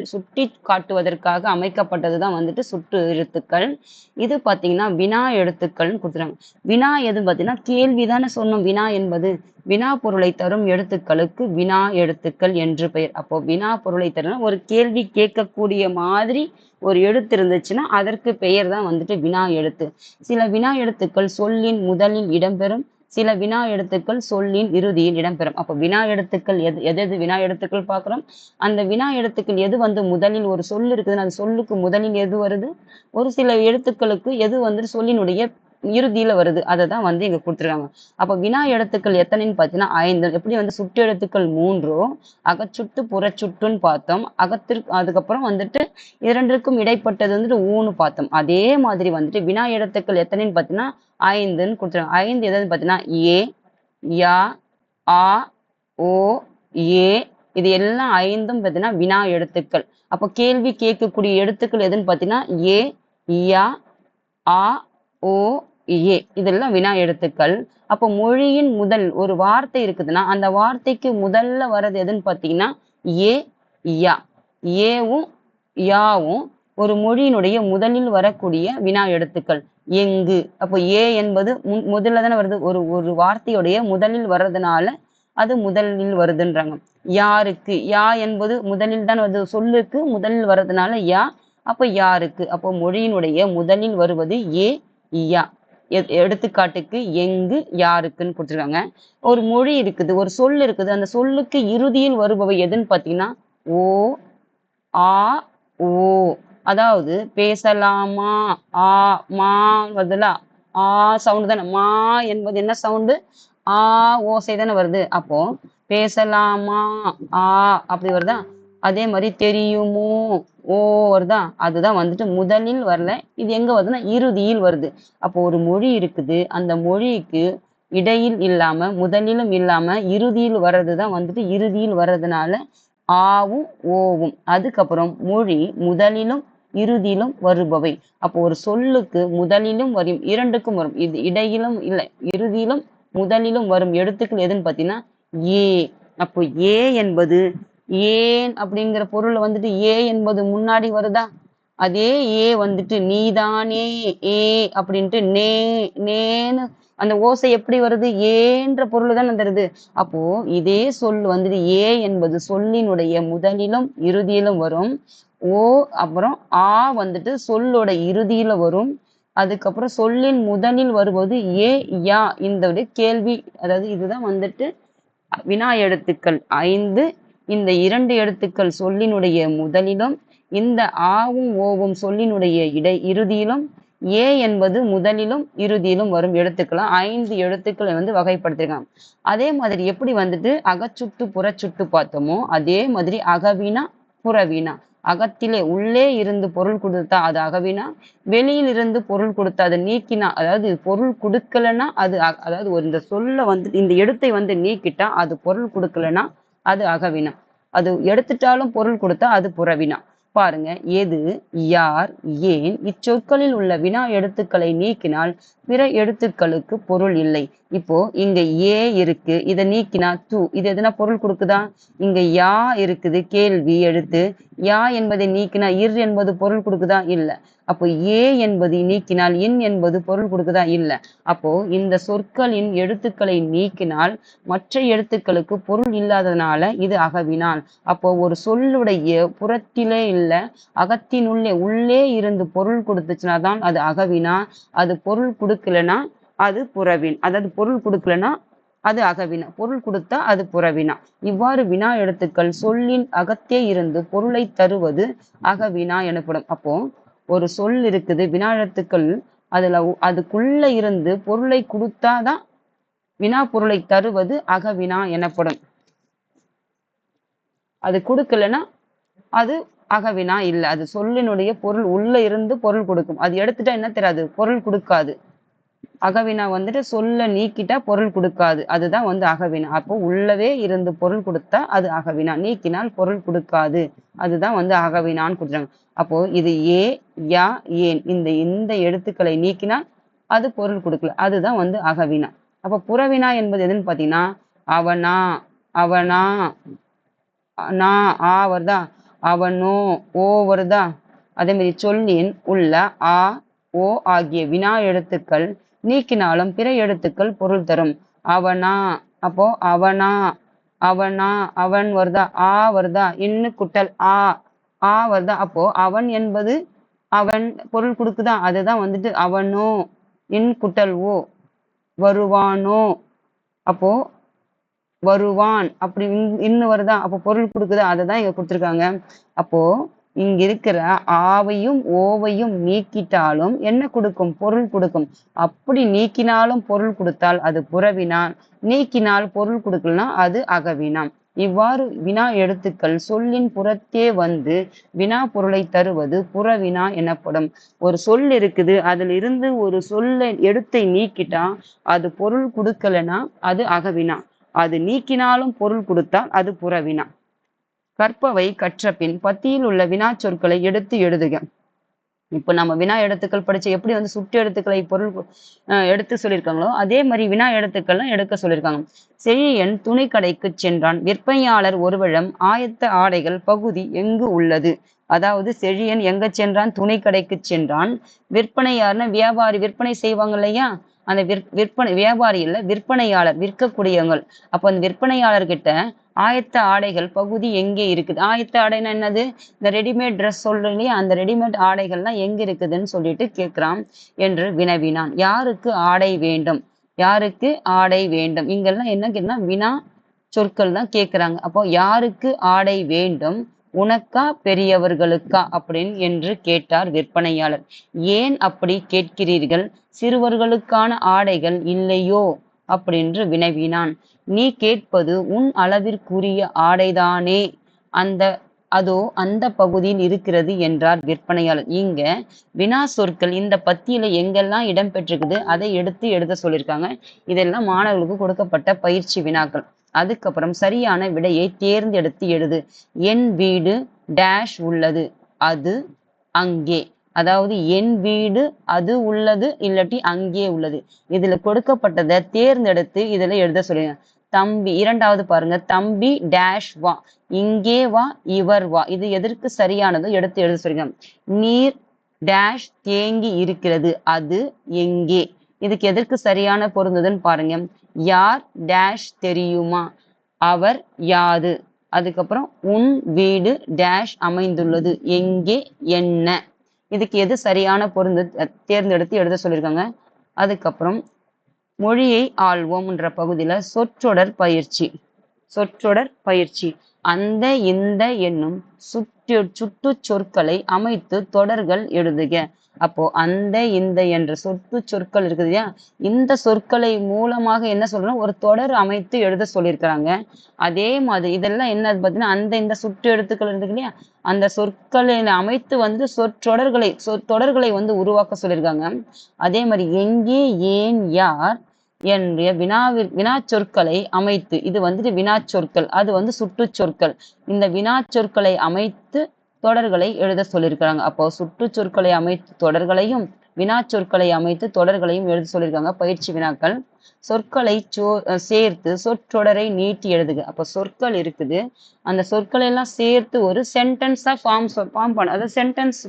சுட்டி காட்டுவதற்காக அமைக்கப்பட்டதுதான் வந்துட்டு சுட்டு எழுத்துக்கள். இது பார்த்தீங்கன்னா வினா எழுத்துக்கள்னு கொடுத்துருவாங்க. வினா எது பார்த்தீங்கன்னா கேள்விதானே சொன்னோம். வினா என்பது வினா பொருளை தரும் எழுத்துக்களுக்கு வினா எழுத்துக்கள் என்று பெயர். அப்போ வினா பொருளை தரும் ஒரு கேள்வி கேட்கக்கூடிய மாதிரி ஒரு எழுத்து இருந்துச்சுன்னா அதற்கு பெயர் தான் வந்துட்டு வினா எழுத்து. சில வினா எழுத்துக்கள் சொல்லின் முதலில் இடம்பெறும், சில வினா எழுத்துக்கள் சொல்லின் இறுதியில் இடம்பெறும். அப்போ வினா எழுத்துக்கள் எது வினா எழுத்துக்கள் பார்க்குறோம். அந்த வினா எழுத்துக்கள் எது வந்து முதலில் ஒரு சொல் இருக்குதுன்னு அந்த சொல்லுக்கு முதலில் எது வருது, ஒரு சில எழுத்துக்களுக்கு எது வந்து சொல்லினுடைய இறுதியில வருது அதை தான் வந்து இங்க கொடுத்துருக்காங்க. அப்ப வினா எழுத்துக்கள் எத்தனைன்னு பார்த்தீங்கன்னா 5. எப்படி வந்து சுட்டு எழுத்துக்கள் 3 அகச்சுட்டு புறச்சுட்டுன்னு பார்த்தோம். அதுக்கப்புறம் வந்துட்டு இரண்டிற்கும் இடைப்பட்டது வந்துட்டு ஊன்னு பார்த்தோம். அதே மாதிரி வந்துட்டு வினா எழுத்துக்கள் எத்தனைன்னு பார்த்தீங்கன்னா 5ன்னு கொடுத்துருக்காங்க. 5 எதுன்னு பார்த்தீங்கன்னா ஏ, யா, ஆ, ஓ, ஏ இது எல்லாம் 5ம் பார்த்தீங்கன்னா வினா எழுத்துக்கள். அப்போ கேள்வி கேட்கக்கூடிய எழுத்துக்கள் எதுன்னு பார்த்தீங்கன்னா ஏ, யா, ஆ, ஓ, ஏ இதெல்லாம் வினா எழுத்துக்கள். அப்போ மொழியின் முதல் ஒரு வார்த்தை இருக்குதுன்னா அந்த வார்த்தைக்கு முதல்ல வர்றது எதுன்னு பார்த்தீங்கன்னா ஏ, யா. ஏவும் யாவும் ஒரு மொழியினுடைய முதலில் வரக்கூடிய வினா எழுத்துக்கள். எங்கு அப்போ ஏ என்பது முதல்ல தானே வருது. ஒரு வார்த்தையுடைய முதலில் வர்றதுனால அது முதலில் வருதுன்றாங்க. யாருக்கு யா என்பது முதலில் தான் வருது. சொல்லுக்கு முதலில் வர்றதுனால யா. அப்ப யாருக்கு அப்போ மொழியினுடைய முதலில் வருவது ஏ, யா. எடுத்துக்காட்டுக்கு எங்கு யாருக்குன்னு கொடுத்துருக்காங்க. ஒரு மொழி இருக்குது ஒரு சொல் இருக்குது அந்த சொல்லுக்கு இறுதியில் வருபவை எதுன்னு பார்த்தீங்கன்னா ஓ, ஆ, ஓ. அதாவது பேசலாமா ஆ மா வருதுல ஆ சவுண்டு தானே. மா என்பது என்ன சவுண்டு ஆ ஓசை தானே வருது. அப்போ பேசலாமா ஆ அப்படி வருதா. அதே மாதிரி தெரியுமோ ஓ வருதா. அதுதான் வந்துட்டு முதலில் வரல. இது எங்க வருதுன்னா இறுதியில் வருது. அப்போ ஒரு மொழி இருக்குது அந்த மொழிக்கு இடையில் இல்லாம முதலிலும் இல்லாம இறுதியில் வர்றதுதான் வந்துட்டு இறுதியில் வர்றதுனால ஆவும் ஓவும். அதுக்கப்புறம் மொழி முதலிலும் இறுதியிலும் வருபவை. அப்போ ஒரு சொல்லுக்கு முதலிலும் வரும் இரண்டுக்கும் வரும். இது இடையிலும் இல்லை இறுதியிலும் முதலிலும் வரும் எழுத்துக்கள் எதுன்னு பார்த்தீங்கன்னா ஏ. அப்போ ஏ என்பது ஏன் அப்படிங்கிற பொருள் வந்துட்டு ஏ என்பது முன்னாடி வருதா. அதே ஏ வந்துட்டு நீதானே ஏ அப்படின்ட்டு நேன்னு அந்த ஓசை எப்படி வருது ஏன்ற பொருள் தான் தருது. அப்போ இதே சொல் வந்துட்டு ஏ என்பது சொல்லினுடைய முதலிலும் இறுதியிலும் வரும். ஓ அப்புறம் ஆ வந்துட்டு சொல்லோட இறுதியில வரும். அதுக்கப்புறம் சொல்லின் முதலில் வருவது ஏ, யா. இந்த கேள்வி அதாவது இதுதான் வந்துட்டு வினா எழுத்துக்கள் 5. இந்த 2 எழுத்துக்கள் சொல்லினுடைய முதலிலும் இந்த ஆவும் ஓவும் சொல்லினுடைய இறுதியிலும் ஏ என்பது முதலிலும் இறுதியிலும் வரும் எழுத்துக்களாம் 5 எழுத்துக்களை வந்து வகைப்படுத்திருக்காங்க. அதே மாதிரி எப்படி வந்துட்டு அகச்சுட்டு புறச்சுட்டு பார்த்தோமோ அதே மாதிரி அகவினா புறவினா. அகத்திலே உள்ளே இருந்து பொருள் கொடுத்தா அது அகவினா, வெளியில் இருந்து பொருள் கொடுத்தா அதை நீக்கினா அதாவது பொருள் கொடுக்கலன்னா அது அதாவது இந்த சொல்ல வந்து இந்த எழுத்தை வந்து நீக்கிட்டா அது பொருள் கொடுக்கலன்னா அது அகவினா. அது எடுத்துட்டாலும் பொருள் கொடுத்தா அது புறவினா. பாருங்க எது யார் ஏன் இச்சொற்களில் உள்ள வினா எழுத்துக்களை நீக்கினால் பிற எழுத்துக்களுக்கு பொருள் இல்லை. இப்போ இங்க ஏ இருக்கு இதை நீக்கினா து இது எதுனா பொருள் கொடுக்குதா. இங்க யா இருக்குது கேள்வி எழுத்து யா என்பதை நீக்கினா இர் என்பது பொருள் கொடுக்குதா இல்ல. அப்போ ஏ என்பது நீக்கினால் இன் என்பது பொருள் கொடுக்குதா இல்ல. அப்போ இந்த சொற்களின் எழுத்துக்களை நீக்கினால் மற்ற எழுத்துக்களுக்கு பொருள் இல்லாததுனால இது அகவினால். அப்போ ஒரு சொல்லுடைய புறத்திலே இல்ல அகத்தினுள்ளே உள்ளே இருந்து பொருள் கொடுத்துச்சுன்னா தான் அது அகவினா. அது பொருள் கொடுக்கலன்னா அது புறவின். அதாவது பொருள் கொடுக்கலன்னா அது அகவினா. பொருள் கொடுத்தா அது புறவினா. இவ்வாறு வினா எழுத்துக்கள் சொல்லின் அகத்தே இருந்து பொருளை தருவது அகவினா எனப்படும். அப்போ ஒரு சொல் இருக்குது வினா எழுத்துக்கள் அதுக்குள்ள இருந்து பொருளை கொடுத்தாதான் வினா பொருளை தருவது அகவினா எனப்படும். அது கொடுக்கலன்னா அது அகவினா இல்லை. அது சொல்லினுடைய பொருள் உள்ள இருந்து பொருள் கொடுக்கும். அது எடுத்துட்டா என்ன தெரியாது, பொருள் கொடுக்காது. அகவினா வந்துட்டு சொல்ல நீக்கிட்டா பொருள் கொடுக்காது. அதுதான் வந்து அகவினா. அப்போ உள்ளவே இருந்து பொருள் கொடுத்தா அது அகவினா, நீக்கினால் பொருள் கொடுக்காது. அதுதான் வந்து அகவினான்னு கொடுத்தாங்க. அப்போ இது ஏ, யா, ஏன் இந்த எழுத்துக்களை நீக்கினால் அது பொருள் கொடுக்கல. அதுதான் வந்து அகவினா. அப்போ புறவினா என்பது எதுன்னு பார்த்தீங்கன்னா, அவனா, அவனா, நா, ஆ வருதா, அவனோ, ஓ வருதா. அதே மாதிரி சொல்லின் உள்ள ஆ, ஓ ஆகிய வினா எழுத்துக்கள் நீக்கினாலும் பிற எழுத்துக்கள் பொருள் தரும். அவனா, அப்போ அவனா, அவனா, அவன் வருதா, ஆ வருதா, இன்னு குட்டல் ஆ, ஆ வருதா. அப்போ அவன் என்பது அவன் பொருள் கொடுக்குதா, அதுதான் வந்துட்டு அவனோ, இன் குட்டல் ஓ, வருவானோ, அப்போ வருவான், அப்படி இன்னும் வருதா, அப்போ பொருள் கொடுக்குதா, அதை தான் இங்க கொடுத்துருக்காங்க. அப்போ இங்க இருக்கிற ஆவையும் ஓவையும் நீக்கிட்டாலும் என்ன கொடுக்கும், பொருள் கொடுக்கும். அப்படி நீக்கினாலும் பொருள் கொடுத்தால் அது புறவினா, நீக்கினால் பொருள் கொடுக்கலனா அது அகவினா. இவ்வாறு வினா எழுத்துக்கள் சொல்லின் புறத்தே வந்து வினா பொருளை தருவது புறவினா எனப்படும். ஒரு சொல் இருக்குது, அதுல இருந்து ஒரு சொல்ல எழுத்தை நீக்கிட்டா அது பொருள் கொடுக்கலனா அது அகவினா, அது நீக்கினாலும் பொருள் கொடுத்தால் அது புறவினா. கற்பவை கற்றபின் பத்தியில் உள்ள வினா சொற்களை எடுத்து எழுதுக. இப்ப நம்ம வினா எழுத்துக்கள் படிச்சு எப்படி வந்து சுட்டு எழுத்துக்களை பொருள் எடுத்து சொல்லியிருக்காங்களோ அதே மாதிரி வினா எழுத்துக்கள்லாம் எடுக்க சொல்லியிருக்காங்க. செழியன் துணிக்கடைக்கு சென்றான். விற்பனையாளர் ஒருவரிடம் ஆயத்த ஆடைகள் பகுதி எங்கு உள்ளது. அதாவது செழியன் எங்க சென்றான், துணிக்கடைக்கு சென்றான். விற்பனையாளர்னா வியாபாரி, விற்பனை செய்வாங்க இல்லையா, அந்த விற்பனை வியாபாரி இல்ல, விற்பனையாளர், விற்கக்கூடியவங்கள். அப்போ அந்த விற்பனையாளர்கிட்ட ஆயத்த ஆடைகள் பகுதி எங்கே இருக்குது. ஆயத்த ஆடைன்னா என்னது, இந்த ரெடிமேட் ட்ரெஸ் சொல்றோம் இல்லையா, அந்த ரெடிமேட் ஆடைகள்லாம் எங்க இருக்குதுன்னு சொல்லிட்டு கேட்கிறான் என்று வினவினான். யாருக்கு ஆடை வேண்டும், யாருக்கு ஆடை வேண்டும், இங்கெல்லாம் என்ன கேட்டா வினா சொற்கள் தான் கேட்கிறாங்க. அப்போ யாருக்கு ஆடை வேண்டும், உனக்கா பெரியவர்களுக்கா அப்படின்னு என்று கேட்டார் விற்பனையாளர். ஏன் அப்படி கேட்கிறீர்கள், சிறுவர்களுக்கான ஆடைகள் இல்லையோ அப்படின்று வினவினான். நீ கேட்பது உன் அளவிற்குரிய ஆடைதானே, அந்த பகுதியில் இருக்கிறது என்றார் விற்பனையாளர். இங்க வினா சொற்கள் இந்த பத்தியில எங்கெல்லாம் இடம்பெற்றிருக்குது அதை எடுத்து எழுத சொல்லியிருக்காங்க. இதெல்லாம் மாணவர்களுக்கு கொடுக்கப்பட்ட பயிற்சி வினாக்கள். அதுக்கப்புறம் சரியான விடையை தேர்ந்தெடுத்து எழுது. என் வீடு டேஷ் உள்ளது, அது அங்கே. அதாவது என் வீடு அது உள்ளது இல்லாட்டி அங்கே உள்ளது. இதுல கொடுக்கப்பட்டதை தேர்ந்தெடுத்து இதுல எழுத சொல்லுங்க. தம்பி, இரண்டாவது பாருங்க, தம்பி டேஷ் வா, இங்கே வா, இவர் வா. இது எதற்கு சரியானதோ எடுத்து எழுத சொல்லுங்க. நீர் டேஷ் தேங்கி இருக்கிறது, அது எங்கே. இதுக்கு எதற்கு சரியான பொருந்ததுன்னு பாருங்க. யார் டேஷ் தெரியுமா, அவர் யாது. அதுக்கப்புறம் உன் வீடு டேஷ் அமைந்துள்ளது, எங்கே, என்ன. இதுக்கு எது சரியான பொருந்து தேர்ந்தெடுத்து எழுத சொல்லியிருக்காங்க. அதுக்கப்புறம் மொழியை ஆள்வோம் என்ற பகுதியில சொற்றொடர் பயிற்சி. சொற்றொடர் பயிற்சி. அந்த இந்த என்னும் சுட்டு சொற்களை அமைத்து தொடர்கள் எழுதுக. அப்போ அந்த இந்த என்ற சொட்டு சொற்கள் இருக்குது இல்லையா, இந்த சொற்களை மூலமாக என்ன சொல்றோம், ஒரு தொடர் அமைத்து எழுத சொல்லியிருக்கிறாங்க. அதே மாதிரி இதெல்லாம் என்ன பார்த்தீங்கன்னா அந்த இந்த சுட்டு எழுத்துக்கள் இருக்கு இல்லையா, அந்த சொற்களை அமைத்து வந்து தொடர்களை வந்து உருவாக்க சொல்லியிருக்காங்க. அதே மாதிரி எங்கே, ஏன், யார் என்ற வினா சொற்களை அமைத்து, இது வந்துட்டு வினா சொற்கள், அது வந்து சுட்டு சொற்கள். இந்த வினா சொற்களை அமைத்து தொடர்களை எழுத சொல்லியிருக்கிறாங்க. அப்போ சுட்டு சொற்களை அமைத்து தொடர்களையும் வினா சொற்களை அமைத்து தொடர்களையும் எழுத சொல்லியிருக்காங்க. பயிற்சி வினாக்கள். சொற்களை சேர்த்து சொற்றொடரை நீட்டி எழுதுக. அப்போ சொற்கள் இருக்குது, அந்த சொற்களை எல்லாம் சேர்த்து ஒரு சென்டென்ஸா ஃபார்ம் பண்ண, அதாவது சென்டென்ஸ்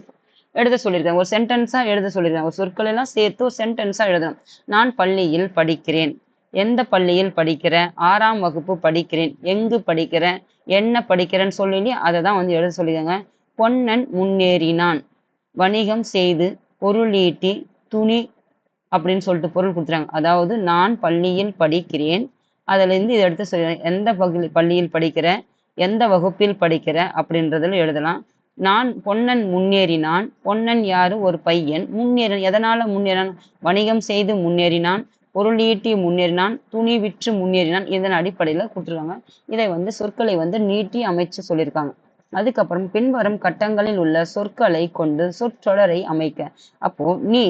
எழுத சொல்லியிருக்காங்க. ஒரு சென்டென்ஸா எழுத சொல்லியிருக்காங்க. ஒரு சொற்கள் எல்லாம் சேர்த்து ஒரு சென்டென்ஸா எழுதணும். நான் பள்ளியில் படிக்கிறேன். எந்த பள்ளியில் படிக்கிறேன், 6ஆம் வகுப்பு படிக்கிறேன். எங்கு படிக்கிறேன், என்ன படிக்கிறேன்னு சொல்லி அதை தான் வந்து எழுத சொல்லியிருக்காங்க. பொன்னன் முன்னேறினான். வணிகம் செய்து பொருளீட்டி துணி அப்படின்னு சொல்லிட்டு பொருள் கொடுத்துறாங்க. அதாவது நான் பள்ளியில் படிக்கிறேன், அதுல இருந்து இதை எடுத்து சொல்ல, எந்த பள்ளியில் படிக்கிற, எந்த வகுப்பில் படிக்கிற அப்படின்றதுல எழுதலாம். நான் பொன்னன் முன்னேறினான். பொன்னன் யாரு? ஒரு பையன். முன்னேறினான். எதனால முன்னேறினான்? வணிகம் செய்து முன்னேறினான், பொருள் ஈட்டி முன்னேறினான், துணி விற்று முன்னேறினான். இதன் அடிப்படையில கொடுத்துருக்காங்க. இதை வந்து சொற்களை வந்து நீட்டி அமைச்சு சொல்லியிருக்காங்க. அதுக்கப்புறம் பின்வரும் கட்டங்களில் உள்ள சொற்களை கொண்டு சொற்றொடரை அமைக்க. அப்போ நீ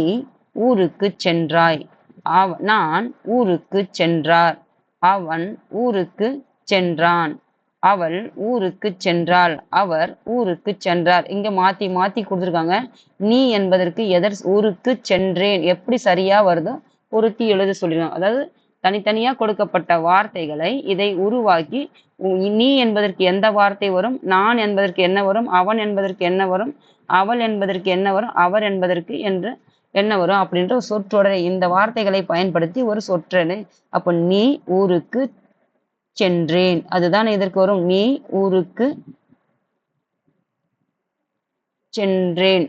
ஊருக்கு சென்றாய், நான் ஊருக்கு சென்றார், அவன் ஊருக்கு சென்றான், அவள் ஊருக்கு சென்றாள், அவர் ஊருக்கு சென்றார். இங்க மாத்தி மாத்தி கொடுத்துருக்காங்க. நீ என்பதற்கு எதர் ஊருக்கு சென்றேன் எப்படி சரியா வருதோ பொருத்தி எழுத சொல்லிருக்காங்க. அதாவது தனித்தனியா கொடுக்கப்பட்ட வார்த்தைகளை இதை உருவாக்கி நீ என்பதற்கு எந்த வார்த்தை வரும், நான் என்பதற்கு என்ன வரும், அவன் என்பதற்கு என்ன வரும், அவள் என்பதற்கு என்ன வரும், அவர் என்பதற்கு என்று என்ன வரும் அப்படின்ற ஒரு சொற்றொடரை இந்த வார்த்தைகளை பயன்படுத்தி ஒரு சொற்றொடரை. அப்ப நீ ஊருக்கு சென்றேன், அதுதான் இதற்கு வரும். நீ ஊருக்கு சென்றேன்,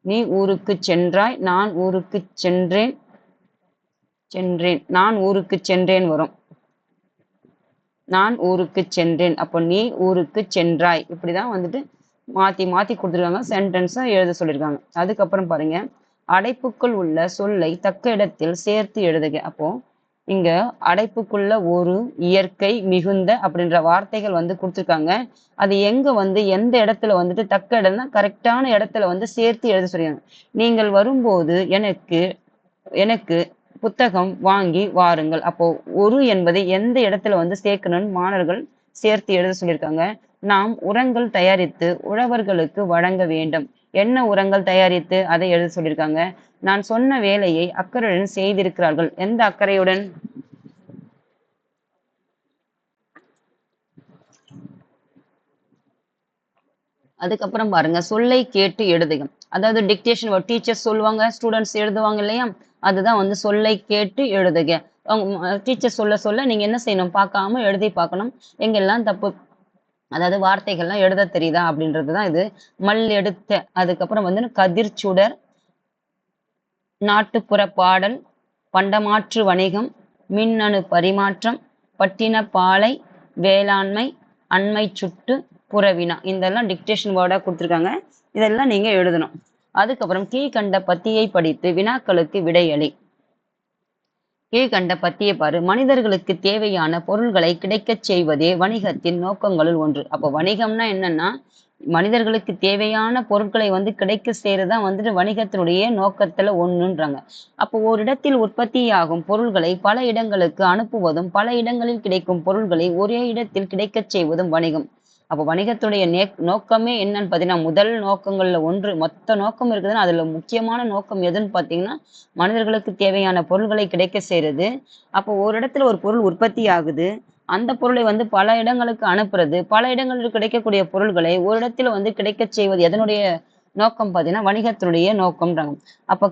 நீ ஊருக்கு சென்றாய், நான் ஊருக்கு சென்றேன், நான் ஊருக்கு சென்றேன் வரும். நான் ஊருக்கு சென்றேன். அப்போ நீ ஊருக்கு சென்றாய். இப்படிதான் வந்துட்டு மாத்தி மாத்தி கொடுத்துருக்காங்க. சென்டென்ஸா எழுத சொல்லியிருக்காங்க. அதுக்கப்புறம் பாருங்க, அடைப்புக்குள் உள்ள சொல்லை தக்க இடத்தில் சேர்த்து எழுதுக. அப்போ இங்க அடைப்புக்குள்ள ஒரு, இயற்கை, மிகுந்த அப்படின்ற வார்த்தைகள் வந்து கொடுத்துருக்காங்க. அது எங்க வந்து எந்த இடத்துல வந்துட்டு தக்க இடம்னா கரெக்டான இடத்துல வந்து சேர்த்து எழுத சொல்லியிருக்காங்க. நீங்கள் வரும்போது எனக்கு எனக்கு புத்தகம் வாங்கி வாருங்கள். அப்போ ஒரு என்பதை எந்த இடத்துல வந்து சேர்க்கணும்னு மாணவர்கள் சேர்த்து எழுத சொல்லியிருக்காங்க. நாம் உரங்கள் தயாரித்து உழவர்களுக்கு வழங்க வேண்டும். என்ன உரங்கள் தயாரித்து அதை எழுத சொல்லியிருக்காங்க. நான் சொன்ன வேலையை அக்கறையுடன் செய்திருக்கிறார்கள். எந்த அக்கறையுடன்? அதுக்கப்புறம் பாருங்க, சொல்லை கேட்டு எழுதுக. அதாவது டிக்டேஷன் டீச்சர்ஸ் சொல்லுவாங்க, ஸ்டூடெண்ட்ஸ் எழுதுவாங்க இல்லையா, அதுதான் வந்து சொல்லை கேட்டு எழுதுக. அவங்க டீச்சர் சொல்ல சொல்ல நீங்க என்ன செய்யணும், பார்க்காம எழுதி பார்க்கணும் எங்கெல்லாம் தப்பு, அதாவது வார்த்தைகள்லாம் எழுத தெரியுதா அப்படின்றதுதான் இது. மல் எடுத்த, அதுக்கப்புறம் வந்து கதிர்ச்சுடர், நாட்டுப்புற பாடல், பண்டமாற்று வணிகம், மின்னணு பரிமாற்றம், பட்டின பாலை, வேளாண்மை, அண்மை சுட்டு, புறவினா. இதெல்லாம் டிக்டேஷன் வேர்டா கொடுத்துருக்காங்க. இதெல்லாம் நீங்க எழுதணும். அதுக்கப்புறம் கீழ்கண்ட பத்தியை படித்து வினாக்களுக்கு விடையளி. கீழ்கண்ட பத்தியை பாரு. மனிதர்களுக்கு தேவையான பொருள்களை கிடைக்கச் செய்வதே வணிகத்தின் நோக்கங்களுள் ஒன்று. அப்போ வணிகம்னா என்னன்னா மனிதர்களுக்கு தேவையான பொருட்களை வந்து கிடைக்க செய்யறதுதான் வந்துட்டு வணிகத்தினுடைய நோக்கத்துல ஒண்ணுன்றாங்க. அப்போ ஒரு இடத்தில் உற்பத்தியாகும் பொருள்களை பல இடங்களுக்கு அனுப்புவதும் பல இடங்களில் கிடைக்கும் பொருள்களை ஒரே இடத்தில் கிடைக்கச் செய்வதும் வணிகம். அப்போ வணிகத்துடைய நோக்கமே என்னன்னு பாத்தீங்கன்னா முதல் நோக்கங்கள்ல ஒன்று, மொத்த நோக்கம் இருக்குதுன்னா அதுல முக்கியமான நோக்கம் எதுன்னு பாத்தீங்கன்னா மனிதர்களுக்கு தேவையான பொருள்களை கிடைக்க செய்யறது. அப்போ ஒரு இடத்துல ஒரு பொருள் உற்பத்தி ஆகுது, அந்த பொருளை வந்து பல இடங்களுக்கு அனுப்புறது, பல இடங்களில் கிடைக்கக்கூடிய பொருள்களை ஒரு இடத்துல வந்து கிடைக்க செய்வது எதனுடைய நோக்கம் பார்த்தீங்கன்னா வணிகத்தினுடைய நோக்கம்ன்றாங்க. அப்ப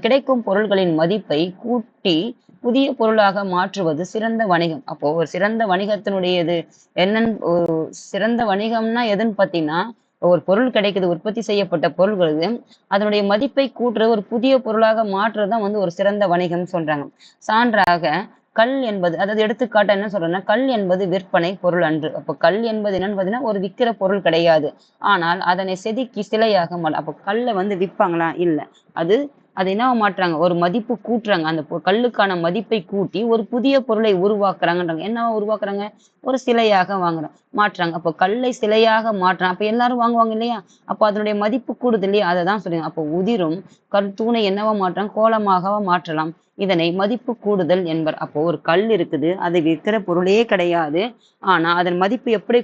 கிடைக்கும் பொருள்களின் மதிப்பை கூட்டி புதிய பொருளாக மாற்றுவது சிறந்த வணிகம். அப்போ ஒரு சிறந்த வணிகத்தினுடையது என்னன்னு, சிறந்த வணிகம்னா எதுன்னு பார்த்தீங்கன்னா ஒரு பொருள் கிடைக்குது, உற்பத்தி செய்யப்பட்ட பொருள்களுக்கு அதனுடைய மதிப்பை கூட்டுற ஒரு புதிய பொருளாக மாற்றுறதுதான் வந்து ஒரு சிறந்த வணிகம் சொல்றாங்க. சான்றாக கல் என்பது, அதாவது எடுத்துக்காட்டா என்ன சொல்றேன்னா கல் என்பது விற்பனை பொருள் அன்று. அப்போ கல் என்பது என்னன்னு பார்த்தீங்கன்னா ஒரு விற்கிற பொருள் கிடையாது, ஆனால் அதனை செதுக்கி சிலையாக அப்போ கல்லை வந்து விற்பாங்களா? இல்லை, அது என்ன மாற்றுறாங்க, ஒரு மதிப்பு கூட்டுறாங்க. அந்த கல்லுக்கான மதிப்பை கூட்டி ஒரு புதிய பொருளை உருவாக்குறாங்கன்றாங்க. என்ன உருவாக்குறாங்க? ஒரு சிலையாக மாற்றுறாங்க. அப்போ கல்லை சிலையாக மாற்றுறாங்க, அப்ப எல்லாரும் வாங்குவாங்க இல்லையா, அப்போ அதனுடைய மதிப்பு கூடுது இல்லையா, அதை தான் சொல்லுங்க. அப்போ உதிரும் கல் தூணை என்னவா மாற்றாங்க? கோலமாக மாற்றலாம். இதனை மதிப்பு கூடுதல் என்பர். அப்போ ஒரு கல் இருக்குது, அது விற்கிற பொருளே கிடையாது, ஆனா அதன் மதிப்பு எப்படி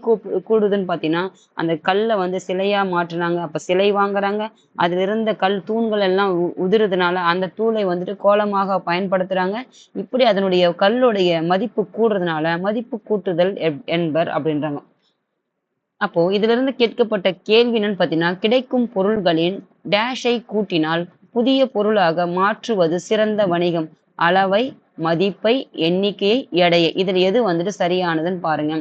கூடுதுன்னு பாத்தீங்கன்னா அந்த கல்லை வந்து சிலையா மாற்றினாங்க, அப்ப சிலை வாங்குறாங்க, அதுல இருந்த கல் தூண்கள் எல்லாம் உதிர்றதுனால அந்த தூளை வந்துட்டு கோலமாக பயன்படுத்துறாங்க. இப்படி அதனுடைய கல்லுடைய மதிப்பு கூடுறதுனால மதிப்பு கூட்டுதல் என்பர் அப்படின்றாங்க. அப்போ இதுல இருந்து கேட்கப்பட்ட கேள்வி என்னன்னு பாத்தீங்கன்னா கிடைக்கும் பொருள்களின் டேஷை கூட்டினால் புதிய பொருளாக மாற்றுவது சிறந்த வணிகம். அளவை, மதிப்பை, எண்ணிக்கையை, எடையை, இதுல எது வந்துட்டு சரியானதுன்னு பாருங்க.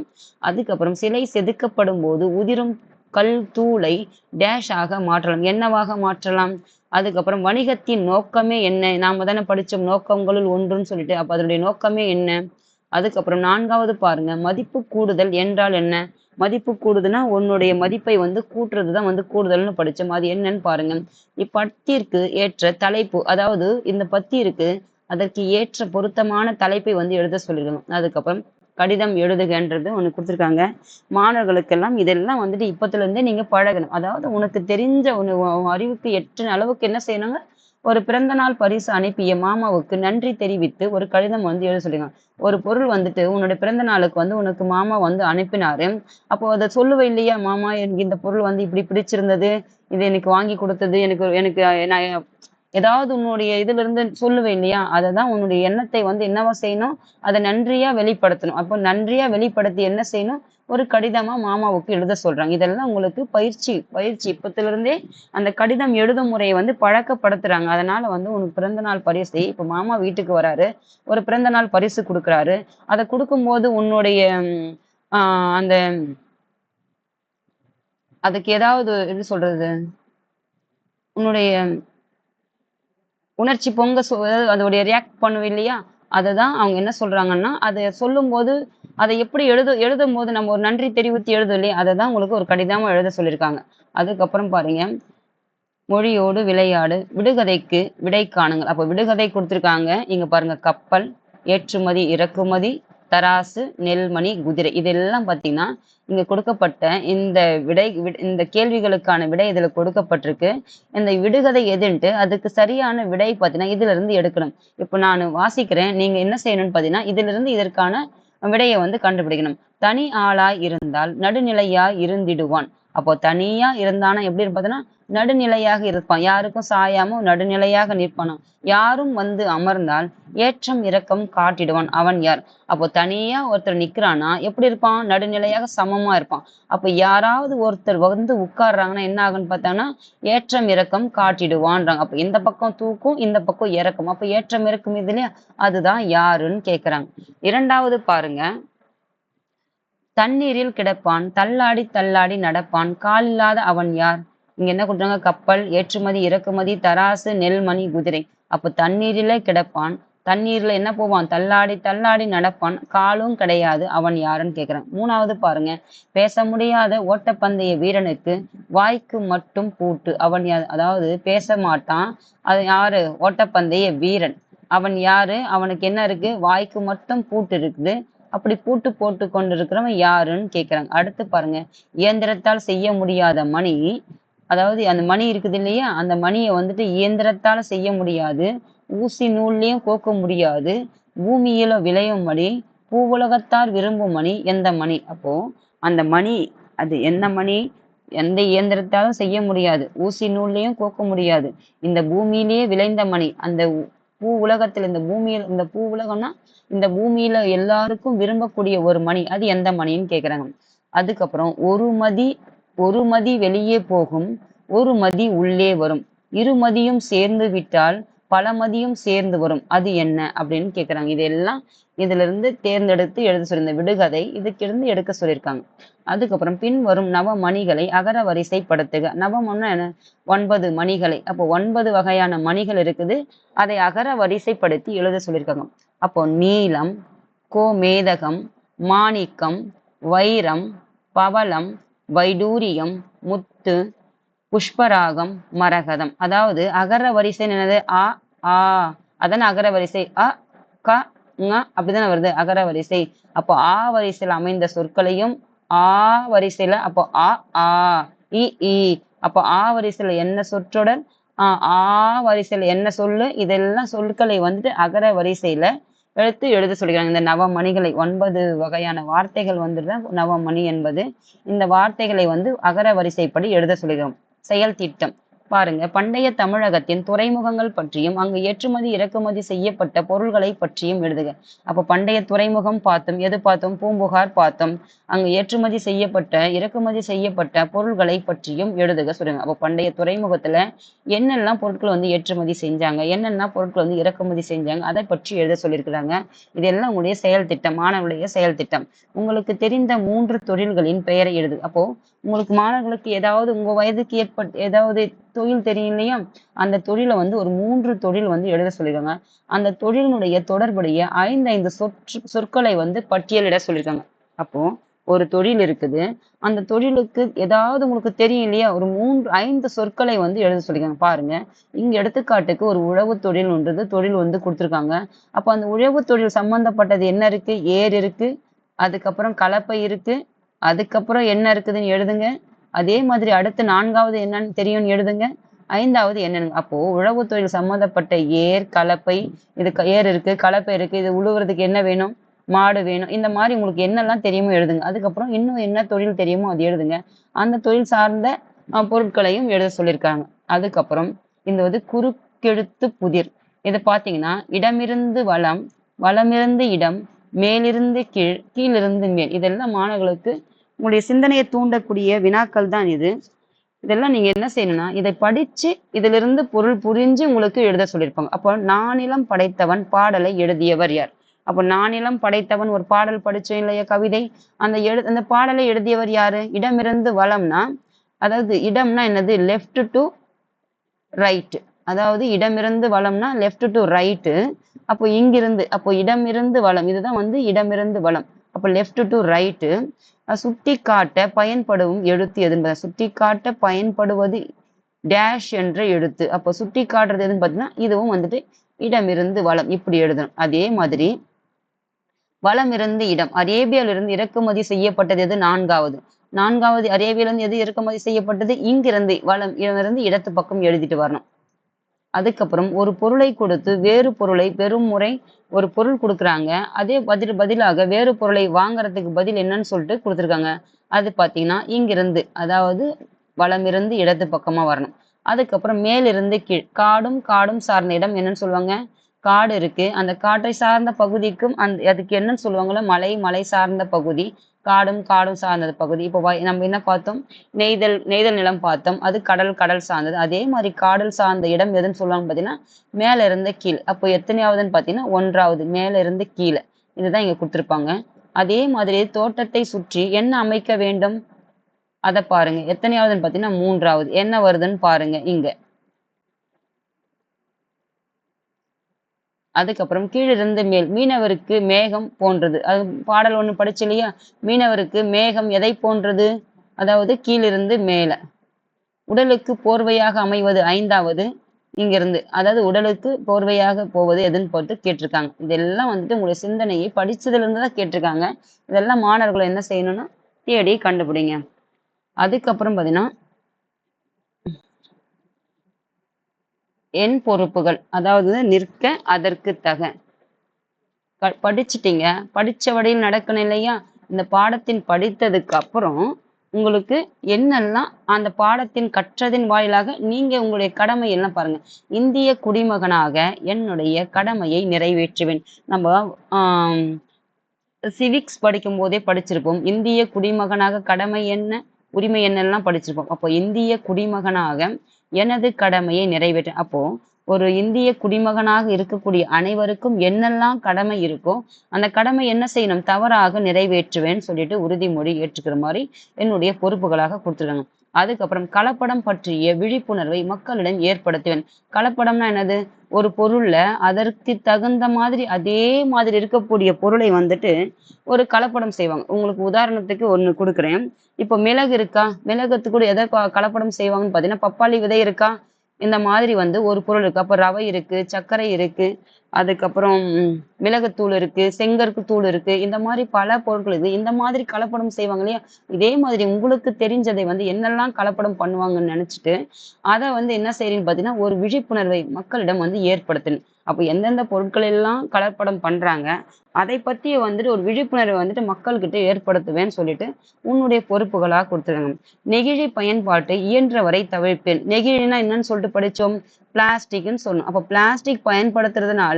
அதுக்கப்புறம் சிலை செதுக்கப்படும் போது உதிரும் கல் தூளை டேஷ் ஆக மாற்றலாம், என்னவாக மாற்றலாம். அதுக்கப்புறம் வணிகத்தின் நோக்கமே என்ன, நாம தானே படிச்சோம் நோக்கங்களுள் ஒன்றுன்னு சொல்லிட்டு, அப்ப அதனுடைய நோக்கமே என்ன? அதுக்கப்புறம் 4வது பாருங்க, மதிப்பு கூடுதல் என்றால் என்ன? மதிப்பு கூடுதுன்னா உன்னுடைய மதிப்பை வந்து கூட்டுறது தான் வந்து கூடுதல்னு படிச்சோம். அது என்னன்னு பாருங்க. இப்பத்திற்கு ஏற்ற தலைப்பு, அதாவது இந்த பத்தியிருக்கு அதற்கு ஏற்ற பொருத்தமான தலைப்பை வந்து எழுத சொல்லிருக்கணும். அதுக்கப்புறம் கடிதம் எழுதுகன்றது ஒண்ணு குடுத்துருக்காங்க. மாணவர்களுக்கெல்லாம் இதெல்லாம் வந்துட்டு இப்பத்துல இருந்தே நீங்க பழகணும். அதாவது உனக்கு தெரிஞ்ச உன் அறிவுக்கு எட்டுன அளவுக்கு என்ன செய்யணுங்க, ஒரு பிறந்த நாள் பரிசு அனுப்பிய மாமாவுக்கு நன்றி தெரிவித்து ஒரு கடிதம் வந்து எழுத சொல்லிருக்காங்க. ஒரு பொருள் வந்துட்டு உன்னுடைய பிறந்த நாளுக்கு வந்து உனக்கு மாமா வந்து அனுப்பினாரு. அப்போ அத சொல்லுவ இல்லையா? மாமா எனக்கு இந்த பொருள் வந்து இப்படி பிடிச்சிருந்தது. இது எனக்கு வாங்கி குடுத்தது. எனக்கு எனக்கு நான் ஏதாவது உன்னுடைய இதுல இருந்து சொல்லுவேன் இல்லையா? அததான் உன்னுடைய எண்ணத்தை வந்து என்னவா செய்யணும்? அத நன்றியா வெளிப்படுத்தணும். அப்போ நன்றியா வெளிப்படுத்தி என்ன செய்யணும்? ஒரு கடிதமா மாமாவுக்கு எழுத சொல்றாங்க. இதெல்லாம் உங்களுக்கு பயிற்சி பயிற்சி இப்பத்துல இருந்தே அந்த கடிதம் எழுதும் முறையை வந்து பழக்கப்படுத்துறாங்க. அதனால வந்து உனக்கு பிறந்த நாள் பரிசை இப்ப மாமா வீட்டுக்கு வராரு. ஒரு பிறந்த நாள் பரிசு குடுக்குறாரு. அத குடுக்கும்போது உன்னுடைய அந்த அதுக்கு ஏதாவது எப்படி சொல்றது? உன்னுடைய உணர்ச்சி பொங்க அதோடைய ரியாக்ட் பண்ணுவோம் இல்லையா? அததான் அவங்க என்ன சொல்றாங்கன்னா, அத சொல்லும்போது, அத எப்படி எழுதும்போது நம்ம ஒரு நன்றி தெரிவித்து எழுதுவோம் இல்லையா? அததான் உங்களுக்கு ஒரு கடிதமா எழுத சொல்லியிருக்காங்க. அதுக்கப்புறம் பாருங்க, மொழியோடு விளையாடு, விடுகதைக்கு விடை காணுங்கள். அப்ப விடுகதை குடுத்துருக்காங்க. இங்க பாருங்க கப்பல், ஏற்றுமதி, இறக்குமதி, தராசு, நெல்மணி, குதிரை. இதெல்லாம் பார்த்தீங்கன்னா, இங்க கொடுக்கப்பட்ட இந்த இந்த கேள்விகளுக்கான விடை இதுல கொடுக்கப்பட்டிருக்கு. இந்த விடுகதை எதுன்ட்டு அதுக்கு சரியான விடை பார்த்தீங்கன்னா, இதுல இருந்து எடுக்கணும். இப்ப நானு வாசிக்கிறேன். நீங்க என்ன செய்யணும்னு பார்த்தீங்கன்னா, இதிலிருந்து இதற்கான விடைய வந்து கண்டுபிடிக்கணும். தனி ஆளாய் இருந்தால் நடுநிலையாய் இருந்திடுவான். அப்போ தனியா இருந்தானா எப்படி பார்த்தீங்கன்னா, நடுநிலையாக இருப்பான். யாருக்கும் சாயாம நடுநிலையாக நிற்பானாம். யாரும் வந்து அமர்ந்தால் ஏற்றம் இறக்கம் காட்டிடுவான். அவன் யார்? அப்போ தனியா ஒருத்தர் நிக்கிறான்னா எப்படி இருப்பான்? நடுநிலையாக சமமா இருப்பான். அப்ப யாராவது ஒருத்தர் வந்து உட்கார்றாங்கன்னா என்ன ஆகும்னு பார்த்தாங்கன்னா, ஏற்றம் இறக்கம் காட்டிடுவான்றாங்க. அப்ப இந்த பக்கம் தூக்கும், இந்த பக்கம் இறக்கம். அப்ப ஏற்றம் இறக்கம் இது இல்லையா? அதுதான் யாருன்னு கேக்குறாங்க. 2வது பாருங்க. தண்ணீரில் கிடப்பான், தள்ளாடி தள்ளாடி நடப்பான், காலில்லாத அவன் யார்? இங்க என்ன கொடுக்குறாங்க? கப்பல், ஏற்றுமதி, இறக்குமதி, தராசு, நெல்மணி, குதிரை. அப்ப தண்ணீரிலே கிடப்பான், தண்ணீர்ல என்ன போவான்? தள்ளாடி தள்ளாடி நடப்பான், காலும் கிடையாது, அவன் யாருன்னு கேக்குறான். 3வது பாருங்க, பேச முடியாத ஓட்டப்பந்தய வீரனுக்கு வாய்க்கு மட்டும் பூட்டு, அவன் யார்? அதாவது பேச மாட்டான், அது யாரு? ஓட்டப்பந்தய வீரன். அவன் யாரு? அவனுக்கு என்ன இருக்கு? வாய்க்கு மட்டும் பூட்டு இருக்குது. அப்படி பூட்டு போட்டு கொண்டிருக்கிறவன் யாருன்னு கேக்குறாங்க. அடுத்து பாருங்க, இயந்திரத்தால் செய்ய முடியாத மணி, அதாவது அந்த மணி இருக்குது இல்லையா? அந்த மணியை வந்துட்டு இயந்திரத்தால செய்ய முடியாது, ஊசி நூல்லயும் கோக்க முடியாது, பூமியில விளையும் மணி, பூவுலகத்தார் விரும்பும் மணி, எந்த மணி? அப்போ அந்த மணி அது என்ன மணி? எந்த இயந்திரத்தாலும் செய்ய முடியாது, ஊசி நூல்லையும் கோக்க முடியாது, இந்த பூமியிலேயே விளைந்த மணி, அந்த பூ உலகத்துல இந்த பூ உலகம்னா இந்த பூமியில எல்லாருக்கும் விரும்பக்கூடிய ஒரு மணி, அது எந்த மணின்னு கேக்குறாங்க. அதுக்கப்புறம் ஒரு மதி வெளியே போகும், ஒரு மதி உள்ளே வரும், இரு மதியும் சேர்ந்து விட்டால் பல மதியும் சேர்ந்து வரும், அது என்ன அப்படின்னு கேக்குறாங்க. இதெல்லாம் இதுல இருந்து தேர்ந்தெடுத்து எழுத சொல்லி விடுகதை இதுக்கு இருந்து எடுக்க சொல்லியிருக்காங்க. அதுக்கப்புறம் பின்வரும் நவமணிகளை அகர வரிசைப்படுத்துக. நவமம்னா என்ன? 9 மணிகளை. அப்போ 9 வகையான மணிகள் இருக்குது. அதை அகர வரிசைப்படுத்தி எழுத சொல்லியிருக்காங்க. அப்போ நீலம், கோமேதகம், மாணிக்கம், வைரம், பவளம், வைடூரியம், முத்து, புஷ்பராகம், மரகதம். அதாவது அகர வரிசை என்னது? அ ஆ அதான அகர வரிசை. அ க ங அப்படிதானே வருது அகர வரிசை. அப்போ ஆ வரிசையில் அமைந்த சொற்களையும் ஆ வரிசையில அப்போ அ ஆ இ ஈ அப்போ ஆ வரிசையில என்ன சொற்றொடர், ஆ வரிசையில என்ன சொல்லு, இதெல்லாம் சொற்களை வந்துட்டு அகர வரிசையில எடுத்து எழுத சொல்லிக்கிறாங்க. இந்த நவமணிகளை 9 வகையான வார்த்தைகள் வந்துட்டு நவமணி என்பது. இந்த வார்த்தைகளை வந்து அகர வரிசைப்படி எழுத சொல்லிக்கிறோம். செயல் திட்டம் பாருங்க, பண்டைய தமிழகத்தின் துறைமுகங்கள் பற்றியும் அங்கு ஏற்றுமதி இறக்குமதி செய்யப்பட்ட பொருள்களை பற்றியும் எழுதுக. அப்ப பண்டைய துறைமுகம் பார்த்தோம், எது பார்த்தோம்? பூம்புகார் பார்த்தோம். அங்கு ஏற்றுமதி செய்யப்பட்ட இறக்குமதி செய்யப்பட்ட பொருள்களை பற்றியும் எழுதுக சொல்லுங்க. அப்ப பண்டைய துறைமுகத்துல என்னெல்லாம் பொருட்கள் வந்து ஏற்றுமதி செஞ்சாங்க, என்னென்ன பொருட்கள் வந்து இறக்குமதி செஞ்சாங்க, அதை பற்றி எழுத சொல்லியிருக்கிறாங்க. இதெல்லாம் உங்களுடைய செயல் திட்டம், மாணவர்களுடைய செயல் திட்டம். உங்களுக்கு தெரிந்த 3 தொழில்களின் பெயரை எழுது. அப்போ உங்களுக்கு மாணவர்களுக்கு ஏதாவது உங்க வயதுக்கு ஏற்பட்ட ஏதாவது தொழில் தெரியும் இல்லையா, அந்த தொழிலை வந்து ஒரு 3 தொழில் வந்து எழுத சொல்லியிருக்காங்க. அந்த தொழிலினுடைய தொடர்புடைய 5 சொற்களை வந்து பட்டியலிட சொல்லியிருக்காங்க. அப்போ ஒரு தொழில் இருக்குது, அந்த தொழிலுக்கு ஏதாவது உங்களுக்கு தெரியும் இல்லையா, ஒரு 5 சொற்களை வந்து எழுத சொல்லியிருக்காங்க. பாருங்க, இங்க எடுத்துக்காட்டுக்கு ஒரு உழவு தொழில்ன்றது தொழில் வந்து கொடுத்துருக்காங்க. அப்ப அந்த உழவு தொழில் சம்பந்தப்பட்டது என்ன இருக்கு? ஏர் இருக்கு, அதுக்கப்புறம் கலப்பை இருக்கு, அதுக்கப்புறம் என்ன இருக்குதுன்னு எழுதுங்க. அதே மாதிரி அடுத்து 4வது என்னன்னு தெரியும்னு எழுதுங்க. 5வது என்னன்னு. அப்போ உழவு தொழில் சம்பந்தப்பட்ட ஏர், கலப்பை, இது ஏர் இருக்கு, கலப்பை இருக்கு, இது உழுவுறதுக்கு என்ன வேணும்? மாடு வேணும். இந்த மாதிரி உங்களுக்கு என்னெல்லாம் தெரியுமோ எழுதுங்க. அதுக்கப்புறம் இன்னும் என்ன தொழில் தெரியுமோ அது எழுதுங்க. அந்த தொழில் சார்ந்த பொருட்களையும் எழுத சொல்லியிருக்காங்க. அதுக்கப்புறம் இந்த வந்து குறுக்கெழுத்து புதிர். இதை பார்த்தீங்கன்னா, இடமிருந்து வலம், வலமிருந்து இடம், மேலிருந்து கீழ், கீழிருந்து மேல். இதெல்லாம் மாணவர்களுக்கு உங்களுடைய சிந்தனையை தூண்டக்கூடிய வினாக்கள் தான் இது. இதெல்லாம் நீங்க என்ன செய்யணும்னா, இதை படிச்சு இதிலிருந்து பொருள் புரிஞ்சு உங்களுக்கு எழுத சொல்லியிருப்பாங்க. அப்போ நானிலம் படைத்தவன் பாடலை எழுதியவர் யார்? அப்போ நானிலம் படைத்தவன் ஒரு பாடல் படிச்சோம் இல்லையா, கவிதை. அந்த பாடலை எழுதியவர் யாரு? இடமிருந்து வலம்னா, அதாவது இடம்னா என்னது? Left to right. அதாவது இடமிருந்து வலம்னா லெஃப்ட் டு ரைட்டு. அப்போ இங்கிருந்து, அப்போ இடமிருந்து வலம், இதுதான் வந்து இடமிருந்து வலம். அப்போ லெஃப்ட் டு ரைட்டு. சுட்டி காட்ட பயன்படும் எழுத்து எதுன்னு, சுட்டி காட்ட பயன்படுவது டேஷ் என்ற எழுத்து. அப்போ சுட்டி காட்டுறது எதுன்னு பார்த்தீங்கன்னா, இதுவும் வந்துட்டு இடமிருந்து வலம் இப்படி எழுதணும். அதே மாதிரி வலமிருந்து இடம், அரேபியாவிலிருந்து இறக்குமதி செய்யப்பட்டது எது? 4வது அரேபியாவிலிருந்து எது இறக்குமதி செய்யப்பட்டது? இங்கிருந்து வலம், இருந்து இடத்து பக்கம் எழுதிட்டு வரணும். அதுக்கப்புறம் ஒரு பொருளை கொடுத்து வேறு பொருளை பெறும் முறை. ஒரு பொருள் கொடுக்குறாங்க, அதே பதிலாக வேறு பொருளை வாங்குறதுக்கு பதில் என்னன்னு சொல்லிட்டு கொடுத்துருக்காங்க. அது பார்த்தீங்கன்னா இங்கிருந்து, அதாவது வலமிருந்து இடது பக்கமா வரணும். அதுக்கப்புறம் மேலிருந்து கீழ், காடும் சார்ந்த இடம் என்னன்னு சொல்லுவாங்க? காடு இருக்கு, அந்த காட்டை சார்ந்த பகுதிக்கும் அதுக்கு என்னன்னு சொல்லுவாங்களா? மலை சார்ந்த பகுதி. காடும் சார்ந்த பகுதி. இப்போ நம்ம என்ன பார்த்தோம்? நெய்தல் நிலம் பார்த்தோம். அது கடல் சார்ந்தது. அதே மாதிரி காடல் சார்ந்த இடம் எதுன்னு சொல்லுவாங்க பார்த்தீங்கன்னா, மேல இருந்து கீழ். அப்போ எத்தனையாவதுன்னு பார்த்தீங்கன்னா 1வது, மேல இருந்து கீழே. இதுதான் இங்க கொடுத்துருப்பாங்க. அதே மாதிரி தோட்டத்தை சுற்றி என்ன அமைக்க வேண்டும்? அதை பாருங்க. எத்தனையாவதுன்னு பார்த்தீங்கன்னா 3வது. என்ன வருதுன்னு பாருங்க இங்க. அதுக்கப்புறம் கீழிருந்து மேல், மீனவருக்கு மேகம் போன்றது. அது பாடல் ஒண்ணு படிச்சு இல்லையா? மீனவருக்கு மேகம் எதை போன்றது? அதாவது கீழிருந்து மேல. உடலுக்கு போர்வையாக அமைவது 5வது. இங்கிருந்து, அதாவது உடலுக்கு போர்வையாக போவது எதுன்னு போட்டு கேட்டிருக்காங்க. இதெல்லாம் வந்துட்டு உங்களுடைய சிந்தனையை படிச்சதுல இருந்து தான் கேட்டிருக்காங்க. இதெல்லாம் மாணவர்கள் என்ன செய்யணும்னா தேடி கண்டுபிடிங்க. அதுக்கப்புறம் பார்த்தீங்கன்னா என் பொறுப்புகள், அதாவது நிற்க அதற்கு தக. படிச்சுட்டீங்க, படிச்ச வழியில் நடக்கணும் இல்லையா? இந்த பாடத்தின் படித்ததுக்கு அப்புறம் உங்களுக்கு என்னெல்லாம் அந்த பாடத்தின் கற்றதின் வாயிலாக நீங்க உங்களுடைய கடமை எல்லாம் பாருங்க. இந்திய குடிமகனாக என்னுடைய கடமையை நிறைவேற்றுவேன். நம்ம சிவிக்ஸ் படிக்கும் போதே படிச்சிருப்போம். இந்திய குடிமகனாக கடமை என்ன, உரிமை என்னெல்லாம் படிச்சிருப்போம். அப்போ இந்திய குடிமகனாக எனது கடமையை நிறைவேற்றேன். அப்போ ஒரு இந்திய குடிமகனாக இருக்கக்கூடிய அனைவருக்கும் என்னெல்லாம் கடமை இருக்கோ அந்த கடமை என்ன செய்யணும்? தவறாக நிறைவேற்றுவேன்னு சொல்லிட்டு உறுதிமொழி ஏற்றுக்கிற மாதிரி என்னுடைய பொறுப்புகளாக கொடுத்துருக்காங்க. அதுக்கப்புறம் கலப்படம் பற்றிய விழிப்புணர்வை மக்களிடம் ஏற்படுத்துவேன். கலப்படம்னா என்னது? ஒரு பொருள்ல அதற்கு தகுந்த மாதிரி அதே மாதிரி இருக்கக்கூடிய பொருளை வந்துட்டு ஒரு கலப்படம் செய்வாங்க. உங்களுக்கு உதாரணத்துக்கு ஒண்ணு கொடுக்குறேன். இப்போ மிளகு இருக்கா? மிளகுக்கு கூட எதை கலப்படம் செய்வாங்கன்னு பார்த்தீங்கன்னா, பப்பாளி விதை இருக்கா? இந்த மாதிரி வந்து ஒரு பொருள் இருக்கு. அப்போ ரவை இருக்கு, சர்க்கரை இருக்கு, அதுக்கப்புறம் மிளகுத்தூள் இருக்கு, செங்கற்கு தூள் இருக்கு. இந்த மாதிரி பல பொருட்கள் இருக்கு. இந்த மாதிரி கலப்படம் செய்வாங்க இல்லையா? இதே மாதிரி உங்களுக்கு தெரிஞ்சதை வந்து என்னெல்லாம் கலப்படம் பண்ணுவாங்கன்னு நினைச்சிட்டு அதை வந்து என்ன செய்றீங்கன்னு பார்த்தீங்கன்னா, ஒரு விழிப்புணர்வை மக்களிடம் வந்து ஏற்படுத்தணும். அப்போ எந்தெந்த பொருட்கள் எல்லாம் கலப்படம் பண்றாங்க, அதை பத்தி வந்துட்டு ஒரு விழிப்புணர்வை வந்துட்டு மக்கள்கிட்ட ஏற்படுத்துவேன்னு சொல்லிட்டு உன்னுடைய பொறுப்புகளா கொடுத்துருங்க. நெகிழி பயன்பாட்டை இயன்றவரை தவிர்ப்பேன். நெகிழினா என்னன்னு சொல்லிட்டு படிச்சோம்? பிளாஸ்டிக்னு சொல்லணும். அப்போ பிளாஸ்டிக் பயன்படுத்துறதுனால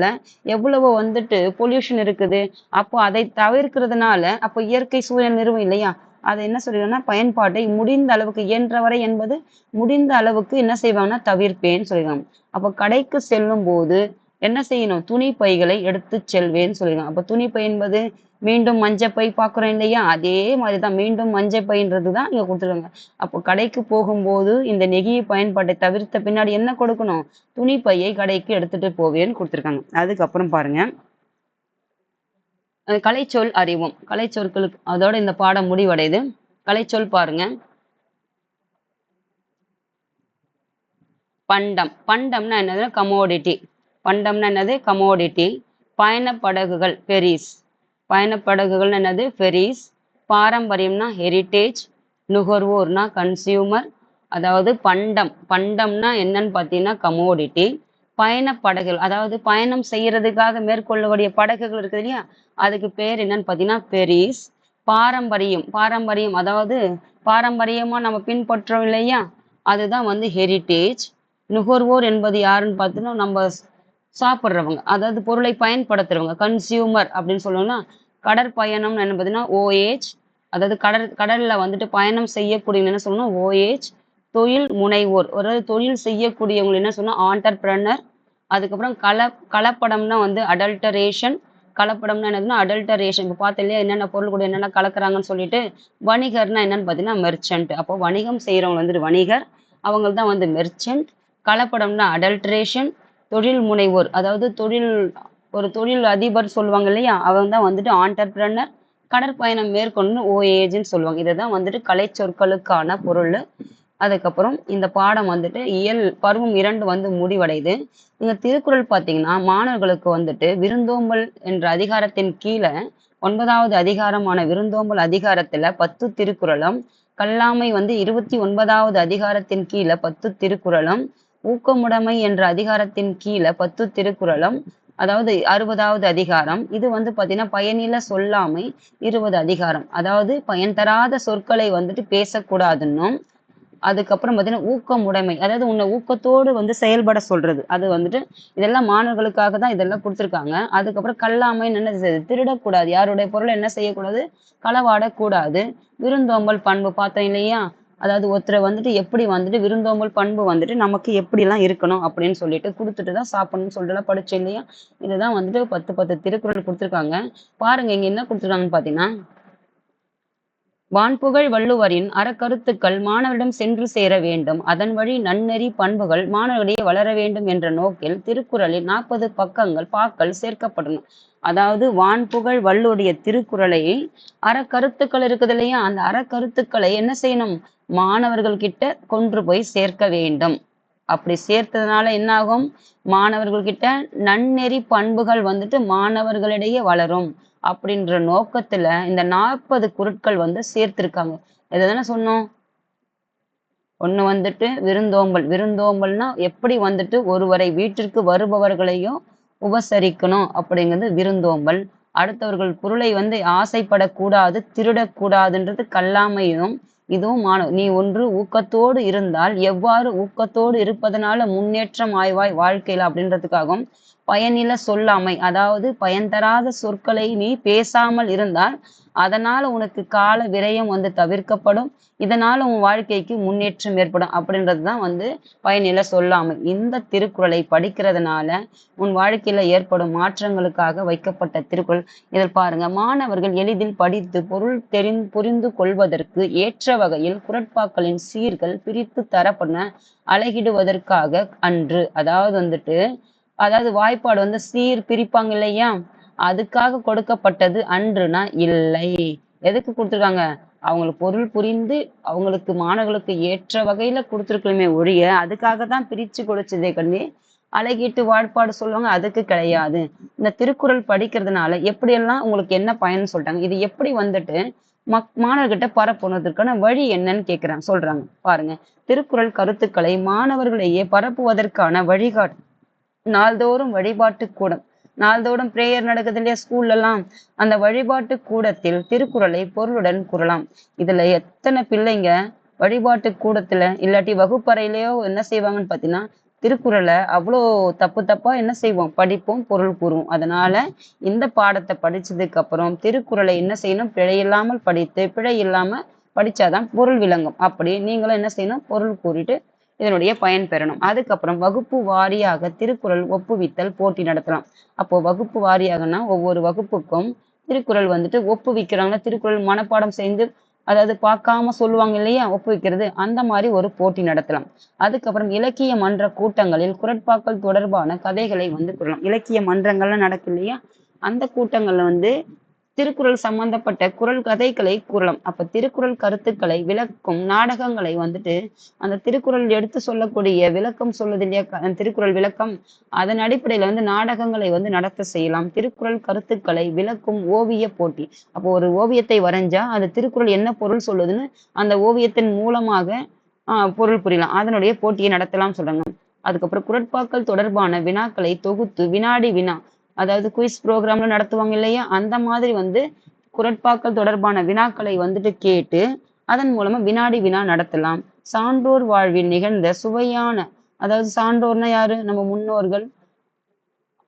எவ்வளவு வந்துட்டு பொல்யூஷன் இருக்குது. அப்போ அதை தவிர்க்கிறதுனால அப்போ இயற்கை சூழல் நிறுவும் இல்லையா? அதை என்ன சொல்லிடும்னா, பயன்பாட்டை முடிந்த அளவுக்கு, இயன்றவரை என்பது முடிந்த அளவுக்கு என்ன செய்வாங்கன்னா தவிர்ப்பேன்னு சொல்லிடுவாங்க. அப்போ கடைக்கு செல்லும் போது என்ன செய்யணும்? துணி பைகளை எடுத்து செல்வேன்னு சொல்லிருக்காங்க. அப்ப துணி பை என்பது மீண்டும் மஞ்சப்பை பார்க்குறோம் இல்லையா? அதே மாதிரிதான் மீண்டும் மஞ்சப்பைன்றது தான் இங்க குடுத்துருக்காங்க. அப்போ கடைக்கு போகும்போது இந்த நெகிழி பயன்பாட்டை தவிர்த்த பின்னாடி என்ன கொடுக்கணும்? துணி பையை கடைக்கு எடுத்துட்டு போவேன்னு குடுத்துருக்காங்க. அதுக்கப்புறம் பாருங்க. கலைச்சொல் அறிவோம். கலைச்சொற்களுக்கு அதோட இந்த பாடம் முடிவடையுது. கலைச்சொல் பாருங்க. பண்டம். பண்டம்னா என்னது? கமோடிட்டி. பண்டம்னா என்னது? கமோடிட்டி. பயணப்படகுகள் ஃபெரீஸ். பயணப்படகுகள் என்னது? ஃபெரீஸ். பாரம்பரியம்னா ஹெரிட்டேஜ். நுகர்வோர்னா கன்சியூமர். அதாவது பண்டம். பண்டம்னா என்னன்னு பார்த்தீங்கன்னா கமோடிட்டி. பயணப்படகுகள் அதாவது பயணம் செய்யறதுக்காக மேற்கொள்ளக்கூடிய படகுகள் இருக்குது இல்லையா? அதுக்கு பேர் என்னன்னு பார்த்தீங்கன்னா ஃபெரீஸ். பாரம்பரியம். பாரம்பரியம் அதாவது பாரம்பரியமா நம்ம பின்பற்றோம் இல்லையா? அதுதான் வந்து ஹெரிட்டேஜ். நுகர்வோர் என்பது யாருன்னு பார்த்தோன்னா நம்ம சாப்பிட்றவங்க அதாவது பொருளை பயன்படுத்துறவங்க கன்சியூமர் அப்படின்னு சொல்லணும்னா கடற்பயணம் என்ன பார்த்தீங்கன்னா ஓஏஜ் அதாவது கடல்ல வந்துட்டு பயணம் செய்யக்கூடிய என்ன சொல்லணும் ஓஏஜ். தொழில் முனைவோர் அதாவது தொழில் செய்யக்கூடியவங்க என்ன சொன்னா ஆண்டர்பிரனர். அதுக்கப்புறம் கலப்படம்னா வந்து அடல்டரேஷன். கலப்படம்னா என்னதுன்னா அடல்டரேஷன். இப்போ பார்த்தோம் இல்லையா என்னென்ன பொருள் கூட என்னென்ன கலக்குறாங்கன்னு சொல்லிட்டு. வணிகர்னா என்னன்னு பார்த்தீங்கன்னா மெர்ச்சன்ட். அப்போ வணிகம் செய்யறவங்க வந்துட்டு வணிகர். அவங்க தான் வந்து மெர்ச்சன்ட். கலப்படம்னா அடல்ட்ரேஷன். தொழில் முனைவோர் அதாவது ஒரு தொழில் அதிபர் சொல்லுவாங்க இல்லையா? அவங்க தான் வந்துட்டு ஆண்டர்பிரனர். கடற்பயணம் மேற்கொண்டு ஓஏஜ்ன்னு சொல்லுவாங்க. இதுதான் வந்துட்டு கலை சொற்களுக்கான பொருள். அதுக்கப்புறம் இந்த பாடம் வந்துட்டு பருவம் 2 வந்து முடிவடையுது. இந்த திருக்குறள் பார்த்தீங்கன்னா மாணவர்களுக்கு வந்துட்டு விருந்தோம்பல் என்ற அதிகாரத்தின் கீழே 9வது அதிகாரமான விருந்தோம்பல் அதிகாரத்துல 10 திருக்குறளும், கல்லாமை வந்து 29வது அதிகாரத்தின் கீழே 10 திருக்குறளும், ஊக்கமுடைமை என்ற அதிகாரத்தின் கீழே 10 திருக்குறளும், அதாவது 60வது அதிகாரம். இது வந்து பார்த்தீங்கன்னா பயனில சொல்லாமை 20 அதிகாரம். அதாவது பயன் தராத சொற்களை வந்துட்டு பேசக்கூடாதுன்னும், அதுக்கப்புறம் பார்த்தீங்கன்னா ஊக்கமுடைமை அதாவது உன்னை ஊக்கத்தோடு வந்து செயல்பட சொல்றது. அது வந்துட்டு இதெல்லாம் மாணவர்களுக்காக தான் இதெல்லாம் கொடுத்துருக்காங்க. அதுக்கப்புறம் கல்லாமைன்னு என்ன செய்யுது? திருடக்கூடாது. யாருடைய பொருளை என்ன செய்யக்கூடாது? களவாடக்கூடாது. விருந்தோம்பல் பண்பு பார்த்தோம் இல்லையா? அதாவது ஒருத்தரை வந்துட்டு எப்படி வந்துட்டு விருந்தோம்பல் பண்பு வந்துட்டு நமக்கு எப்படிலாம் இருக்கணும் அப்படின்னு சொல்லிட்டு கொடுத்துட்டு தான் சாப்பிடணும்னு சொல்லிட்டுலாம் படிச்சோம் இல்லையா? இதுதான் வந்துட்டு 10 திருக்குறள் கொடுத்துருக்காங்க. பாருங்க இங்க என்ன கொடுத்துருக்காங்கன்னு பார்த்தீங்கன்னா வான்புகழ் வள்ளுவரின் அறக்கருத்துக்கள் மாணவரிடம் சென்று சேர வேண்டும். அதன் வழி நன்னெறி பண்புகள் மாணவர்களிடையே வளர வேண்டும் என்ற நோக்கில் திருக்குறளில் 40 பாக்கள் சேர்க்கப்படணும். அதாவது வான்புகழ் வள்ளுவருடைய திருக்குறளை அறக்கருத்துக்கள் இருக்குது இல்லையா? அந்த அறக்கருத்துக்களை என்ன செய்யணும்? மாணவர்கள் கிட்ட கொண்டு போய் சேர்க்க வேண்டும். அப்படி சேர்த்ததுனால என்ன ஆகும்? மாணவர்கள் கிட்ட நன்னெறி பண்புகள் வந்துட்டு மாணவர்களிடையே வளரும். அப்படின்ற நோக்கத்துல இந்த 40 குறட்கள் வந்து சேர்த்திருக்காங்க. எதுதானே சொன்னோம்? ஒண்ணு வந்துட்டு விருந்தோம்பல். விருந்தோம்பல்னா எப்படி வந்துட்டு ஒருவரை வீட்டிற்கு வருபவர்களையும் உபசரிக்கணும் அப்படிங்கிறது விருந்தோம்பல். அடுத்தவர்கள் பொருளை வந்து ஆசைப்படக்கூடாது, திருடக்கூடாதுன்றது கல்லாமையும். இதுவும் நீ ஒன்று ஊக்கத்தோடு இருந்தால் எவ்வாறு ஊக்கத்தோடு இருப்பதனால முன்னேற்றம் ஆய்வாய் வாழ்க்கையில அப்படின்றதுக்காகவும் பயனில சொல்லாமை அதாவது பயன் தராத சொற்களை நீ பேசாமல் இருந்தால் அதனால உனக்கு கால விரயம் வந்து தவிர்க்கப்படும். இதனால உன் வாழ்க்கைக்கு முன்னேற்றம் ஏற்படும் அப்படின்றதுதான் வந்து பயனில சொல்லாமை. இந்த திருக்குறளை படிக்கிறதுனால உன் வாழ்க்கையில ஏற்படும் மாற்றங்களுக்காக வைக்கப்பட்ட திருக்குறள். இதில் பாருங்க மாணவர்கள் எளிதில் படித்து பொருள் புரிந்து கொள்வதற்கு ஏற்ற வகையில் குறட்பாக்களின் சீர்கள் பிரித்து தரப்பட அழகிடுவதற்காக அன்று. அதாவது வந்துட்டு அதாவது வாய்ப்பாடு வந்து சீர் பிரிப்பாங்க இல்லையா? அதுக்காக கொடுக்கப்பட்டது அன்றுனா இல்லை. எதுக்கு கொடுத்துருக்காங்க? அவங்களுக்கு பொருள் புரிந்து அவங்களுக்கு மாணவர்களுக்கு ஏற்ற வகையில கொடுத்துருக்கணுமே ஒழிய அதுக்காக தான் பிரிச்சு கொடுத்ததே கண்ணி அழகிட்டு வாய்ப்பாடு சொல்லுவாங்க அதுக்கு கிடையாது. இந்த திருக்குறள் படிக்கிறதுனால எப்படியெல்லாம் உங்களுக்கு என்ன பயன் சொல்லிட்டாங்க. இது எப்படி வந்துட்டு மாணவர்கிட்ட பரப்புனதற்கான வழி என்னன்னு கேட்கிறாங்க சொல்றாங்க பாருங்க. திருக்குறள் கருத்துக்களை மாணவர்களிடையே பரப்புவதற்கான வழிகாட்டு நாள்தோறும் வழிபாட்டு கூடம். நாள்தோறும் பிரேயர் நடக்குது இல்லையா ஸ்கூல்ல எல்லாம்? அந்த வழிபாட்டு கூடத்தில் திருக்குறளை பொருளுடன் கூறலாம். இதுல எத்தனை பிள்ளைங்க வழிபாட்டு கூடத்துல இல்லாட்டி வகுப்பறையிலயோ என்ன செய்வாங்கன்னு பாத்தீங்கன்னா திருக்குறளை அவ்வளோ தப்பா என்ன செய்வோம்? படிப்போம், பொருள் கூறுவோம். அதனால இந்த பாடத்தை படிச்சதுக்கு அப்புறம் திருக்குறளை என்ன செய்யணும்? பிழை இல்லாமல் படித்து பிழை இல்லாம படிச்சாதான் பொருள் விளங்கும். அப்படி நீங்களும் என்ன செய்யணும்? பொருள் கூறிட்டு இதனுடைய பயன் பெறணும். அதுக்கப்புறம் வகுப்பு வாரியாக திருக்குறள் ஒப்புவித்தல் போட்டி நடத்தலாம். அப்போ வகுப்பு வாரியாகனா ஒவ்வொரு வகுப்புக்கும் திருக்குறள் வந்துட்டு ஒப்புவிக்கிறாங்க. திருக்குறள் மனப்பாடம் செய்து அதாவது பார்க்காம சொல்லுவாங்க இல்லையா ஒப்புவிக்கிறது, அந்த மாதிரி ஒரு போட்டி நடத்தலாம். அதுக்கப்புறம் இலக்கிய மன்ற கூட்டங்களில் குறட்பாக்கள் தொடர்பான கதைகளை வந்து கூறலாம். இலக்கிய மன்றங்கள்லாம் நடக்கு இல்லையா, அந்த கூட்டங்கள்ல வந்து திருக்குறள் சம்பந்தப்பட்ட குறள் கதைகளை கூறலாம். அப்ப திருக்குறள் கருத்துக்களை விளக்கும் நாடகங்களை வந்துட்டு அந்த திருக்குறள் எடுத்து சொல்லக்கூடிய விளக்கம் சொல்லுது இல்லையா, திருக்குறள் விளக்கம், அதன் அடிப்படையில வந்து நாடகங்களை வந்து நடத்த செய்யலாம். திருக்குறள் கருத்துக்களை விளக்கும் ஓவிய போட்டி. அப்போ ஒரு ஓவியத்தை வரைஞ்சா அது திருக்குறள் என்ன பொருள் சொல்லுதுன்னு அந்த ஓவியத்தின் மூலமாக பொருள் புரியலாம். அதனுடைய போட்டியை நடத்தலாம் சொல்றாங்க. அதுக்கப்புறம் குறட்பாக்கள் தொடர்பான வினாக்களை தொகுத்து வினாடி வினா, அதாவது குயிஸ் ப்ரோக்ராம்ல நடத்துவாங்க இல்லையா, அந்த மாதிரி வந்து குறட்பாக்கள் தொடர்பான வினாக்களை வந்துட்டு கேட்டு அதன் மூலமா வினாடி வினா நடத்தலாம். சான்றோர் வாழ்வில் நிகழ்ந்த சுவையான, அதாவது சான்றோர்னா யாரு, நம்ம முன்னோர்கள்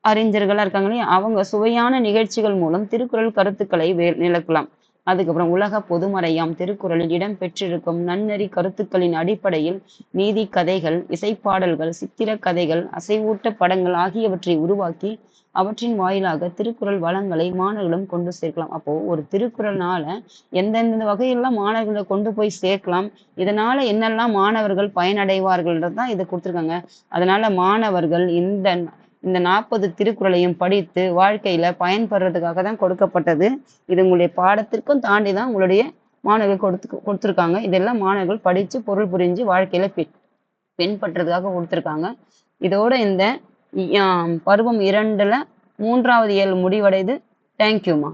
அறிஞர்களா இருக்காங்க இல்லையா, அவங்க சுவையான நிகழ்ச்சிகள் மூலம் திருக்குறள் கருத்துக்களை விளக்கலாம். அதுக்கப்புறம் உலக பொதுமறையாம் திருக்குறளில் இடம் பெற்றிருக்கும் நன்னெறி கருத்துக்களின் அடிப்படையில் நீதி கதைகள், இசைப்பாடல்கள், சித்திர கதைகள், அசைவூட்ட படங்கள் ஆகியவற்றை உருவாக்கி அவற்றின் வாயிலாக திருக்குறள் வளங்களை மாணவர்களும் கொண்டு சேர்க்கலாம். அப்போ ஒரு திருக்குறள்னால எந்தெந்த வகையெல்லாம் மாணவர்களை கொண்டு போய் சேர்க்கலாம், இதனால என்னெல்லாம் மாணவர்கள் பயனடைவார்கள்ன்றது தான் இதை கொடுத்துருக்காங்க. அதனால மாணவர்கள் இந்த 40 திருக்குறளையும் படித்து வாழ்க்கையில பயன்படுறதுக்காக தான் கொடுக்கப்பட்டது. இது உங்களுடைய பாடத்திற்கும் தாண்டி தான் உங்களுடைய மாணவர்கள் கொடுத்துருக்காங்க. இதெல்லாம் மாணவர்கள் படிச்சு பொருள் புரிஞ்சு வாழ்க்கையில பின்பற்றதுக்காக கொடுத்துருக்காங்க. இதோட இந்த பருவம் 2ல 3வது இயல் முடிவடையுது. தேங்க்யூமா.